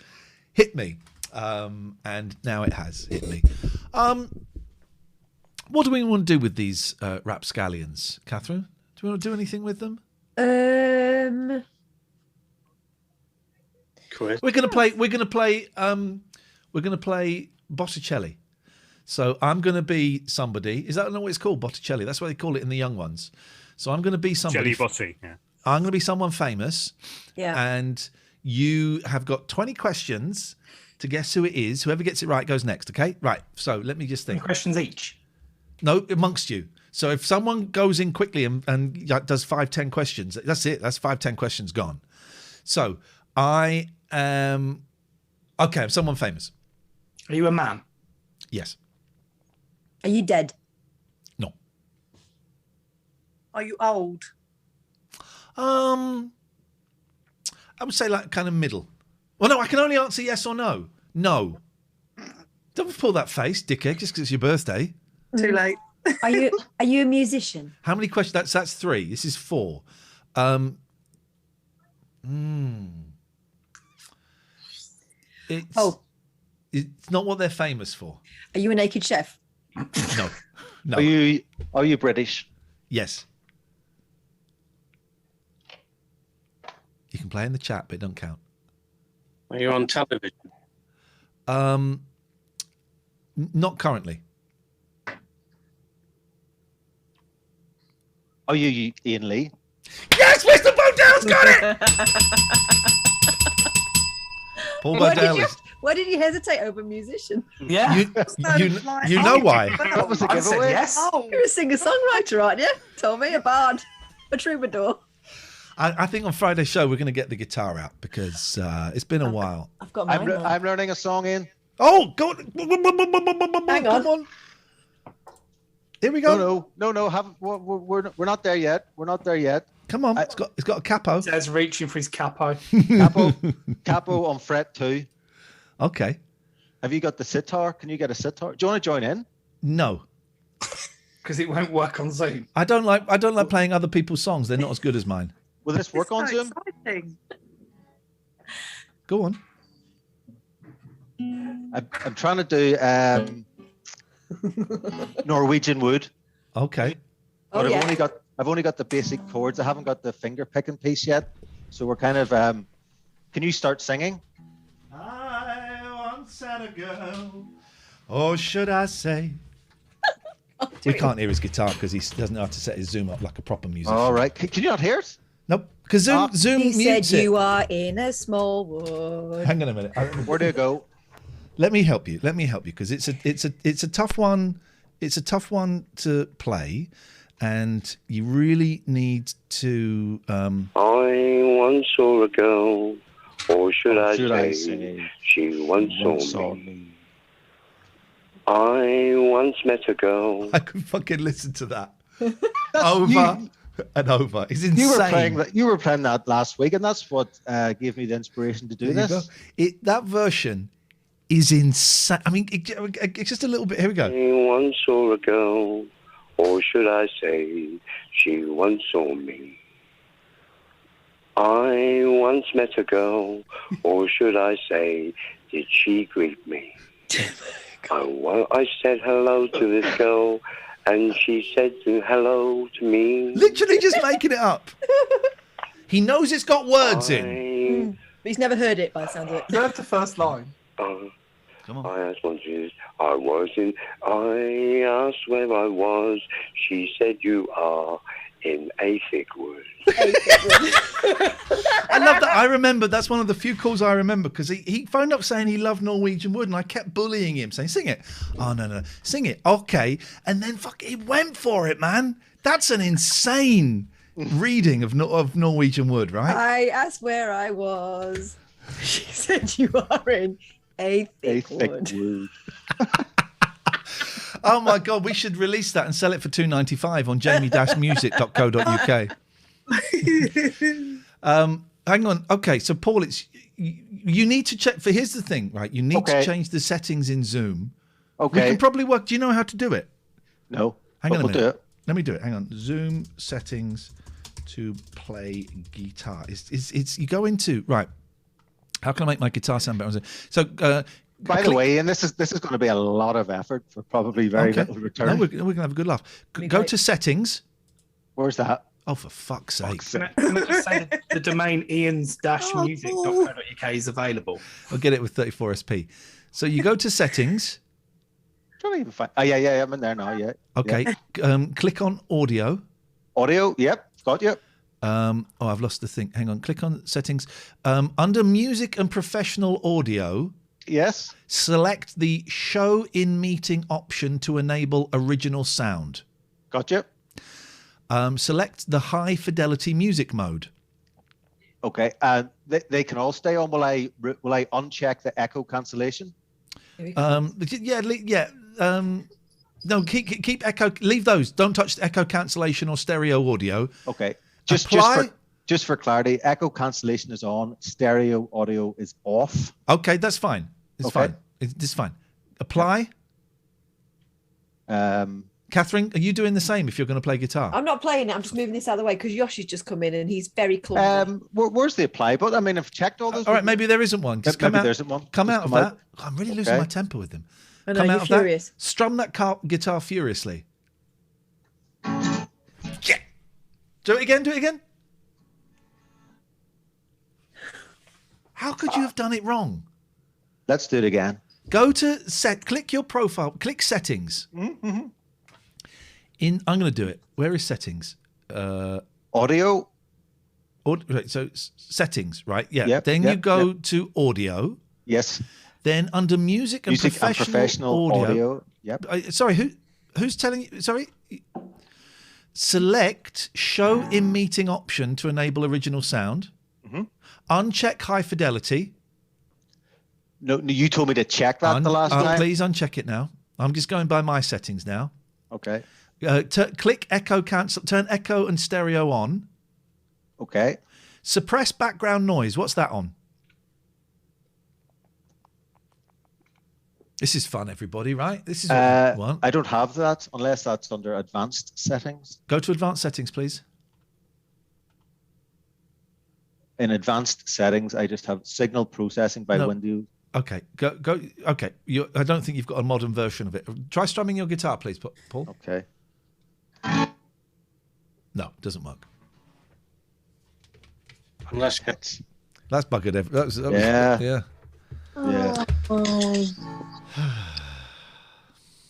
hit me. And now it has hit me. What do we want to do with these rapscallions, Catherine? Do we want to do anything with them?
Quiz.
We're going to play Botachelli. So I'm going to be somebody. Is that not what it's called? Botachelli. That's what they call it in the young ones. So I'm going to be somebody.
Jelly Botti. Yeah.
I'm going to be someone famous.
Yeah.
And you have got 20 questions to guess who it is. Whoever gets it right goes next. Okay. Right. So let me just think.
20 questions each.
No, amongst you. So if someone goes in quickly and does 5-10 questions, that's it. That's 5-10 questions gone. So I am okay. I'm someone famous.
Are you a man?
Yes.
Are you dead?
No.
Are you old?
I would say like kind of middle. Well, no, I can only answer yes or no. No. Don't pull that face, dickhead, just because it's your birthday.
Too late.
Are you a musician?
How many questions? That's 3. This is 4. It's not what they're famous for.
Are you a naked chef?
No.
Are you British?
Yes. You can play in the chat, but it don't count.
Are you on television?
Not currently.
Are you Ian Lee?
Yes, Mr. Bodell's got it! Paul Bodell is...
Why did you hesitate over musician?
Yeah.
You know why?
That was a giveaway.
Yes.
Oh, you're a singer-songwriter, aren't you? Told me, a bard, a troubadour.
I think on Friday's show we're going to get the guitar out because it's been a while.
I've got mine.
I'm learning a song in.
Oh, go on.
Hang on.
Come on. Here we go.
No. We're not there yet. We're not there yet.
Come on. It's got a capo.
Says reaching for his capo.
Capo on fret 2.
Okay.
Have you got the sitar? Can you get a sitar? Do you want to join in?
No.
Because it won't work on Zoom.
I don't like playing other people's songs. They're not as good as mine.
Will this work on Zoom?
Exciting.
Go on.
I'm trying to do Norwegian wood.
Okay.
But I've only got the basic chords. I haven't got the finger picking piece yet. So we're kind of can you start singing?
I once had a girl. Or should I say? We can't hear his guitar because he doesn't know how to set his Zoom up like a proper musician.
All right. Can you not hear it?
Nope. Because Zoom
He
mutes
said
it.
you are in a small wood.
Hang on a minute.
Where do you go?
Let me help you because it's a tough one. It's a tough one to play, and you really need to.
I once saw a girl, or should I say, she once saw me. I once met a girl.
I could fucking listen to that over and over. It's insane.
You were playing that last week, and that's what gave me the inspiration to do this.
That version is insane. I mean, it's just a little bit. Here we go.
I once saw a girl, or should I say, she once saw me. I once met a girl, or should I say, did she greet me? I said hello to this girl, and she said hello to me.
Literally just making it up. He knows it's got words in.
But he's never heard it by the sound of it.
Learn the first line.
Come on.
I asked where I was. She said you are in a thick wood.
I love that. I remember that's one of the few calls I remember because he phoned up saying he loved Norwegian wood, and I kept bullying him, saying, "Sing it." Oh no, sing it. Okay, and then he went for it, man. That's an insane reading of Norwegian wood, right?
I asked where I was. She said you are in a thick wood.
Oh my God, we should release that and sell it for $2.95 on jamie-music.co.uk. Hang on. Okay, so Paul, you need to check. Here's the thing, right? You need to change the settings in Zoom.
Okay.
We can probably work. Do you know how to do it?
No.
Hang on a minute.
Do it.
Let me do it. Hang on. Zoom settings to play guitar. It's you go into right. How can I make my guitar sound better? So.
By the way, and this is going to be a lot of effort for probably very little return.
No, we're going to have a good laugh. Go to settings.
Where's that?
Oh, for fuck's sake.
Can I just say the domain ians-music.co.uk is available?
I'll get it with 34SP. So you go to settings.
Don't even find. Oh, yeah, I'm in there now, yeah.
Okay.
Yeah.
Click on audio.
Audio, yep, got you.
I've lost the thing. Hang on. Click on settings. Under music and professional audio.
Yes.
Select the show in meeting option to enable original sound.
Gotcha.
Select the high fidelity music mode.
Okay. They can all stay on. Will I uncheck the echo cancellation?
No, keep echo. Leave those. Don't touch the echo cancellation or stereo audio.
Okay. Just for clarity, echo cancellation is on. Stereo audio is off.
Okay, that's fine. It's fine. It's fine. Apply. Catherine, are you doing the same if you're going to play guitar?
I'm not playing it. I'm just moving this out of the way because Yoshi's just come in and he's very clumsy.
Where's the apply button? I mean, I've checked all those.
All right, maybe there isn't one. Just
maybe there isn't one.
Come out of that. Oh, I'm really losing my temper with them.
I know,
come
you're
out of
furious.
that. Strum that guitar furiously. Yeah. Do it again. How could you have done it wrong?
Let's do it again.
Go to click your profile, click settings.
Mm-hmm.
I'm going to do it. Where is settings?
Audio.
Right, so settings, right? Yeah.
Yep,
then you go to audio.
Yes.
Then under music and professional audio.
Yep.
Sorry, who's telling you? Sorry. Select show in meeting option to enable original sound.
Mm-hmm.
Uncheck high fidelity.
No, you told me to check that the last time.
Please uncheck it now. I'm just going by my settings now.
Okay.
Click echo cancel. Turn echo and stereo on.
Okay.
Suppress background noise. What's that on? This is fun, everybody, right? This is what you want.
I don't have that unless that's under advanced settings.
Go to advanced settings, please.
In advanced settings, I just have signal processing by window.
Okay, go. Okay, I don't think you've got a modern version of it. Try strumming your guitar, please, Paul.
Okay.
No, it doesn't work.
Unless it's...
That's buggered.
Yeah.
Yeah.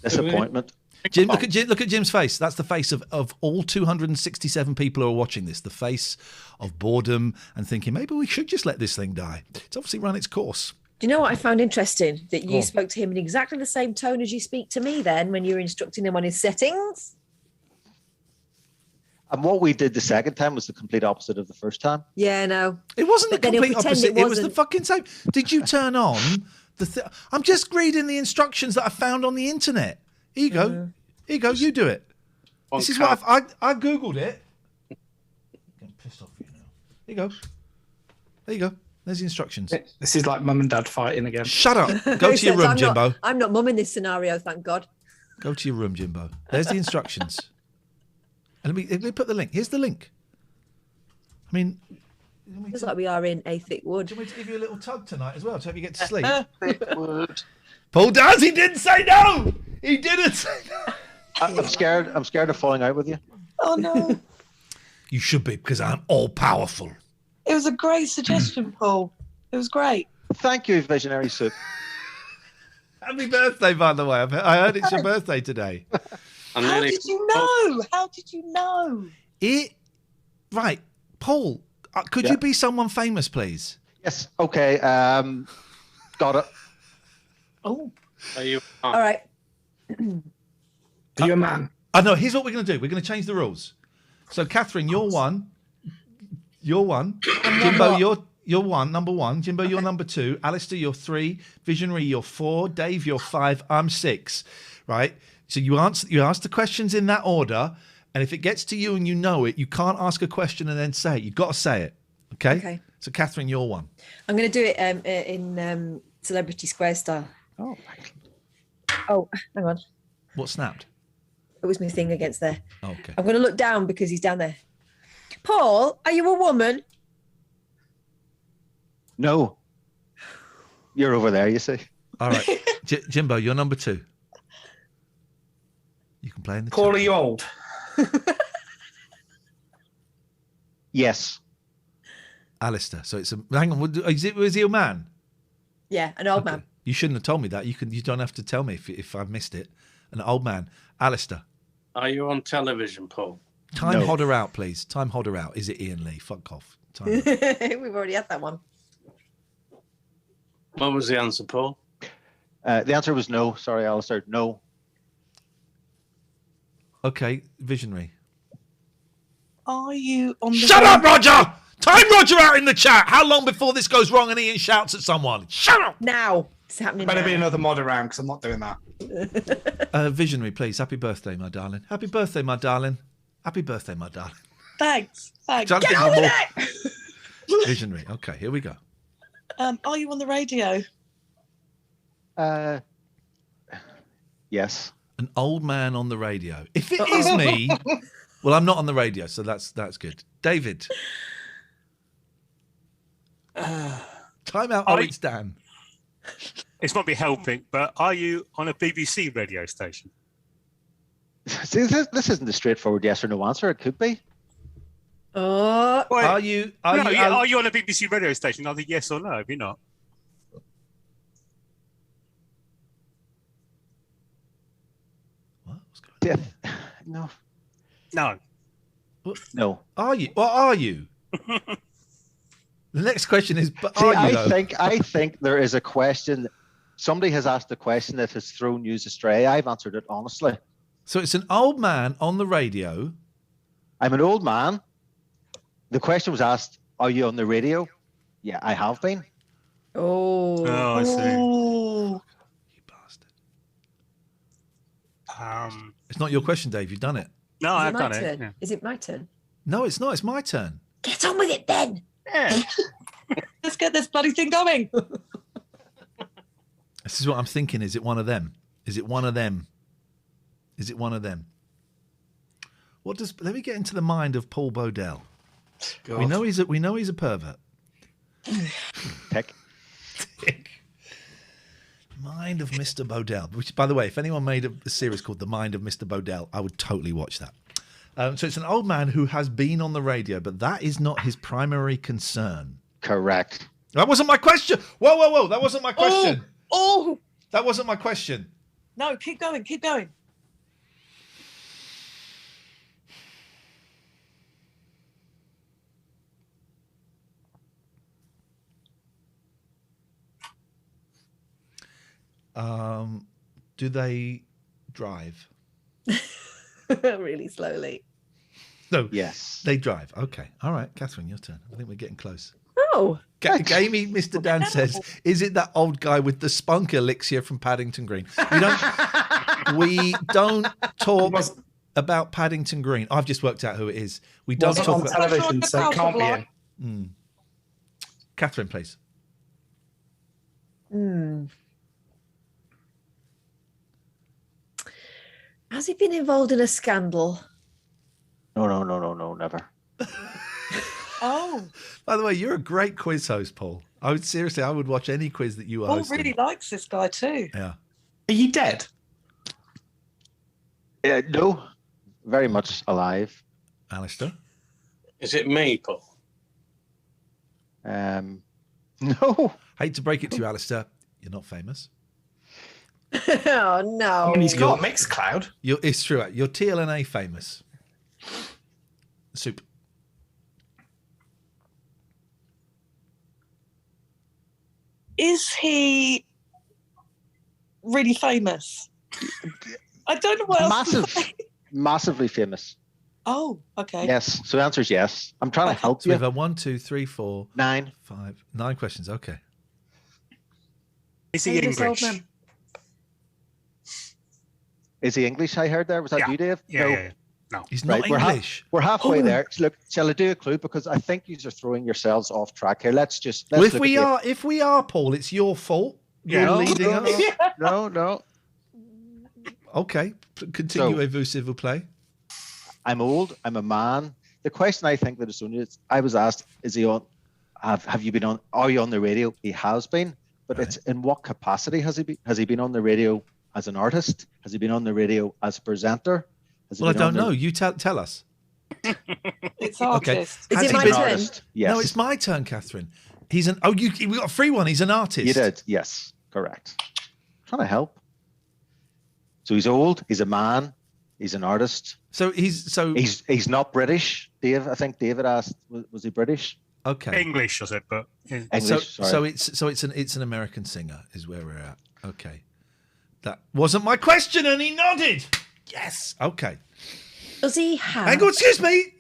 Disappointment.
Jim, look at Jim's face. That's the face of all 267 people who are watching this. The face of boredom and thinking maybe we should just let this thing die. It's obviously run its course.
Do you know what I found interesting? That you spoke to him in exactly the same tone as you speak to me then when you were instructing him on his settings.
And what we did the second time was the complete opposite of the first time.
Yeah, no.
It wasn't the complete opposite. It was the fucking same. Did you turn on the I'm just reading the instructions that I found on the internet. Here you go. Here you go. You do it. This is what I Googled it. I'm getting pissed off at you now. Here you go. There you go. There's the instructions.
This is like mum and dad fighting again.
Shut up. Go to your room, Jimbo.
I'm not mum in this scenario, thank God.
Go to your room, Jimbo. There's the instructions. And let me put the link. Here's the link. I mean...
It's like we are in a thick wood.
Do you want me to give you a little tug tonight as well to help you get to sleep?
Thick wood.
Paul does. He didn't say no. He didn't say no.
I'm scared of falling out with you.
Oh no.
You should be, because I'm all powerful.
It was a great suggestion, Paul. It was great.
Thank you, Visionary Soup.
Happy birthday, by the way. I heard it's your birthday today.
How did you know? How did you know?
Right, Paul. Could you be someone famous, please?
Yes. Okay. Got it.
Oh.
Are you?
All right.
Are you a man?
No. Here's what we're going to do. We're going to change the rules. So, Catherine, you're one. You're one. Jimbo, you're one. Number one. Jimbo, you're number two. Alistair, you're three. Visionary, you're four. Dave, you're five. I'm six. Right. So you ask the questions in that order, and if it gets to you and you know it, you can't ask a question and then say it. You've got to say it. Okay.
Okay.
So, Catherine, you're one.
I'm going to do it in Celebrity Square style.
Oh.
Oh, hang on.
What snapped?
It was my thing against there.
Okay.
I'm going to look down because he's down there. Paul, are you a woman?
No. You're over there, you see.
All right. Jimbo, you're number two. You can play in the
Paul, are you old?
Yes.
Alistair. So it's hang on. Is he a man?
Yeah, an old man.
You shouldn't have told me that. You don't have to tell me if I've missed it. An old man. Alistair.
Are you on television, Paul?
Time Hodder out, please. Time Hodder out. Is it Ian Lee? Fuck off. Time
We've already had that one.
What was the answer, Paul?
The answer was no. Sorry, Alistair. No.
Okay, Visionary.
Are you on the...
Shut up, Roger! Time Roger out in the chat. How long before this goes wrong and Ian shouts at someone? Shut up!
Now. It's happening
Better
now.
be another mod around because I'm not doing that.
Visionary, please. Happy birthday, my darling. Happy birthday, my darling. Happy birthday, my darling.
Thanks. Thanks.
Trying to
Get
think
on
of
with
more.
it!
Visionary. Okay, here we go.
Are you on the radio?
Yes.
An old man on the radio. If it is me, well, I'm not on the radio, so that's good. David. Time out. Oh, it's Dan.
It's not be helping, but are you on a BBC radio station?
See, this isn't a straightforward yes or no answer. It could be.
Are you on
a BBC radio station? Either yes or no. If you're not,
Yeah. No.
No.
No.
Are you? What are you? The next question is, but
See,
are you?
I think there is a question. Somebody has asked a question that has thrown you astray. I've answered it honestly.
So it's an old man on the radio.
I'm an old man. The question was asked, are you on the radio? Yeah, I have been.
Oh.
Oh, I see.
Oh.
You bastard. It's not your question, Dave. You've done it.
No, I've done
Turn?
it. Yeah.
Is it my turn?
No, it's not. It's my turn.
Get on with it then.
Yeah.
Let's get this bloody thing going.
This is what I'm thinking. Is it one of them? Is it one of them? Is it one of them? Let me get into the mind of Paul Bodell.
God.
We know he's a pervert.
Tick.
Mind of Mr. Bodell. Which, by the way, if anyone made a series called The Mind of Mr. Bodell, I would totally watch that. So it's an old man who has been on the radio, but that is not his primary concern.
Correct.
That wasn't my question. Whoa. That wasn't my question.
Oh.
That wasn't my question.
No, keep going. Keep going.
Do they drive?
Really slowly.
No.
Yes.
They drive. Okay. All right. Catherine, your turn. I think we're getting close.
Oh.
Amy, Mr. Dan says, is it that old guy with the spunk elixir from Paddington Green? We don't talk about Paddington Green. I've just worked out who it is. We don't talk
on
about
television, so it can't be in.
Catherine, please.
Has he been involved in a scandal?
No, never.
Oh.
By the way, you're a great quiz host, Paul. I would watch any quiz that you are
Paul
hosting.
really likes this guy too.
Yeah.
Are you dead?
No, very much alive.
Alistair?
Is it me, Paul?
No.
Hate to break it to you, Alistair. You're not famous.
Oh, no.
I mean, he's got Mixcloud.
It's true. You're TLNA famous. Soup.
Is he really famous? I don't know what else.
Massively famous.
Oh, okay.
Yes. So the answer is yes. I'm trying to help
So
you.
we've had 1, 2, 3, 4,
9.
5, 9 questions. Okay.
Is he English?
Is he English? I heard there. Was that you, Dave?
Yeah. No,
he's not English.
We're halfway there. Look, shall I do a clue? Because I think you are throwing yourselves off track here. Let's
Well, if we are, Paul, it's your fault. You're leading us.
No.
Okay. Continue, s'il vous plaît.
I'm old. I'm a man. The question I think that is only I was asked, is he on? Have you been on? Are you on the radio? He has been, but it's in what capacity has he been? Has he been on the radio as an artist? Has he been on the radio as a presenter?
Well, I don't know. You tell us.
It's artist.
Is it my turn?
Yes.
No, it's my turn, Catherine. He's an. We got a free one. He's an artist.
You did. Yes, correct. I'm trying to help. So he's old. He's a man. He's an artist. He's not British. Dave, I think David asked, was he British?
Okay.
English, I said, but
English.
So it's an American singer is where we're at. Okay. That wasn't my question, and he nodded. Yes. Okay.
Does he have?
Hang on. Excuse me.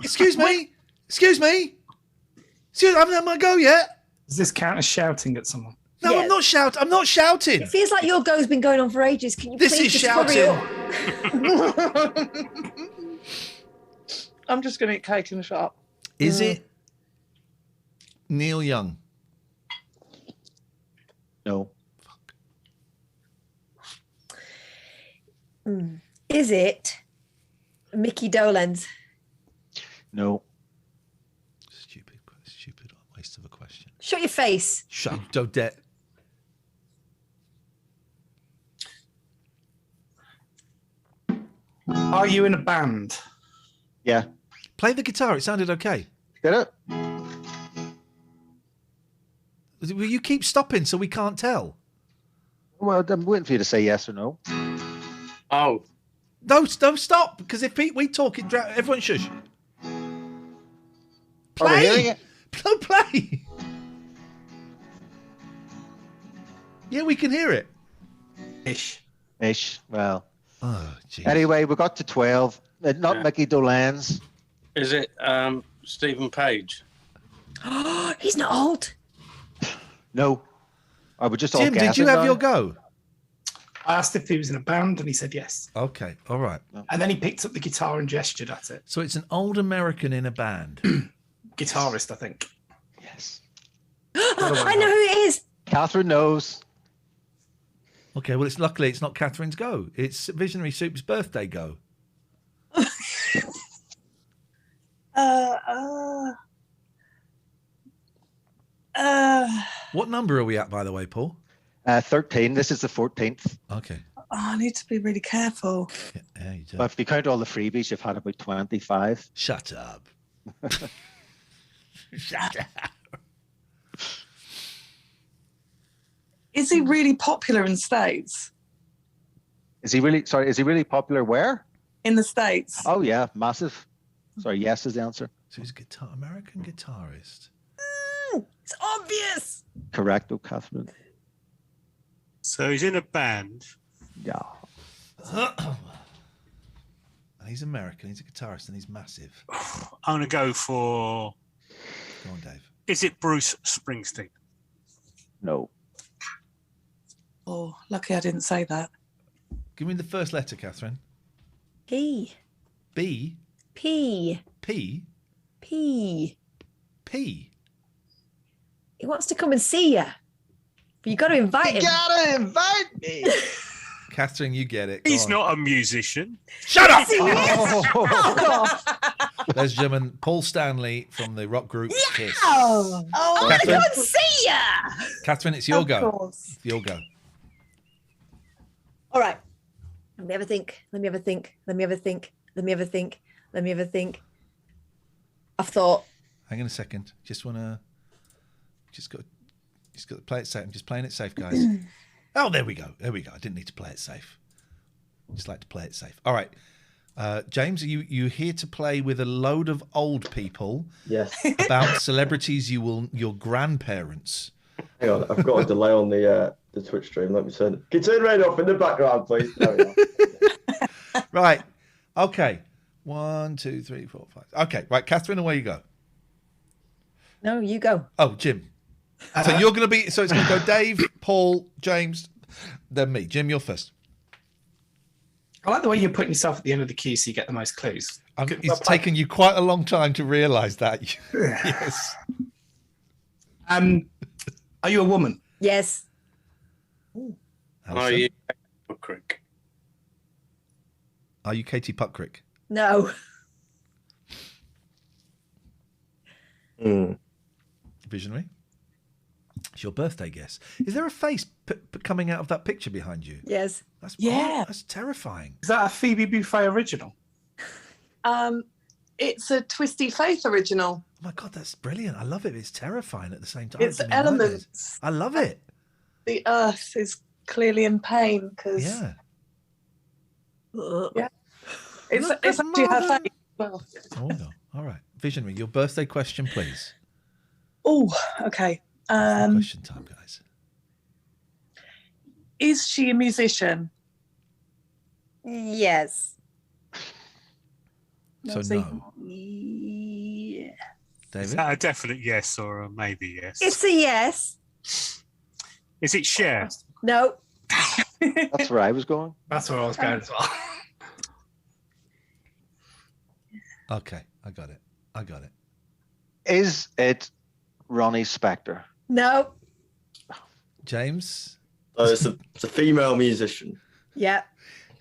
I haven't had my go yet.
Does this count as shouting at someone?
No,
Yes.
I'm not shouting.
It feels like your go's been going on for ages. Can you
This
please
is
just hurry
shouting.
up?
I'm just going to eat cake and shut up.
Is it Neil Young?
No.
Is it Mickey Dolenz?
No.
Stupid waste of a question.
Shut your face.
Shut. Don't dare.
Are you in a band?
Yeah.
Play the guitar. It sounded okay.
Get it?
Will you keep stopping so we can't tell?
Well, I'm waiting for you to say yes or no.
Oh.
No, don't stop. Because if we talk, everyone shush.
Are we hearing it?
Don't play. Yeah, we can hear it.
Ish. Well.
Oh, geez.
Anyway, we got to 12. Not
Yeah.
Mickey Dolenz.
Is it Stephen Page?
Oh, he's not old.
No. I would just all
Jim, did
guessing
you have
now.
your go?
I asked if he was in a band, and he said yes.
Okay, all right.
And then he picked up the guitar and gestured at it.
So it's an old American in a band.
Guitarist, I think.
Yes.
I know who it is.
Catherine knows.
Okay, well, luckily it's not Catherine's go. It's Visionary Soup's birthday go.
Uh,
What number are we at, by the way, Paul?
13. This is the 14th.
Okay.
Oh, I need to be really careful.
Yeah, you do.
But if you count all the freebies, you've had about 25.
Shut up. Shut up.
Is he really popular in States?
Is he really popular where?
In the States.
Oh, yeah, massive. Sorry, yes is the answer.
So he's a American guitarist.
It's obvious.
Correct, Catherine.
So he's in a band.
Yeah.
And he's American, he's a guitarist, and he's massive.
I'm going to go for...
Go on, Dave.
Is it Bruce Springsteen?
No.
Oh, lucky I didn't say that.
Give me the first letter, Catherine.
P.
B.
P.
P.
P.
P.
He wants to come and see you. But you got to invite him.
You gotta invite me.
Catherine, you get it. Go
He's
on.
not a musician.
Shut up!
Oh,
Ladies and gentlemen, Paul Stanley from the rock group Kiss.
oh, I want to
Catherine?
come and see you.
Catherine, it's your
Of
go.
course.
It's your go.
All right. Let me have a think. Let me have a think. Let me have a think. Let me have a think. Let me have a think. I've thought.
Hang on a second. Just got to play it safe. I'm just playing it safe, guys. Oh, there we go. There we go. I didn't need to play it safe. Just like to play it safe. All right. James, are you here to play with a load of old people?
Yes.
About celebrities your grandparents.
Hang on, I've got a delay on the Twitch stream. Let me turn rain off in the background, please. There we go.
Right. Okay. 1, 2, 3, 4, 5. Okay. Right, Catherine, away you go.
No, you go.
Oh, Jim. So you're going to be. So it's going to go Dave, Paul, James, then me. Jim, you're first.
I like the way you're putting yourself at the end of the queue so you get the most clues.
It's taken you quite a long time to realise that. Yes.
Are you a woman?
Yes.
Are you Buckrick?
Are you Katie Puckrick?
No.
Visionary. It's your birthday guess. Is there a face coming out of that picture behind you?
Yes.
That's
Yeah.
that's terrifying.
Is that a Phoebe Buffay original?
It's a Twisty Faith original.
Oh my God, that's brilliant. I love it. It's terrifying at the same time.
It's
It's giving me nightmares.
elements.
I love it.
The earth is clearly in pain because
Yeah.
yeah. It's
Look
it's
at
actually her
mother.
face. Well,
Oh no. All right. Visionary, your birthday question, please.
oh, okay.
Question time, guys.
Is she a musician?
Yes.
So
see.
no.
Yeah.
Is
David?
that a definite yes or a maybe yes?
It's a yes.
Is it Cher?
No.
That's where I was going.
That's where I was going as well.
Okay, I got it.
Is it Ronnie Spector?
No.
James?
So it's a female musician.
Yeah.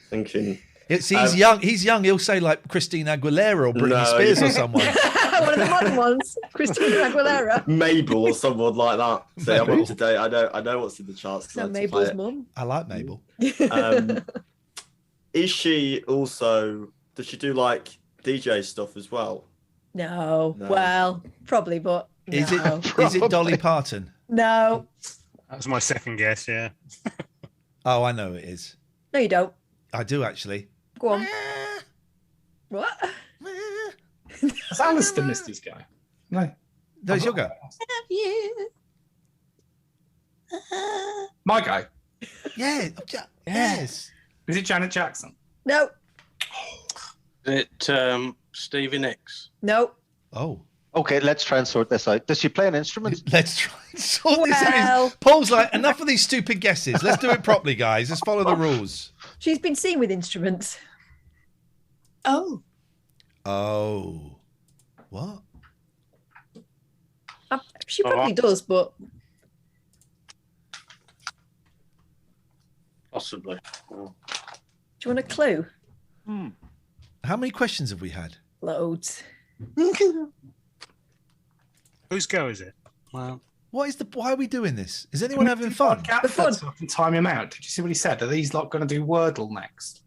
Thinking.
He's young. He's young. He'll say like Christina Aguilera or Britney
No.
Spears or someone.
One of the modern ones. Christina Aguilera.
Mabel or someone like that. See, I'm up to date. I know what's in the charts. 'cause I
Is that
had to play
Mabel's
it.
mum?
I like Mabel.
Is she also? Does she do like DJ stuff as well?
No.
No.
Well, probably, but no.
Is it Dolly Parton?
No.
That was my second guess, yeah.
Oh, I know it is.
No, you don't.
I do actually.
Go on. What?
Has Alistair missed his guy? No.
No, it's your go.
Have you?
My guy.
Yeah. Yes.
Is it Janet Jackson?
No.
Is it Stevie Nicks?
No.
Oh.
Okay, let's try and sort this out. Does she play an instrument?
Let's try and sort this
Well-
out. Paul's like, enough of these stupid guesses. Let's do it properly, guys. Let's follow the rules.
She's been seen with instruments.
Oh.
Oh. What?
She probably does, but
Possibly.
do you want a clue?
How many questions have we had?
Loads.
Whose go is it? Well,
Why are we doing this? Is anyone having fun?
So I can time him out. Did you see what he said? Are these lot going to do Wordle next?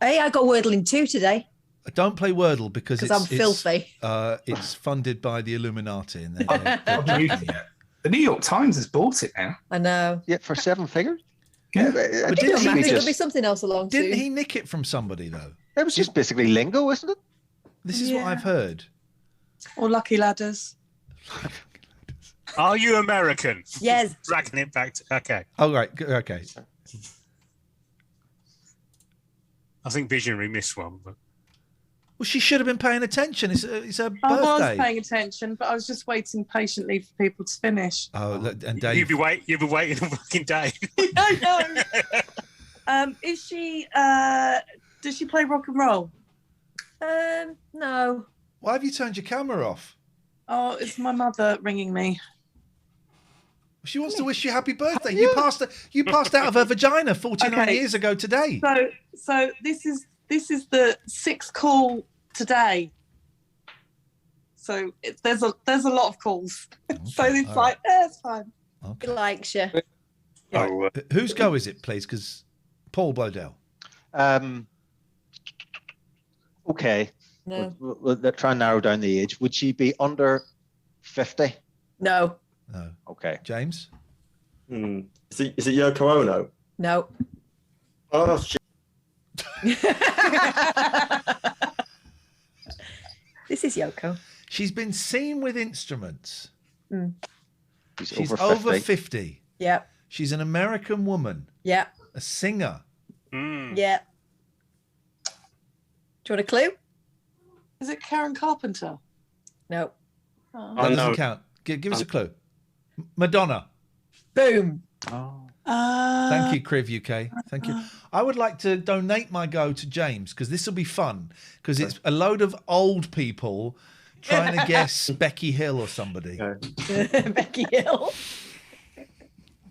Hey, I got Wordle in 2 today.
Don't play Wordle because
I'm filthy.
It's funded by the Illuminati. And
The New York Times has bought it now.
I know.
Yeah, for 7 figures.
Yeah,
but
there'll be something else along.
Didn't
soon.
he nick it from somebody though?
It was just basically lingo, isn't it?
This is what I've heard.
Or Lucky Ladders.
Are you American?
Yes.
Dragging it back to... Okay.
Oh, right. Okay.
I think Visionary missed one, but...
Well, she should have been paying attention. It's her birthday.
I was paying attention, but I was just waiting patiently for people to finish.
Oh, and Dave...
You've been waiting a fucking day.
I know. Is she... does she play rock and roll?
No.
Why have you turned your camera off?
Oh, it's my mother ringing me.
She wants to wish you happy birthday. You passed out of her vagina 49 years ago today.
So this is the 6th call today. So there's a lot of calls. So it's like, it's fine.
He likes you.
Whose go is it, please? Because Paul Blodell.
Okay.
No.
We'll try and narrow down the age. Would she be under 50?
No.
No.
Okay.
James?
Is it Yoko Ono?
No.
Oh, shit.
This is Yoko.
She's been seen with instruments. She's
over
over
50.
50.
Yeah.
She's an American woman.
Yeah.
A singer.
Yeah. Do you want a clue?
Is it Karen Carpenter?
No.
That doesn't count. Give us a clue. Madonna.
Boom.
Thank you, Criv UK. Thank you. I would like to donate my go to James because this will be fun because it's a load of old people trying to guess Becky Hill or somebody.
Becky Hill.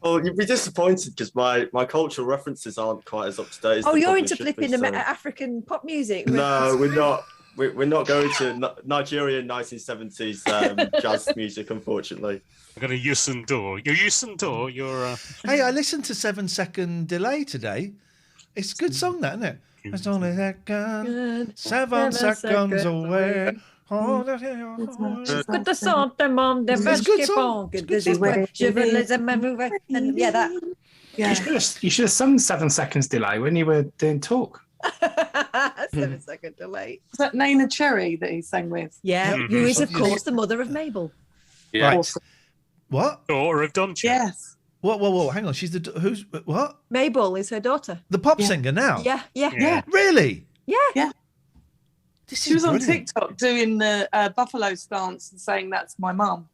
Oh, you'd be disappointed because my cultural references aren't quite as up to date. As
Oh,
they
you're
probably
into
should be,
flipping
so-
African pop music?
No, we're not. We're not going to Nigerian 1970s jazz music, unfortunately.
I've got a Yusundor. You're Yusundor. You're.
Hey, I listened to 7 Second Delay today. It's a good song, that, isn't it? It's only that gun, 7 seconds away.
Good to something on the best keep on. Yeah, that.
Yeah. You should have sung 7 seconds delay when you were doing talk.
7 second delay.
Is that Nana Cherry that he sang with?
Yeah, who is of course the mother of Mabel.
Yeah.
Right. What?
Daughter of Don.
Yes.
Whoa! Hang on. She's who's what?
Mabel is her daughter.
The pop singer now.
Yeah.
Really?
Yeah.
She was on TikTok doing the buffalo stance and saying that's my mum.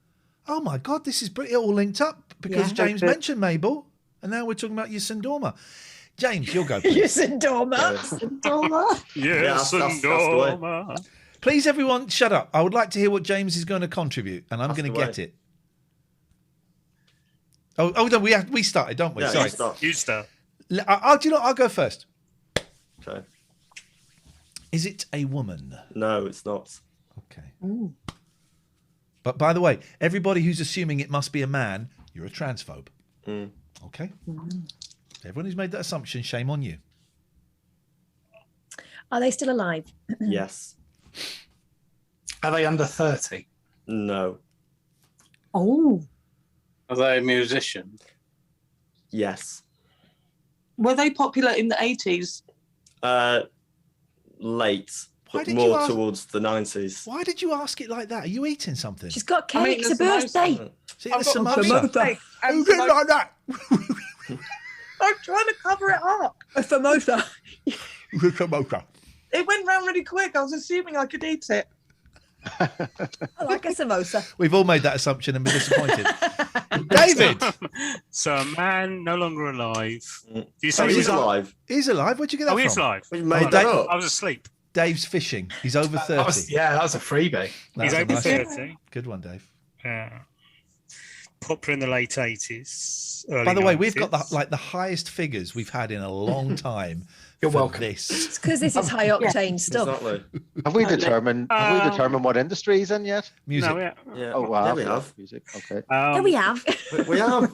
Oh my God! This is it all linked up because
Yeah.
James mentioned Mabel, and now we're talking about Yusundorma. James, you'll go. Please.
Yusundorma.
Yes,
that's the way.
Yusundorma.
Please, everyone, shut up. I would like to hear what James is going to contribute, and I'm
That's
going to
the
get
way.
it. Oh no, we started, don't we?
Yeah,
Sorry.
you start.
You start.
Do you know? I'll go first.
Okay.
Is it a woman?
No, it's not.
Okay. But by the way, everybody who's assuming it must be a man, you're a transphobe. Okay. Everyone who's made that assumption, shame on you.
Are they still alive?
Yes.
Are they under 30?
No.
Oh.
Are they a musician?
Yes.
Were they popular in the 80s?
Late.
Why
But
did
more
you ask-
towards the 90s.
Why did you ask it like that? Are you eating something?
She's got cake.
I mean,
it's a
there's samosa.
birthday.
See,
I've
the
got a
samosa.
samosa.
Who did like that?
I'm trying to cover it up.
A samosa.
The samosa.
It went round really quick. I was assuming I could eat it.
I like a samosa.
We've all made that assumption and been disappointed. David!
So a man no longer alive. Do you
Oh,
say
he's alive.
He's alive. Where'd you get that
Oh,
from?
he's alive.
We
Oh,
made that up.
I was asleep.
Dave's fishing. He's over 30.
That was a freebie.
That's
He's
a
over
nice
30.
Good one, Dave.
Yeah. popular in the late 80s.
By the way, we've got the highest figures we've had in a long time.
You're
for
welcome.
This.
It's because this is high octane stuff.
Exactly.
Have we determined what industry he's in yet?
Music.
No,
Yeah.
Oh wow.
Yeah, we have.
Music. Okay.
Yeah, we have.
We have.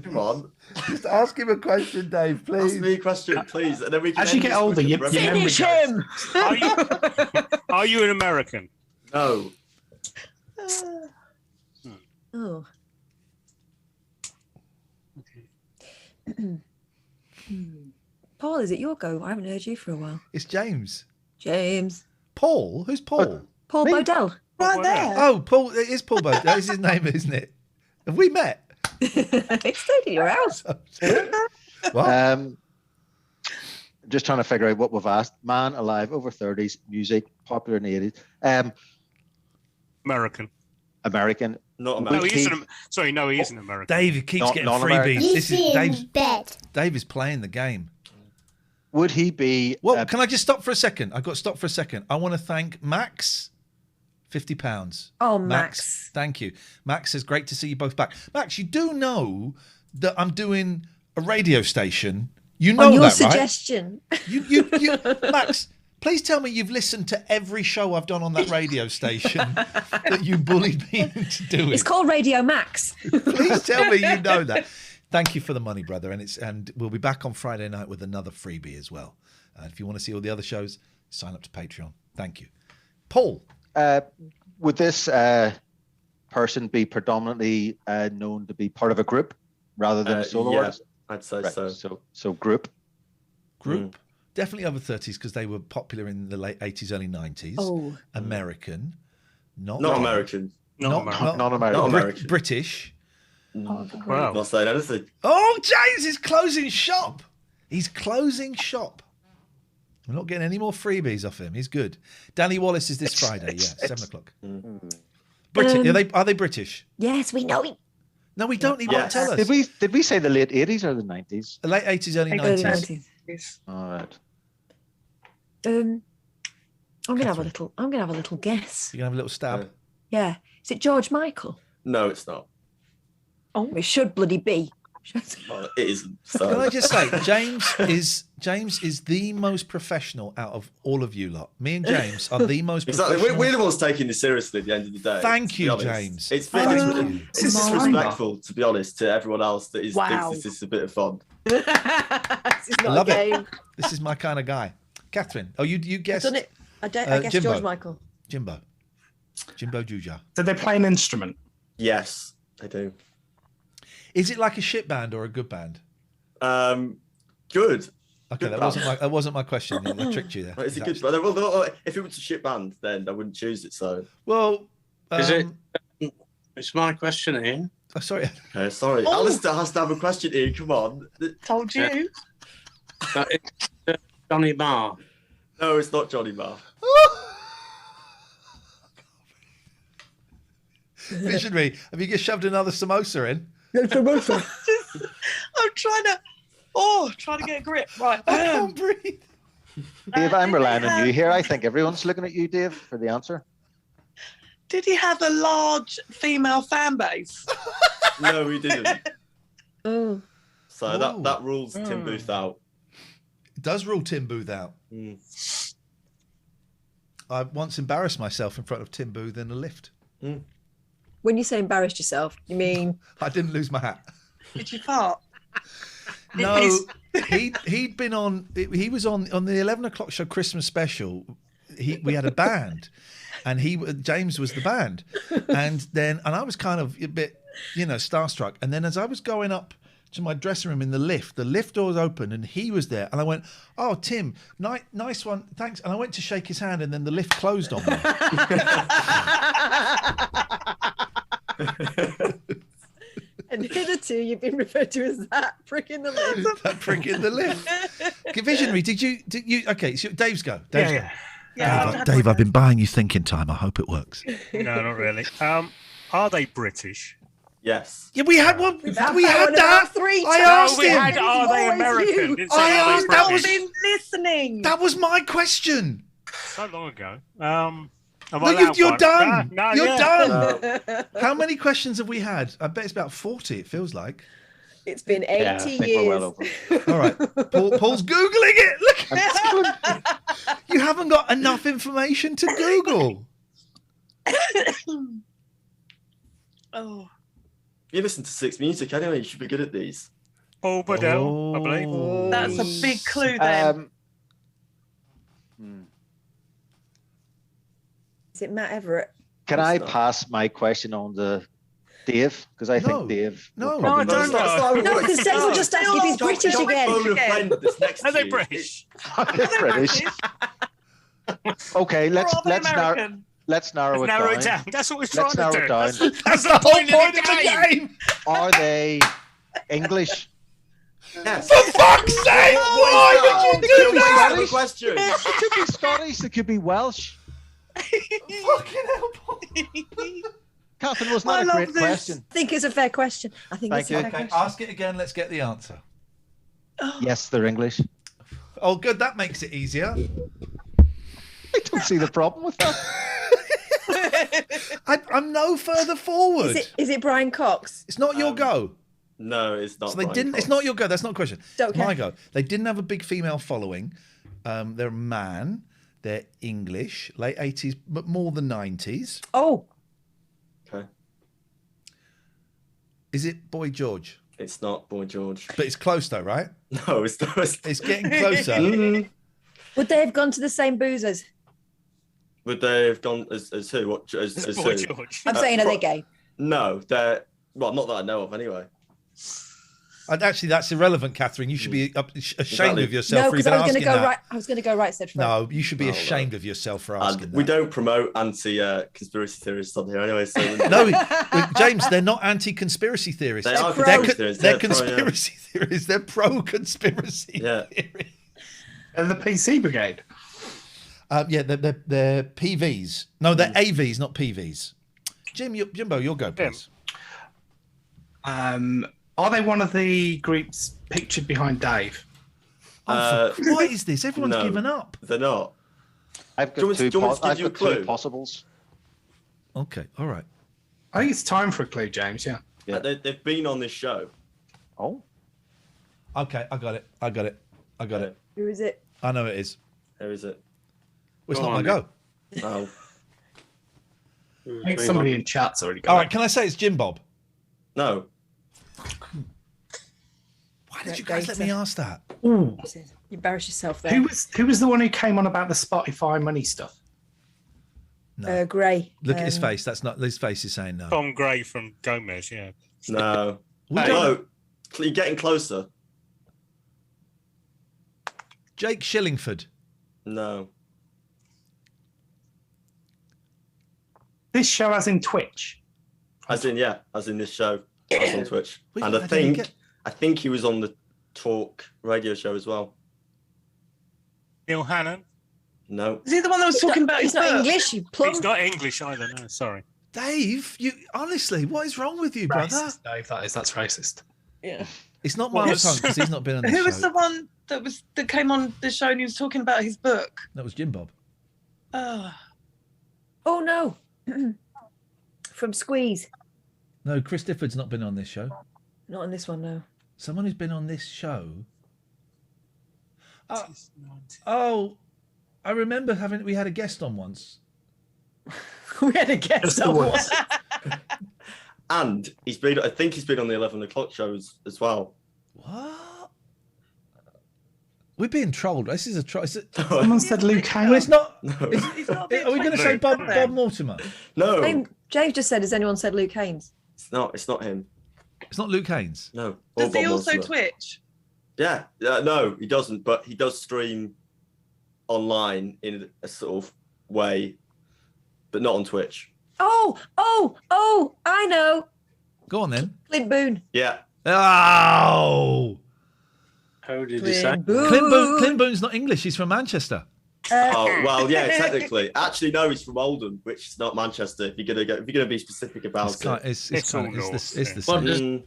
Come on.
Just ask him a question, Dave, please.
Ask me a question, please. And then we can
As you
end
get
this
older,
with
you
the
Finish
reference.
him.
Are you an American?
No.
Oh. Paul, is it your go? I haven't heard you for a while.
It's James.
James.
Paul? Who's Paul?
Paul Bodell.
Right there.
Oh, Paul. It is Paul Bodell. That is his name, isn't it? Have we met?
It's stayed at your house.
What?
Just trying to figure out what we've asked. Man alive, over 30s, music, popular in the 80s.
American.
American.
Not
No,
American.
he isn't. Sorry, no, he isn't American.
Dave keeps getting
non-American.
freebies. This is Dave's.
bed.
Dave is playing the game.
Would he be?
Well, can I just stop for a second? I've got to stop for a second. I want to thank Max. £50.
Oh, Max.
Thank you. Max says, great to see you both back. Max, you do know that I'm doing a radio station. You know
On your
that,
suggestion.
right? You, Max, please tell me you've listened to every show I've done on that radio station that you bullied me into doing.
It's called Radio Max.
Please tell me you know that. Thank you for the money, brother. And we'll be back on Friday night with another freebie as well. If you want to see all the other shows, sign up to Patreon. Thank you. Paul.
Would this person be predominantly known to be part of a group rather than a solo artist?
I'd say
Right,
so.
So group.
Group. Definitely over 30s because they were popular in the late 80s, early 90s.
Oh.
American. Not
American.
Not American.
Not American.
British.
Wow.
Not saying anything.
Oh, James is closing shop. He's closing shop. We're not getting any more freebies off him. He's good. Danny Wallace is this Friday. Yeah, 7:00. British. Are they British?
Yes, we know it.
No, we don't. He won't tell us.
Did we say the late 80s or the 90s?
The late 80s, early 90s.
All right.
I'm gonna have a little guess.
You're gonna have a little stab.
Yeah. Is it George Michael?
No, it's not.
Oh, it should bloody be.
Well, it isn't. So.
Can I just say, James is the most professional out of all of you lot. Me and James are the most
Exactly.
professional.
We're the ones taking this seriously at the end of the day.
Thank you,
to be honest.
James.
It's
Thank you.
disrespectful, to be honest, to everyone else that thinks this is a bit of fun.
This is
I
not
love
a game.
it. This is my kind of guy. Catherine, you
I've
guessed.
done it. I guess
Jimbo.
George Michael.
Jimbo Juja.
Did they play an instrument?
Yes, they do.
Is it like a shit band or a good band?
Good.
Okay, that wasn't my question. I tricked you there.
Is it good? Well, if it was a shit band, then I wouldn't choose it. So.
Well,
is it? It's my question, Ian.
Oh, sorry.
Okay, sorry.
Oh.
Alistair has to have a question here. Come on.
Told you.
It's Johnny Marr.
No, it's not Johnny Marr.
Visionary, have you just shoved another samosa in?
I'm trying to get a grip. Right.
I can't breathe.
Dave, I'm relying on you here. I think everyone's looking at you, Dave, for the answer.
Did he have a large female fan base?
No, he didn't.
Oh.
So that rules Tim Booth out.
It does rule Tim Booth out. I once embarrassed myself in front of Tim Booth in a lift.
When you say embarrassed yourself, you mean
I didn't lose my hat.
Did you fart?
No, he'd been on. He was on the 11 o'clock show Christmas special. We had a band, and James was the band, and I was kind of a bit, starstruck. And then as I was going up to my dressing room in the lift doors opened, and he was there, and I went, "Oh, Tim, nice one, thanks." And I went to shake his hand, and then the lift closed on me.
and hitherto you've been referred to as that prick in the lift.
That prick in the lift. Visionary, did you? Okay, so Dave's go.
Yeah.
Dave, I've been buying you thinking time. I hope it works.
No, not really. Are they British?
Yes.
Yeah, we had one. We had that.
I
asked him.
Are they American?
I asked. That was
been listening.
That was my question.
So long ago. Am I
No,
allowed
you're
one?
done.
No,
You're
yeah.
done. How many questions have we had? I bet it's about 40, it feels like.
It's been 80
Yeah, I think
years.
we're well over.
All right. Paul's Googling it. Look. You haven't got enough information to Google.
Oh.
You listen to 6 Music anyway. You should be good at these.
Paul Badell, I believe.
That's a big clue then.
Is it Matt Everett?
Can I pass my question on to Dave? Because I think Dave. will probably
No, because Dave will just ask if he's British again.
Are
they British?
They're British. Okay, let's narrow it down.
That's what we're trying
Let's narrow
to do.
it down.
That's the whole point of the game.
Are they English?
Yes.
For fuck's sake! Why would you do that?
It could be Scottish. It could be Welsh.
Fucking hell, Paul.
Catherine, wasn't that a great question?
I think it's a fair question. I think it's a fair
Okay,
question.
ask it again. Let's get the answer.
Yes, they're English.
Oh, good. That makes it easier.
I don't see the problem with that.
I'm no further forward.
Is it Brian Cox?
It's not your go.
No, it's not.
So they
Brian
didn't.
Cox.
It's not your go. That's not a question.
Don't
It's
care.
my go. They didn't have a big female following. They're a man. They're English, late 80s, but more the 90s.
Oh.
Okay.
Is it Boy George?
It's not Boy George.
But it's close though, right?
No, it's not.
It's getting closer.
Would they have gone to the same boozers?
Would they have gone as who? What as
Boy
who?
George.
I'm saying, are they gay?
No, they're not that I know of anyway.
And actually, that's irrelevant, Catherine. You should be ashamed
Exactly.
of yourself
No,
for
because
even
I was going to
asking
go
that.
right. I was going to go right said Fred.
No, you should be ashamed of yourself for asking
We
that.
don't promote anti-conspiracy theorists on here anyway. So
No, James, they're not anti-conspiracy theorists.
They are
They're
conspiracy theorists.
They're
They're pro, yeah.
conspiracy theorists. They're pro-conspiracy
Yeah.
theory.
And the PC Brigade.
Yeah, they're PVs. No, they're AVs, not PVs. Jimbo, you'll go, please.
Are they one of the groups pictured behind Dave?
What is this? Everyone's
no,
given up.
They're not.
I've
Do you
got
want me to give you a
two
clue?
possibles.
Okay, all right.
I think it's time for a clue, James. Yeah.
They've been on this show.
Oh.
Okay, I got it.
Who is it?
I know it is.
Who is it?
Well, it's
Go
not my
on,
go.
Oh.
I think somebody in chat's already got
All
it.
right, can I say it's Jim Bob?
No.
Why did you guys let me ask that?
You embarrass yourself there.
Who was the one who came on about the Spotify money stuff?
Gray.
Look at his face. That's not his face is saying no.
Tom Gray from Gomez, yeah.
No.
We don't-
No. You're getting closer.
Jake Shillingford.
No.
This show as in Twitch.
As in this show. As on Twitch.
Wait,
And
I didn't get-
I think he was on the Talk radio show as well.
Neil Hannon.
No.
Is he the one that was talking about
He's
his
not
book?
English, you plum.
He's not English either, no, sorry.
Dave, you honestly, what is wrong with you, brother?
Racist, Dave, that's racist.
Yeah.
It's not Miles Hunt because he's not been on the
Who
show.
was the one that came on the show and he was talking about his book?
That was Jim Bob.
Oh,
Oh no. From Squeeze.
No, Chris Difford's not been on this show.
Not on this one, no.
Someone who's been on this show. Oh, I remember we had a guest on once.
We had a guest on once.
And I think he's been on the 11 o'clock shows as well.
What? We're being trolled. This is a troll.
Someone said Luke Haynes.
Well, it's not.
No.
Are we going to say Bob Mortimer?
No.
James just said, has anyone said Luke Haynes?
It's not him.
It's not Luke Haynes.
No.
does
Or
he
Bob
also
Mortimer.
Twitch?
Yeah. No, he doesn't, but he does stream online in a sort of way, but not on Twitch.
Oh, I know.
Go on then.
Clint Boone.
Yeah.
Oh.
How did you say?
Clint Boone's not English. He's from Manchester.
Oh well, yeah, technically. Actually, no, he's from Oldham, which is not Manchester. If you're gonna be specific about
It's the
it.
same.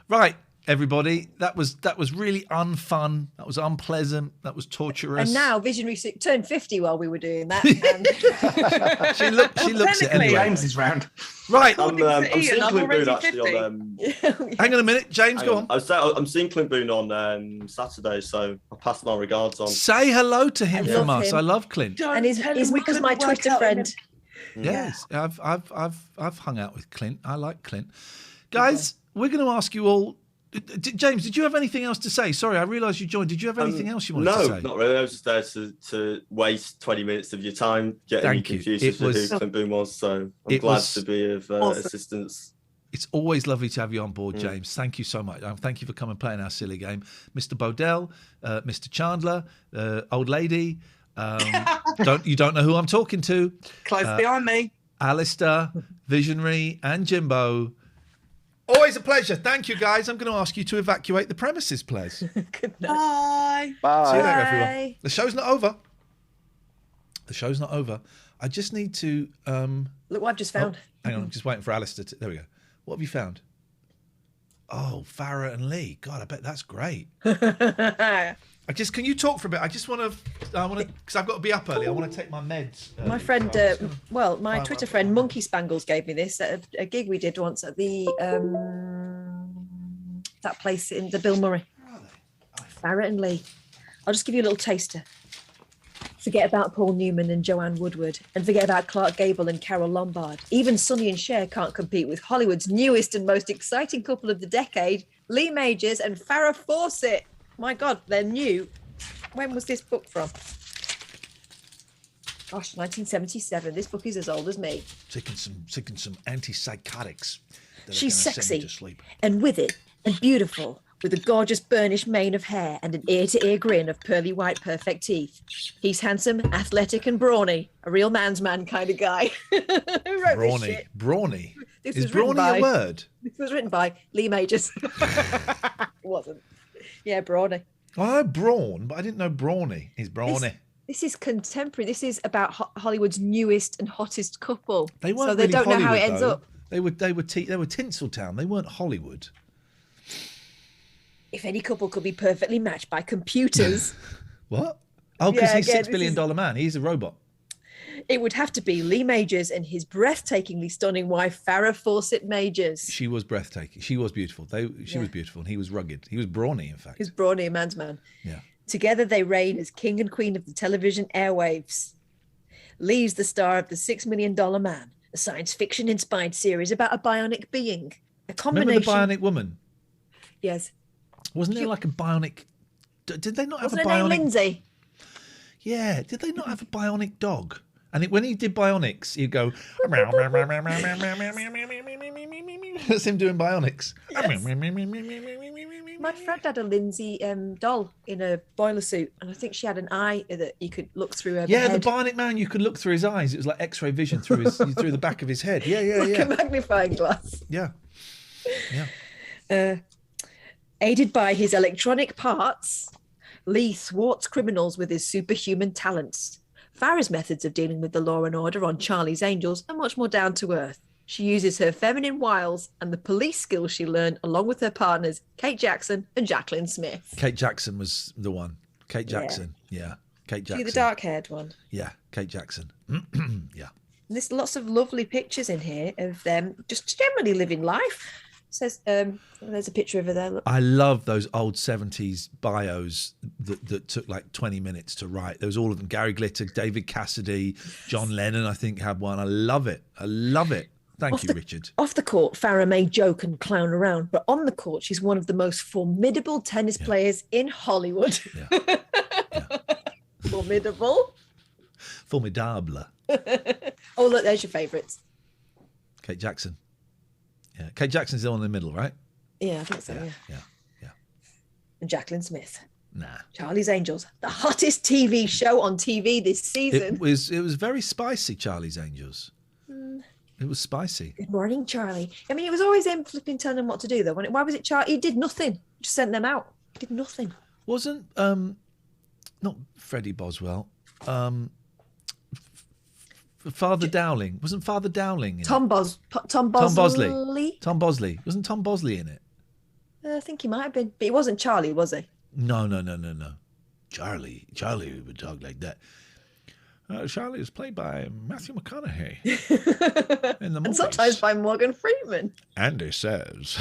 Right. everybody. That was really unfun. That was unpleasant. That was torturous.
And now Visionary turned 50 while we were doing that.
she looks it anyway.
James is round.
Right.
I'm seeing Clint Boone actually on.
Hang on a minute, James. Go on.
I'm seeing Clint Boone on Saturday, so I'll pass my regards on.
Say hello to him from us. I love Clint.
And his mother's my Twitter friend.
Yes, I've hung out with Clint. I like Clint. Guys, we're going to ask you all. James, did you have anything else to say? Sorry, I realised you joined. Did you have anything else you wanted to say?
No, not really. I was just there to waste 20 minutes of your time getting you confused as to who Clint Boone was. So I'm glad to be of assistance.
It's always lovely to have you on board, James. Thank you so much. Thank you for coming and playing our silly game. Mr. Bodell, Mr. Chandler, old lady. You don't know who I'm talking to.
Close behind me.
Alistair, Visionary, and Jimbo. Always a pleasure. Thank you, guys. I'm going to ask you to evacuate the premises, please.
Good night.
Bye.
Bye.
See you later, everyone. The show's not over. The show's not over. I just need to...
Look what I've just found.
Hang on, I'm just waiting for Alistair to... There we go. What have you found? Oh, Farrah and Lee. God, I bet that's great. Can you talk for a bit? I want to, because I've got to be up early. I want to take my meds.
My friend, my Twitter friend, Monkey Spangles, gave me this at a gig we did once at the that place in the Bill Murray. Farrah and Lee. I'll just give you a little taster. Forget about Paul Newman and Joanne Woodward, and forget about Clark Gable and Carol Lombard. Even Sonny and Cher can't compete with Hollywood's newest and most exciting couple of the decade, Lee Majors and Farrah Fawcett. My God, they're new. When was this book from? Gosh, 1977. This book is as old as me.
Taking some antipsychotics.
She's sexy and with it and beautiful, with a gorgeous burnished mane of hair and an ear-to-ear grin of pearly white perfect teeth. He's handsome, athletic and brawny, a real man's man kind of guy. Who wrote this shit?
Brawny?
Is
brawny a word?
This was written by Lee Majors. It wasn't. Yeah, brawny.
Well, I know brawn, but I didn't know brawny. He's brawny.
This is contemporary. This is about Hollywood's newest and hottest couple.
They weren't
so they
really
don't know how it
Hollywood,
ends
though.
up.
They were Tinseltown. They weren't Hollywood.
If any couple could be perfectly matched by computers.
What? Oh, because
Yeah,
he's
again,
$6 billion man. He's a robot.
It would have to be Lee Majors and his breathtakingly stunning wife, Farrah Fawcett Majors.
She was breathtaking. She was beautiful. She was beautiful, and he was rugged. He was brawny, in fact.
He was brawny, a man's man.
Yeah.
Together they reign as king and queen of the television airwaves. Lee's the star of The $6 Million Man, a science fiction-inspired series about a bionic being. A combination...
Remember the bionic woman?
Yes.
Wasn't there like a bionic... Did they not have
Wasn't
a
her name
bionic...
Lindsay?
Yeah. Did they not have a bionic dog? And when he did bionics, he'd go... That's him doing bionics.
My friend had a Lindsay doll in a boiler suit, and I think she had an eye that you could look through her
Yeah,
head.
the bionic man, you could look through his eyes. It was like X-ray vision through the back of his head. Yeah.
Like a magnifying glass.
Yeah.
Aided by his electronic parts, Lee thwarts criminals with his superhuman talents. Farrah's methods of dealing with the law and order on Charlie's Angels are much more down to earth. She uses her feminine wiles and the police skills she learned along with her partners, Kate Jackson and Jacqueline Smith.
Kate Jackson was the one. Kate Jackson. Yeah. Kate Jackson.
See the dark-haired one?
Yeah, Kate Jackson. Yeah.
And there's lots of lovely pictures in here of them just generally living life. Says there's a picture of her there. Look.
I love those old 70s bios that took like 20 minutes to write. There was all of them. Gary Glitter, David Cassidy, John Lennon, I think, had one. I love it. Thank you, Richard.
Off the court, Farrah may joke and clown around, but on the court, she's one of the most formidable tennis players in Hollywood.
Yeah.
Formidable.
Formidable.
Oh, look, there's your favourites.
Kate Jackson. Yeah, Kate Jackson's the one in the middle, right?
Yeah, I think so, yeah. And Jacqueline Smith.
Nah.
Charlie's Angels, the hottest TV show on TV this season.
It was very spicy, Charlie's Angels. It was spicy.
Good morning, Charlie. I mean, it was always him flipping telling them what to do, though. Why was it Charlie? He did nothing. Just sent them out. He did nothing.
Wasn't, not Freddie Boswell, Father Dowling. Wasn't Father Dowling in
Tom
it?
Bosley.
Tom Bosley. Wasn't Tom Bosley in it?
I think he might have been, but he wasn't Charlie, was he?
No. Charlie would talk like that. Charlie is played by Matthew McConaughey. In the
And sometimes by Morgan Freeman.
Andy says.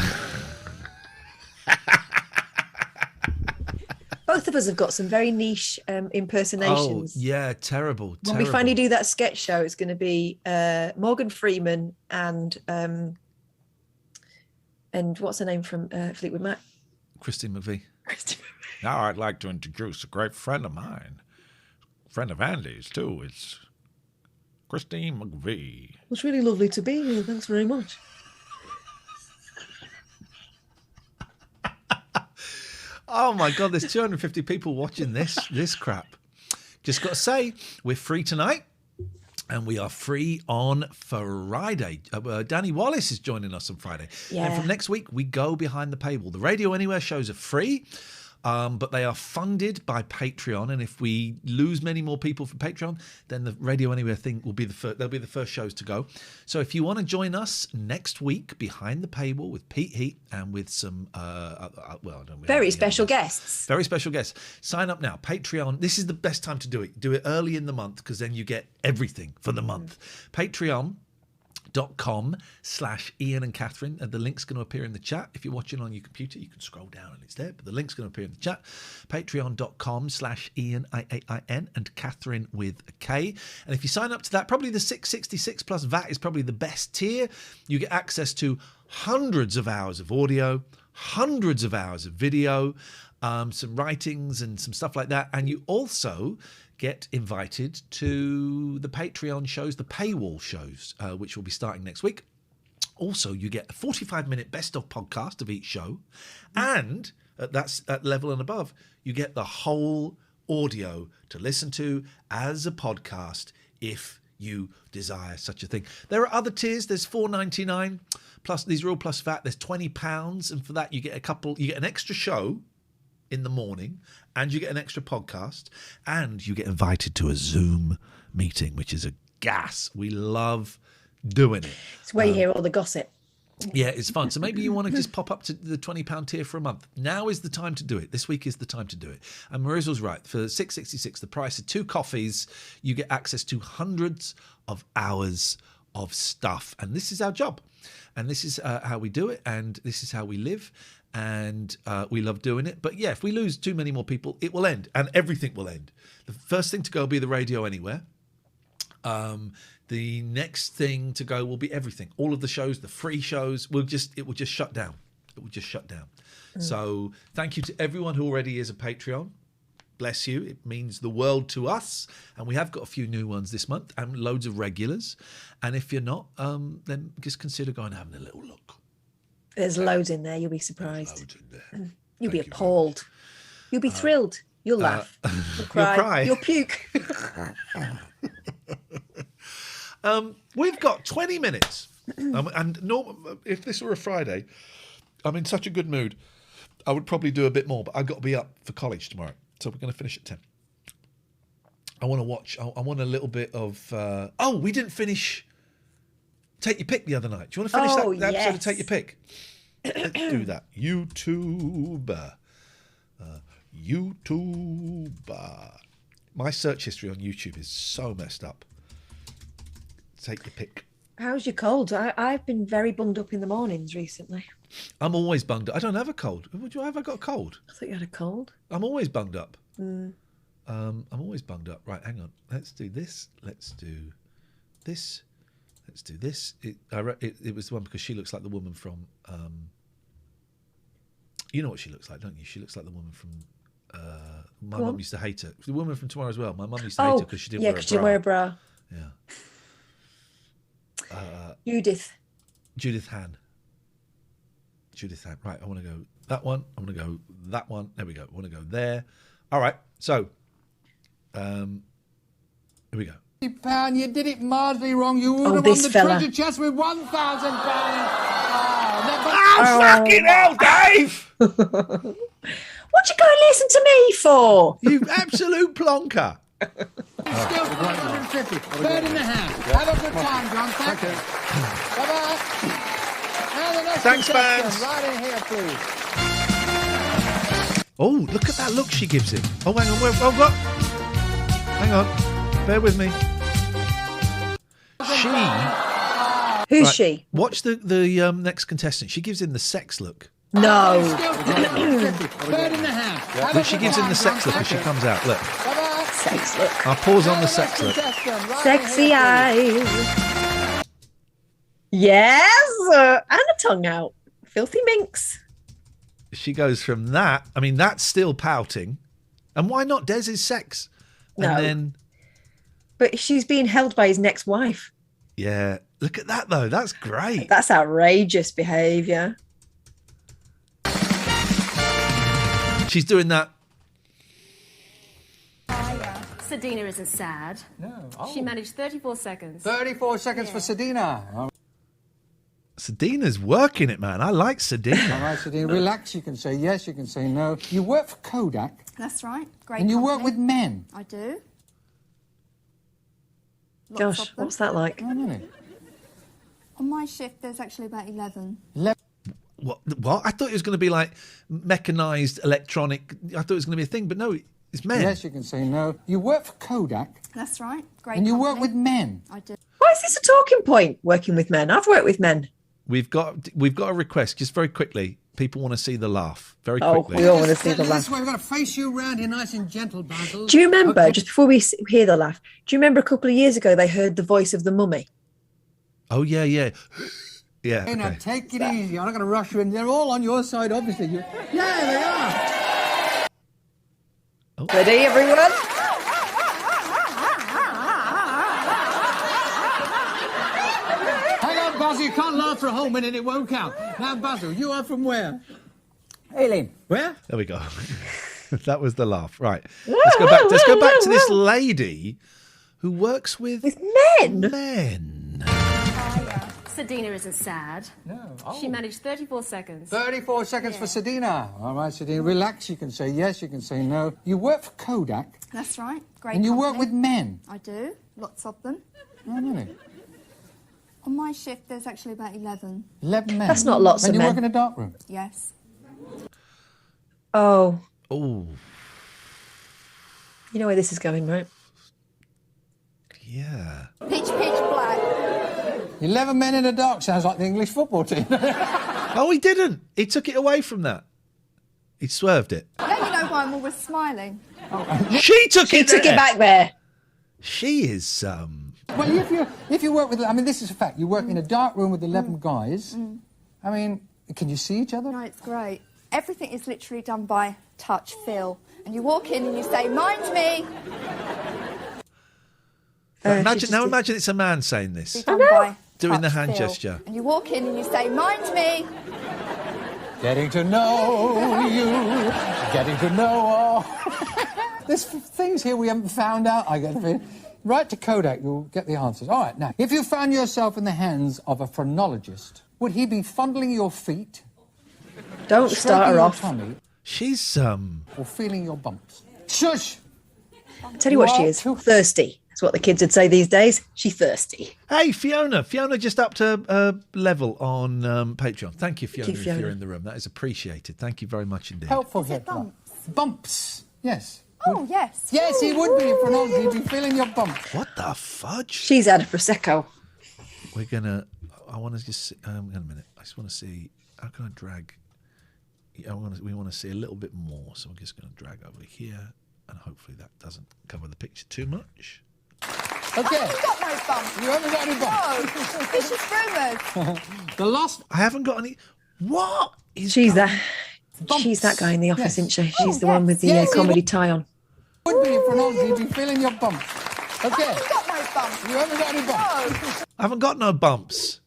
Both of us have got some very niche impersonations.
Oh, yeah, terrible.
When we finally do that sketch show, it's going to be Morgan Freeman and what's her name from Fleetwood Mac?
Christine McVie. Now I'd like to introduce a great friend of mine. Friend of Andy's, too. It's Christine McVie.
It's really lovely to be here. Thanks very much.
Oh, my God. There's 250 people watching this crap. Just got to say, we're free tonight. And we are free on Friday. Danny Wallace is joining us on Friday.
Yeah.
And from next week, we go behind the paywall. The Radio Anywhere shows are free. But they are funded by Patreon, and if we lose many more people from Patreon, then the Radio Anywhere thing will be they'll be the first shows to go. So if you want to join us next week behind the paywall with Pete Heat and with some
Very special guests.
Very special guests. Sign up now. Patreon. This is the best time to do it. Do it early in the month because then you get everything for the month. Patreon.com/Ian and Catherine. The link's going to appear in the chat. If you're watching on your computer, you can scroll down and it's there, but the link's going to appear in the chat. Patreon.com/Ian, IAIN, and Catherine with a K. And if you sign up to that, probably the $6.66 plus VAT is probably the best tier. You get access to hundreds of hours of audio, hundreds of hours of video, some writings and some stuff like that. And you also get invited to the Patreon shows, the paywall shows, which will be starting next week. Also, you get a 45-minute best-of podcast of each show. And at that level and above, you get the whole audio to listen to as a podcast if you desire such a thing. There are other tiers. There's $4.99 plus, these are all plus VAT. There's £20. And for that, you get an extra show in the morning, and you get an extra podcast, and you get invited to a Zoom meeting, which is a gas. We love doing it.
It's where you hear all the gossip.
Yeah, it's fun. So maybe you want to just pop up to the £20 tier for a month. Now is the time to do it. This week is the time to do it. And Marizzle's right. For $6.66, the price of 2 coffees, you get access to hundreds of hours of stuff. And this is our job. And this is how we do it. And this is how we live. And we love doing it. But yeah, if we lose too many more people, it will end. And everything will end. The first thing to go will be the Radio Anywhere. The next thing to go will be everything. All of the shows, the free shows, it will just shut down. It will just shut down. So thank you to everyone who already is a Patreon. Bless you. It means the world to us. And we have got a few new ones this month and loads of regulars. And if you're not, then just consider going and having a little look.
There's loads in there. You'll be surprised. You'll be appalled. You'll be thrilled. You'll laugh. You'll cry. You'll puke.
We've got 20 minutes. And if this were a Friday, I'm in such a good mood. I would probably do a bit more, but I've got to be up for college tomorrow. So we're going to finish at 10. I want to watch. I want a little bit of... we didn't finish Take Your Pick the other night. Do you want to finish that episode of Take Your Pick? Let's do that. YouTuber. My search history on YouTube is so messed up. Take Your Pick.
How's your cold? I've been very bunged up in the mornings recently.
I'm always bunged up. I don't have a cold. Have I got a cold?
I thought you had a cold.
I'm always bunged up. I'm always bunged up. Right, hang on. Let's do this. Let's do this. Let's do this. It was the one because she looks like the woman from... you know what she looks like, don't you? She looks like the woman from... my mum used to hate her. The woman from Tomorrow as well. My mum used to hate her because she didn't wear a bra.
Yeah, because she didn't wear a bra.
Yeah.
Judith Han. Right,
I want to go that one. I want to go that one. There we go. I want to go there. All right. So, here we go.
£50, you did it marginally wrong. You would have won the treasure chest with £1,000.
Fucking hell, Dave!
What you go and listen to me for?
You absolute plonker.
Still 150. Third in the hand. Have a good time, John. Thank you. Bye-bye.
Thanks, fans.
Right in here, please.
Oh, look at that look she gives him. Oh, hang on. Oh, what? Hang on. Bear with me.
Who's
Right,
she?
Watch the next contestant. She gives him the sex look.
No.
Bird in the house.
Look, she gives him the sex look as she comes out. Look.
Sex look.
I'll pause on the sex look.
Sexy eyes. Yes. And a tongue out. Filthy minx.
She goes from that. I mean, that's still pouting. And why not? Des is sex. And
No.
then,
But she's being held by his next wife.
yeah. Look at that, though. That's great.
That's outrageous behaviour.
She's doing that.
Sedina isn't sad.
No.
She managed 34 seconds.
34 seconds for Sedina.
Sedina's working it, man. I like Sedina.
All right, Sedina, relax. You can say yes, you can say no. You work for Kodak.
That's right. Great.
And you work
company.
with men.
I do.
Gosh, what's that like?
Oh, really?
On my shift, there's actually about 11.
What? I thought it was going to be like mechanized electronic. I thought it was going to be a thing, but no, it's men.
Yes, you can say no. You work for Kodak.
That's right. Great.
And you
company.
work with men.
I do.
Why is this a talking point? Working with men. I've worked with men.
We've got a request, just very quickly. People want to see the laugh. Very
Oh,
quickly.
we all want to see the
This
laugh.
way, we've got to face you round here nice and gentle, Basil.
Do you remember,
Okay.
just before we hear the laugh, do you remember a couple of years ago they heard the voice of the mummy?
Oh, yeah. Yeah.
Hey, now,
Okay.
take it easy. I'm not going to rush you in. They're all on your side, obviously. Yeah, they are.
Ready, everyone?
Hang on, Basil. You can't laugh for a whole minute. It won't count. Now, Basil, you are from where? Aileen. Where?
There we go. That was the laugh. Right. Let's go back. Let's go back to this lady who works with
men.
Sedina isn't sad.
No.
She managed 34 seconds.
34 seconds for Sedina. All right, Sedina, relax. You can say yes, you can say no. You work for Kodak.
That's right. Great.
And you work
company.
with men.
I do. Lots of them.
Oh, really?
On my shift, there's actually about 11.
11 men.
That's not lots
and
of
you
men.
work in a dark room.
Yes.
Oh.
Oh.
You know where this is going, right?
Yeah.
Pitch black.
11 men in a dark sounds like the English football team.
Oh, he didn't. He took it away from that. He swerved it.
Don't you know why I'm always smiling?
She took it
it back there.
She is,
Well, if you work with, I mean, this is a fact. You work in a dark room with 11 guys. I mean, can you see each other?
No, it's great. Everything is literally done by touch, feel. And you walk in and you say, mind me.
Imagine it's a man saying this.
Done by
Doing the
touch,
hand
feel.
gesture.
And you walk in and you say, mind me.
Getting to know you. Getting to know all. There's things here we haven't found out, I get the feeling. Write to Kodak, you'll get the answers. All right, now, if you found yourself in the hands of a phrenologist, would he be fondling your feet?
Don't start
stroking
her
your
off.
tummy,
She's,
or feeling your bumps? Shush!
Tell you what she is. Thirsty. That's what the kids would say these days. She's thirsty.
Hey, Fiona. Fiona just upped her level on Patreon. Thank you, Fiona, if
Fiona.
you're in the room. That is appreciated. Thank you very much indeed.
Helpful
Is it
hip
bumps?
Bumps, yes.
Oh, yes.
Yes, he would be in phrenology. He'd be feeling your bumps.
What the fudge?
She's had a Prosecco.
We're going to... I want to just... Hang on a minute. I just want to see... How can I drag... we want to see a little bit more, so I'm just going to drag over here, and hopefully that doesn't cover the picture too much.
Okay.
You got no bumps.
You haven't got any bumps.
No. Vicious rumours.
The last...
I haven't got any... What?
She's that guy in the office, isn't she? She's the one with the
Yes,
comedy tie on.
Would be in phrenology. He'd be feeling your bumps. Okay.
You got no bumps.
You haven't got any bumps.
I haven't got no bumps.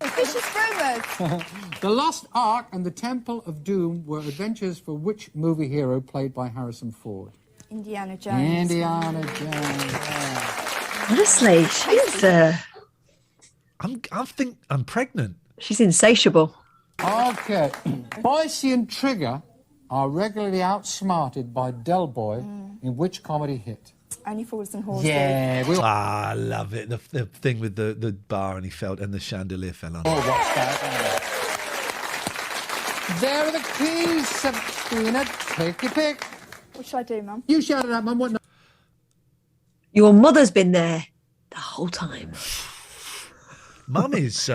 Vicious rumours.
The Lost Ark and the Temple of Doom were adventures for which movie hero played by Harrison Ford?
Indiana Jones.
Indiana Jones. Yeah.
Honestly, she's
I'm pregnant.
she's insatiable.
Okay. Boise and Trigger are regularly outsmarted by Del Boy in which comedy hit?
Only Fools and Horses.
Yeah.
I love it. The thing with the bar and he fell and the chandelier fell on.
Oh, what's that? There are the keys, Sabrina. Take your pick.
What should I do, Mum?
You shout it out, Mum. What?
Your mother's been there the whole time.
Mum is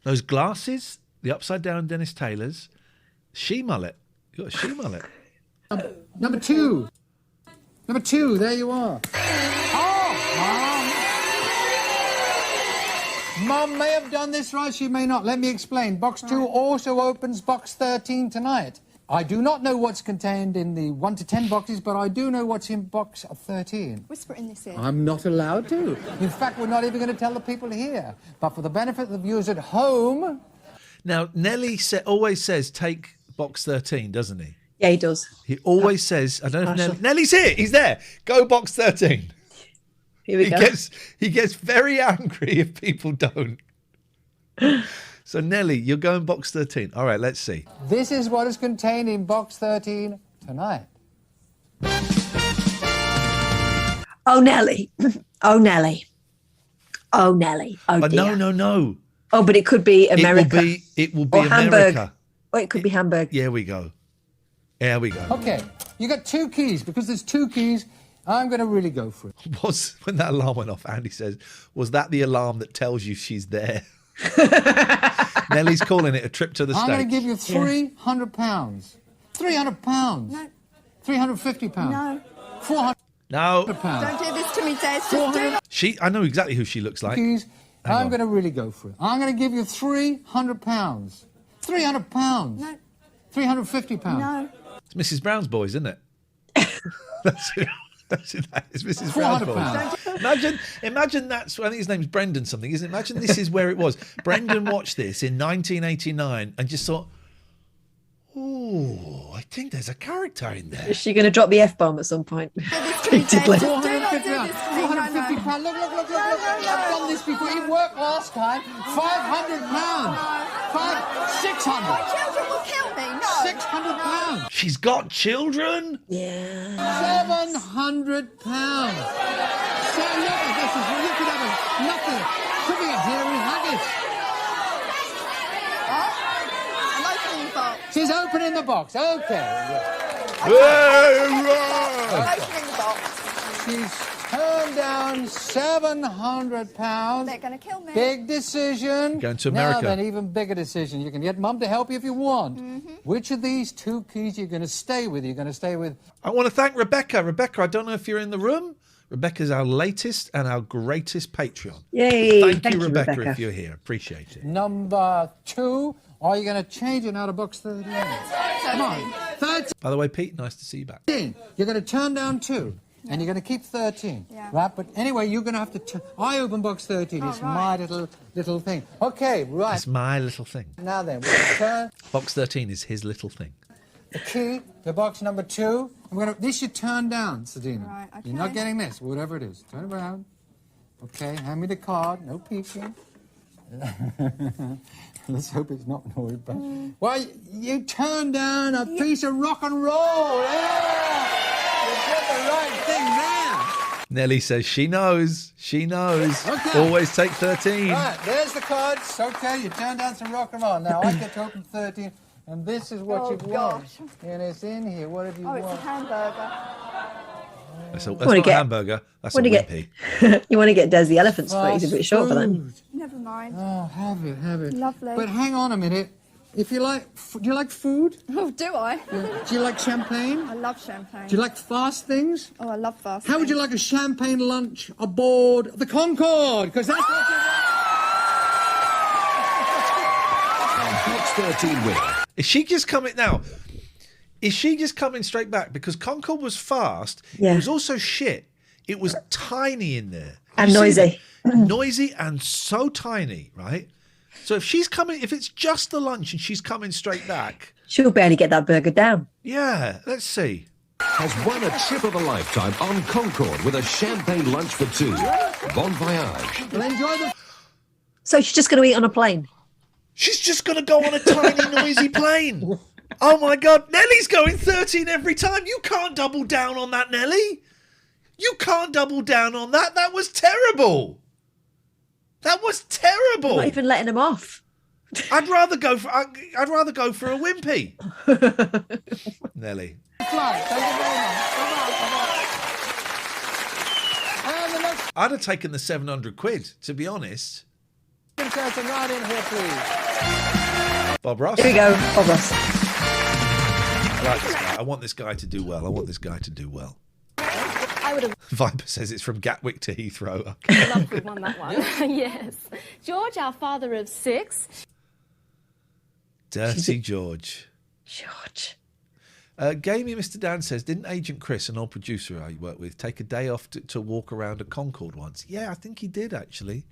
those glasses, the upside down Dennis Taylor's, she mullet. You got a she mullet.
Number 2. Number 2. There you are. Mum may have done this right, she may not. Let me explain. Box 2 also opens box 13 tonight. I do not know what's contained in the 1 to 10 boxes, but I do know what's in box 13.
Whisper in this ear.
I'm not allowed to. In fact, we're not even going to tell the people here. But for the benefit of the viewers at home...
Now, Nelly always says take box 13, doesn't he?
Yeah, he does.
He always says, I don't know if Nelly's here. He's there. Go box 13.
Here we go.
He gets very angry if people don't. So, Nelly, you're going box 13. All right, let's see.
This is what is contained in box 13 tonight.
Oh, Nelly. Oh, Nelly. Oh, Nelly. Oh, dear.
No.
Oh, but it could be America.
It will be
or
America.
Hamburg. Oh, it could be Hamburg.
Here we go. Here we go.
Okay, you got 2 keys. Because there's 2 keys, I'm going to really go for it.
When that alarm went off, Andy says, was that the alarm that tells you she's there? Nelly's calling it a trip to the States.
I'm going to give you £300. £300.
No.
£350.
No.
£400.
No.
Don't do this to me, Des. Just do not.
I know exactly who she looks like.
Keys. I'm going to really go for it. I'm going to give you £300. £300.
No.
£350.
No.
It's Mrs. Brown's boys, isn't it? That's it. It's Mrs. Brown's boys. Imagine that's, I think his name's Brendan something, isn't it? Imagine this is where it was. Brendan watched this in 1989 and just thought, oh, I think there's a character in there.
Is she going to drop the F-bomb at some point? Repeatedly.
£450. Look. I've done this before. It worked last time. £500. £600.
My children will kill me. No.
£600.
She's got children?
Yeah.
£700. So look at this. You could have a nothing. Could be a hairy haggis.
I'm opening the box.
She's opening the box. Okay.
I'm opening the box.
She's turned down £700.
They're going to kill me.
Big decision.
Going to America.
Now then, even bigger decision. You can get Mum to help you if you want. Which of these 2 keys you're going to stay with? You're going to stay with...
I want to thank Rebecca. Rebecca, I don't know if you're in the room. Rebecca's our latest and our greatest Patreon.
Yay.
Thank you, Rebecca, if you're here. Appreciate it.
Number 2. Are you going to change it out of box 13? Come on. 13.
By the way, Pete, nice to see you back.
You're going to turn down 2. And you're going to keep 13, right? But anyway, you're going to have to... I open box 13. It's my little thing. Okay, right.
It's my little thing.
Now then, we're going to turn...
Box 13 is his little thing.
The key to box number 2. This you turn down, Sadina.
Right, okay.
You're not getting this, whatever it is. Turn it around. Okay, hand me the card. No peeking. Let's hope it's not noise. But... Well, you turn down a piece of rock and roll. Yeah! You did the right thing there.
Nelly says she knows. She knows.
Okay.
Always take 13.
Right, there's the cards. Okay, you turn down some rock and roll. Now I get to open 13, and this is what you want. And it's in here. What have you want?
It's a hamburger.
That's not a hamburger. That's a wimpy.
You want to get Des the elephant's foot. He's a bit short for that.
Never mind.
Oh, have it.
Lovely.
But hang on a minute. If you like, do you like food?
Oh, do I?
Yeah. Do you like champagne?
I love champagne.
Do you like fast things?
Oh, I love fast
How would you like a champagne lunch aboard the Concorde? Because that's what you want.
Box 13 winner.
Is she just coming now? Is she just coming straight back? Because Concorde was fast.
Yeah.
It was also shit. It was tiny in there.
And noisy.
Noisy and so tiny, right? So if it's just the lunch and she's coming straight back,
she'll barely get that burger down.
Yeah, let's see.
Has won a trip of a lifetime on Concorde with a champagne lunch for 2. Bon voyage.
Well, enjoy the...
So she's just going to eat on a plane?
She's just going to go on a tiny, noisy plane. Oh, my God. Nelly's going 13 every time. You can't double down on that, Nelly. You can't double down on that. That was terrible. That was terrible.
Not even letting him off.
I'd rather go for a wimpy. Nelly.
Flight. Thank you very much. Bye-bye. And the next
I'd have taken the 700 quid, to be honest.
person right in here, please.
Bob Ross.
Here we go, Bob Ross.
I like this guy. I want this guy to do well.
I would have
Viper says it's from Gatwick to Heathrow.
loved to have won that one. Yes. George, our father of 6.
Dirty George.
George.
Gamey Mr. Dan says, didn't Agent Chris, an old producer I work with, take a day off to walk around a Concorde once? Yeah, I think he did, actually.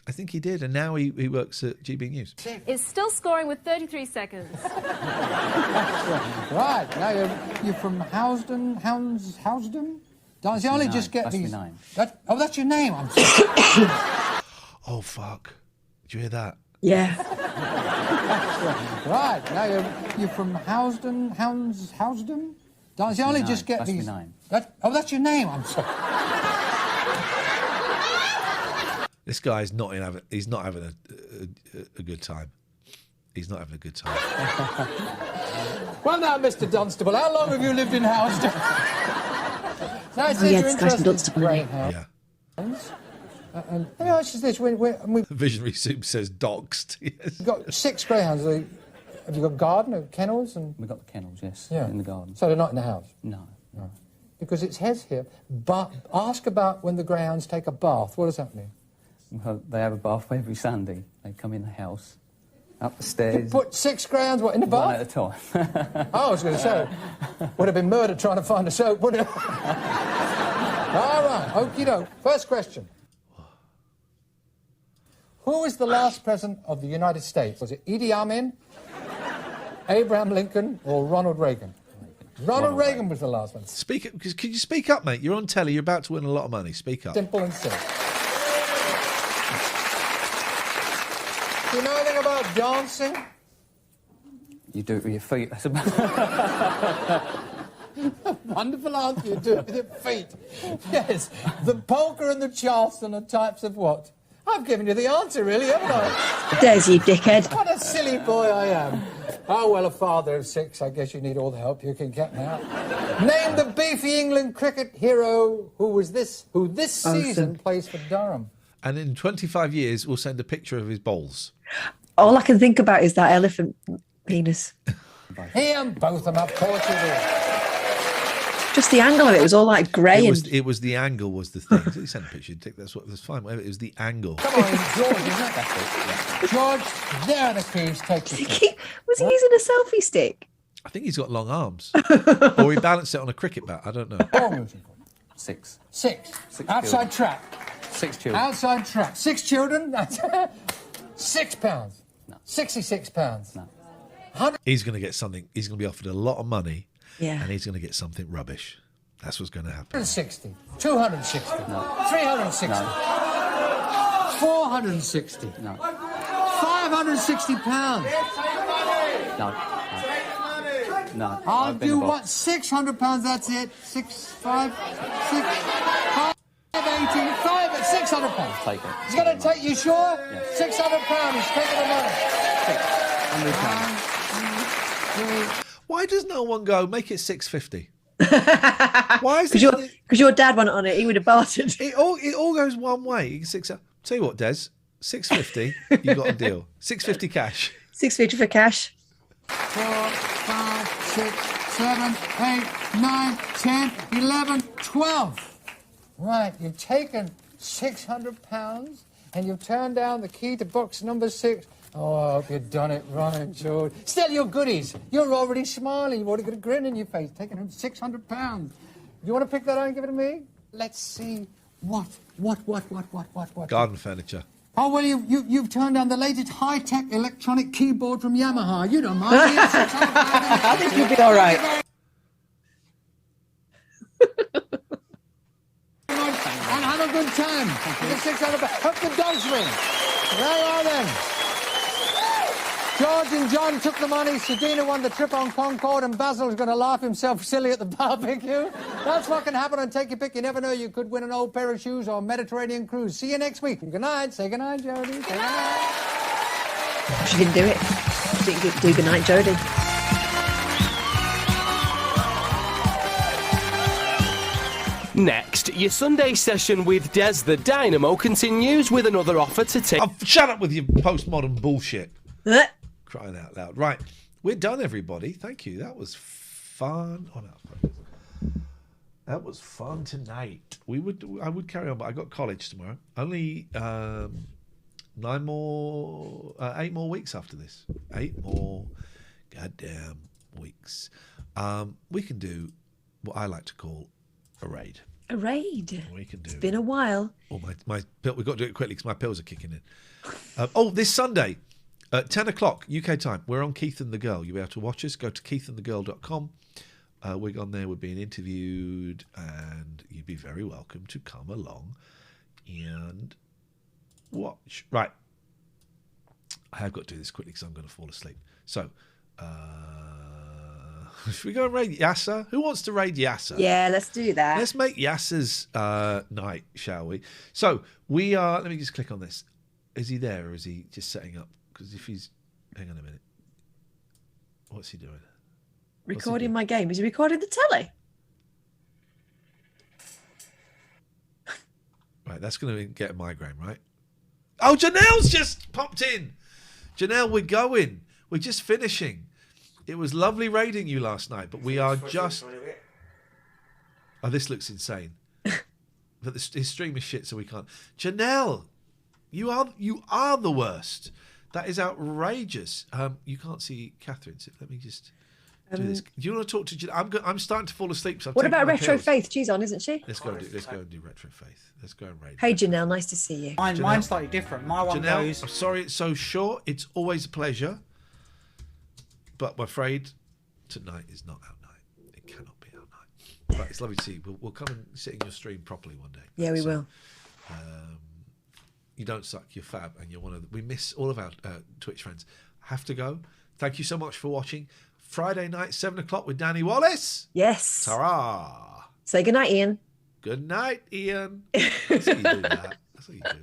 I think he did, and now he works at GB News.
Is still scoring with 33 seconds.
Right, now you're from Housden? Does he only just get these? That's your name. I'm sorry.
Oh, fuck. Did you hear that?
Yeah.
Right, now you're from Housden? Does he only just get these? That's your name. I'm sorry.
This guy's not he's not having a good time. He's not having a good time.
Well, now, Mr. Dunstable, how long have you lived in Housden?
It's Carson Dunstable.
Yeah.
And let me ask you this: we
Visionary Soup says doxed. Yes.
We've got 6 greyhounds. Have you got garden or kennels?
We've got the kennels, yes,
Yeah.
in the garden.
So they're not in the house?
No.
Because it says here, but ask about when the greyhounds take a bath. What does that mean?
Well, they have a bath every Sunday. They come in the house, up the stairs.
You put 6 greyhounds, what, in the bath?
One at a time.
Oh, I was going to say, would have been murder trying to find a soap, wouldn't it? All right, okie doke. First question. Who was the last president of the United States? Was it Idi Amin, Abraham Lincoln, or Ronald Reagan? Ronald Reagan was the last one.
Could you speak up, mate? You're on telly. You're about to win a lot of money. Speak up.
Simple and simple. Do you know anything about dancing?
You do it with your feet. That's about...
Wonderful answer. You do it with your feet. Yes. The polka and the charleston are types of what? I've given you the answer, really, haven't I?
There's you, dickhead.
What a silly boy I am. Oh, well, a father of 6. I guess you need all the help you can get now. Name the beefy England cricket hero who this season plays for Durham.
And in 25 years, we'll send a picture of his bowls.
All I can think about is that elephant penis.
Here, both of them, of course you do.
Just the angle of it was all like grey.
It was the angle was the thing. He sent a picture. That's fine. It was the angle.
Come on, George, isn't it? George, there are the keys. Take your seat.
Was he using a selfie stick?
I think he's got long arms. Or he balanced it on a cricket bat. I don't know.
6.
6. Outside track.
6 children.
Outside track. 6 children. That's £6. No. £66.
No.
He's going to get something. He's going to be offered a lot of money.
Yeah.
And he's going to get something rubbish. That's what's going to happen.
160. 260.
No.
360.
No.
460.
No.
£560.
No. No.
I'll do what? £600. That's it. 580. £600.
Take it.
He's going to take. You sure?
Yes.
£600. He's taking the money.
£100.
Why does no one go make it 650? Why is
because your dad went on it? He would have bartered.
It all goes one way. Tell you what, Des, 650. You got a deal. 650 cash.
650 for cash.
4, 5, 6, 7, 8, 9, 10, 11, 12. Right, you've taken £600 and you've turned down the key to box number 6. Oh, I hope you've done it right, George. Still, your goodies. You're already smiling. You've already got a grin in your face, taking home £600. You want to pick that up and give it to me? Let's see. What?
Garden furniture.
Oh, well, you've turned down the latest high-tech electronic keyboard from Yamaha. You don't mind. I
think you'll be all right.
And have a good time. With the £600. Hope the dogs win. There you are then. George and John took the money, Sedina won the trip on Concorde, and Basil's going to laugh himself silly at the barbecue. That's what can happen on Take Your Pick. You never know, you could win an old pair of shoes or a Mediterranean cruise. See you next week. Good night. Say good night, Jody. Say good night.
She didn't do it. She didn't do Goodnight Jodie.
Next, your Sunday session with Des the Dynamo continues with another offer to take...
Oh, shut up with your postmodern bullshit. Crying out loud. Right, we're done, everybody. Thank you. That was fun. Oh, no. That was fun tonight. I would carry on, but I got college tomorrow. Only 8 more weeks after this. 8 more goddamn weeks. We can do what I like to call a raid.
A raid.
We can do.
It's been a while.
Oh, my pill. We've got to do it quickly because my pills are kicking in. This Sunday at 10 o'clock UK time, we're on Keith and the Girl. You'll be able to watch us. Go to keithandthegirl.com. We're on there. We're being interviewed, and you'd be very welcome to come along and watch. Right. I have got to do this quickly because I'm going to fall asleep. So, should we go and raid Yasser? Who wants to raid Yasser?
Yeah, let's do that.
Let's make Yasser's night, shall we? So, we are... Let me just click on this. Is he there, or is he just setting up? Because if he's... Hang on a minute. What's he doing?
Recording my game. Is he recording the telly?
Right, that's going to get a migraine, right? Oh, Janelle's just popped in. Janelle, we're going. We're just finishing. It was lovely raiding you last night, but we are just... Oh, this looks insane. But his stream is shit, so we can't. Janelle, you are the worst. That is outrageous. You can't see Catherine, so let me just... do this. Do you want to talk to Janelle? I'm starting to fall asleep. So
what about Retro Faith? She's on, isn't she?
Let's go and do Retro Faith. Let's go and raid.
Hey Janelle, nice to see you.
Mine's slightly different. My one
Janelle,
goes.
I'm sorry it's so short. It's always a pleasure, but I'm afraid tonight is not our night. It cannot be our night. Right, it's lovely to see you. We'll come and sit in your stream properly one day.
Yeah, we will.
You don't suck. You're fab, and you're one of. We miss all of our Twitch friends. Have to go. Thank you so much for watching. Friday night, 7 o'clock with Danny Wallace.
Yes.
Ta-ra.
Say goodnight, Ian.
Good night, Ian. That's how you do that. That's how you do that.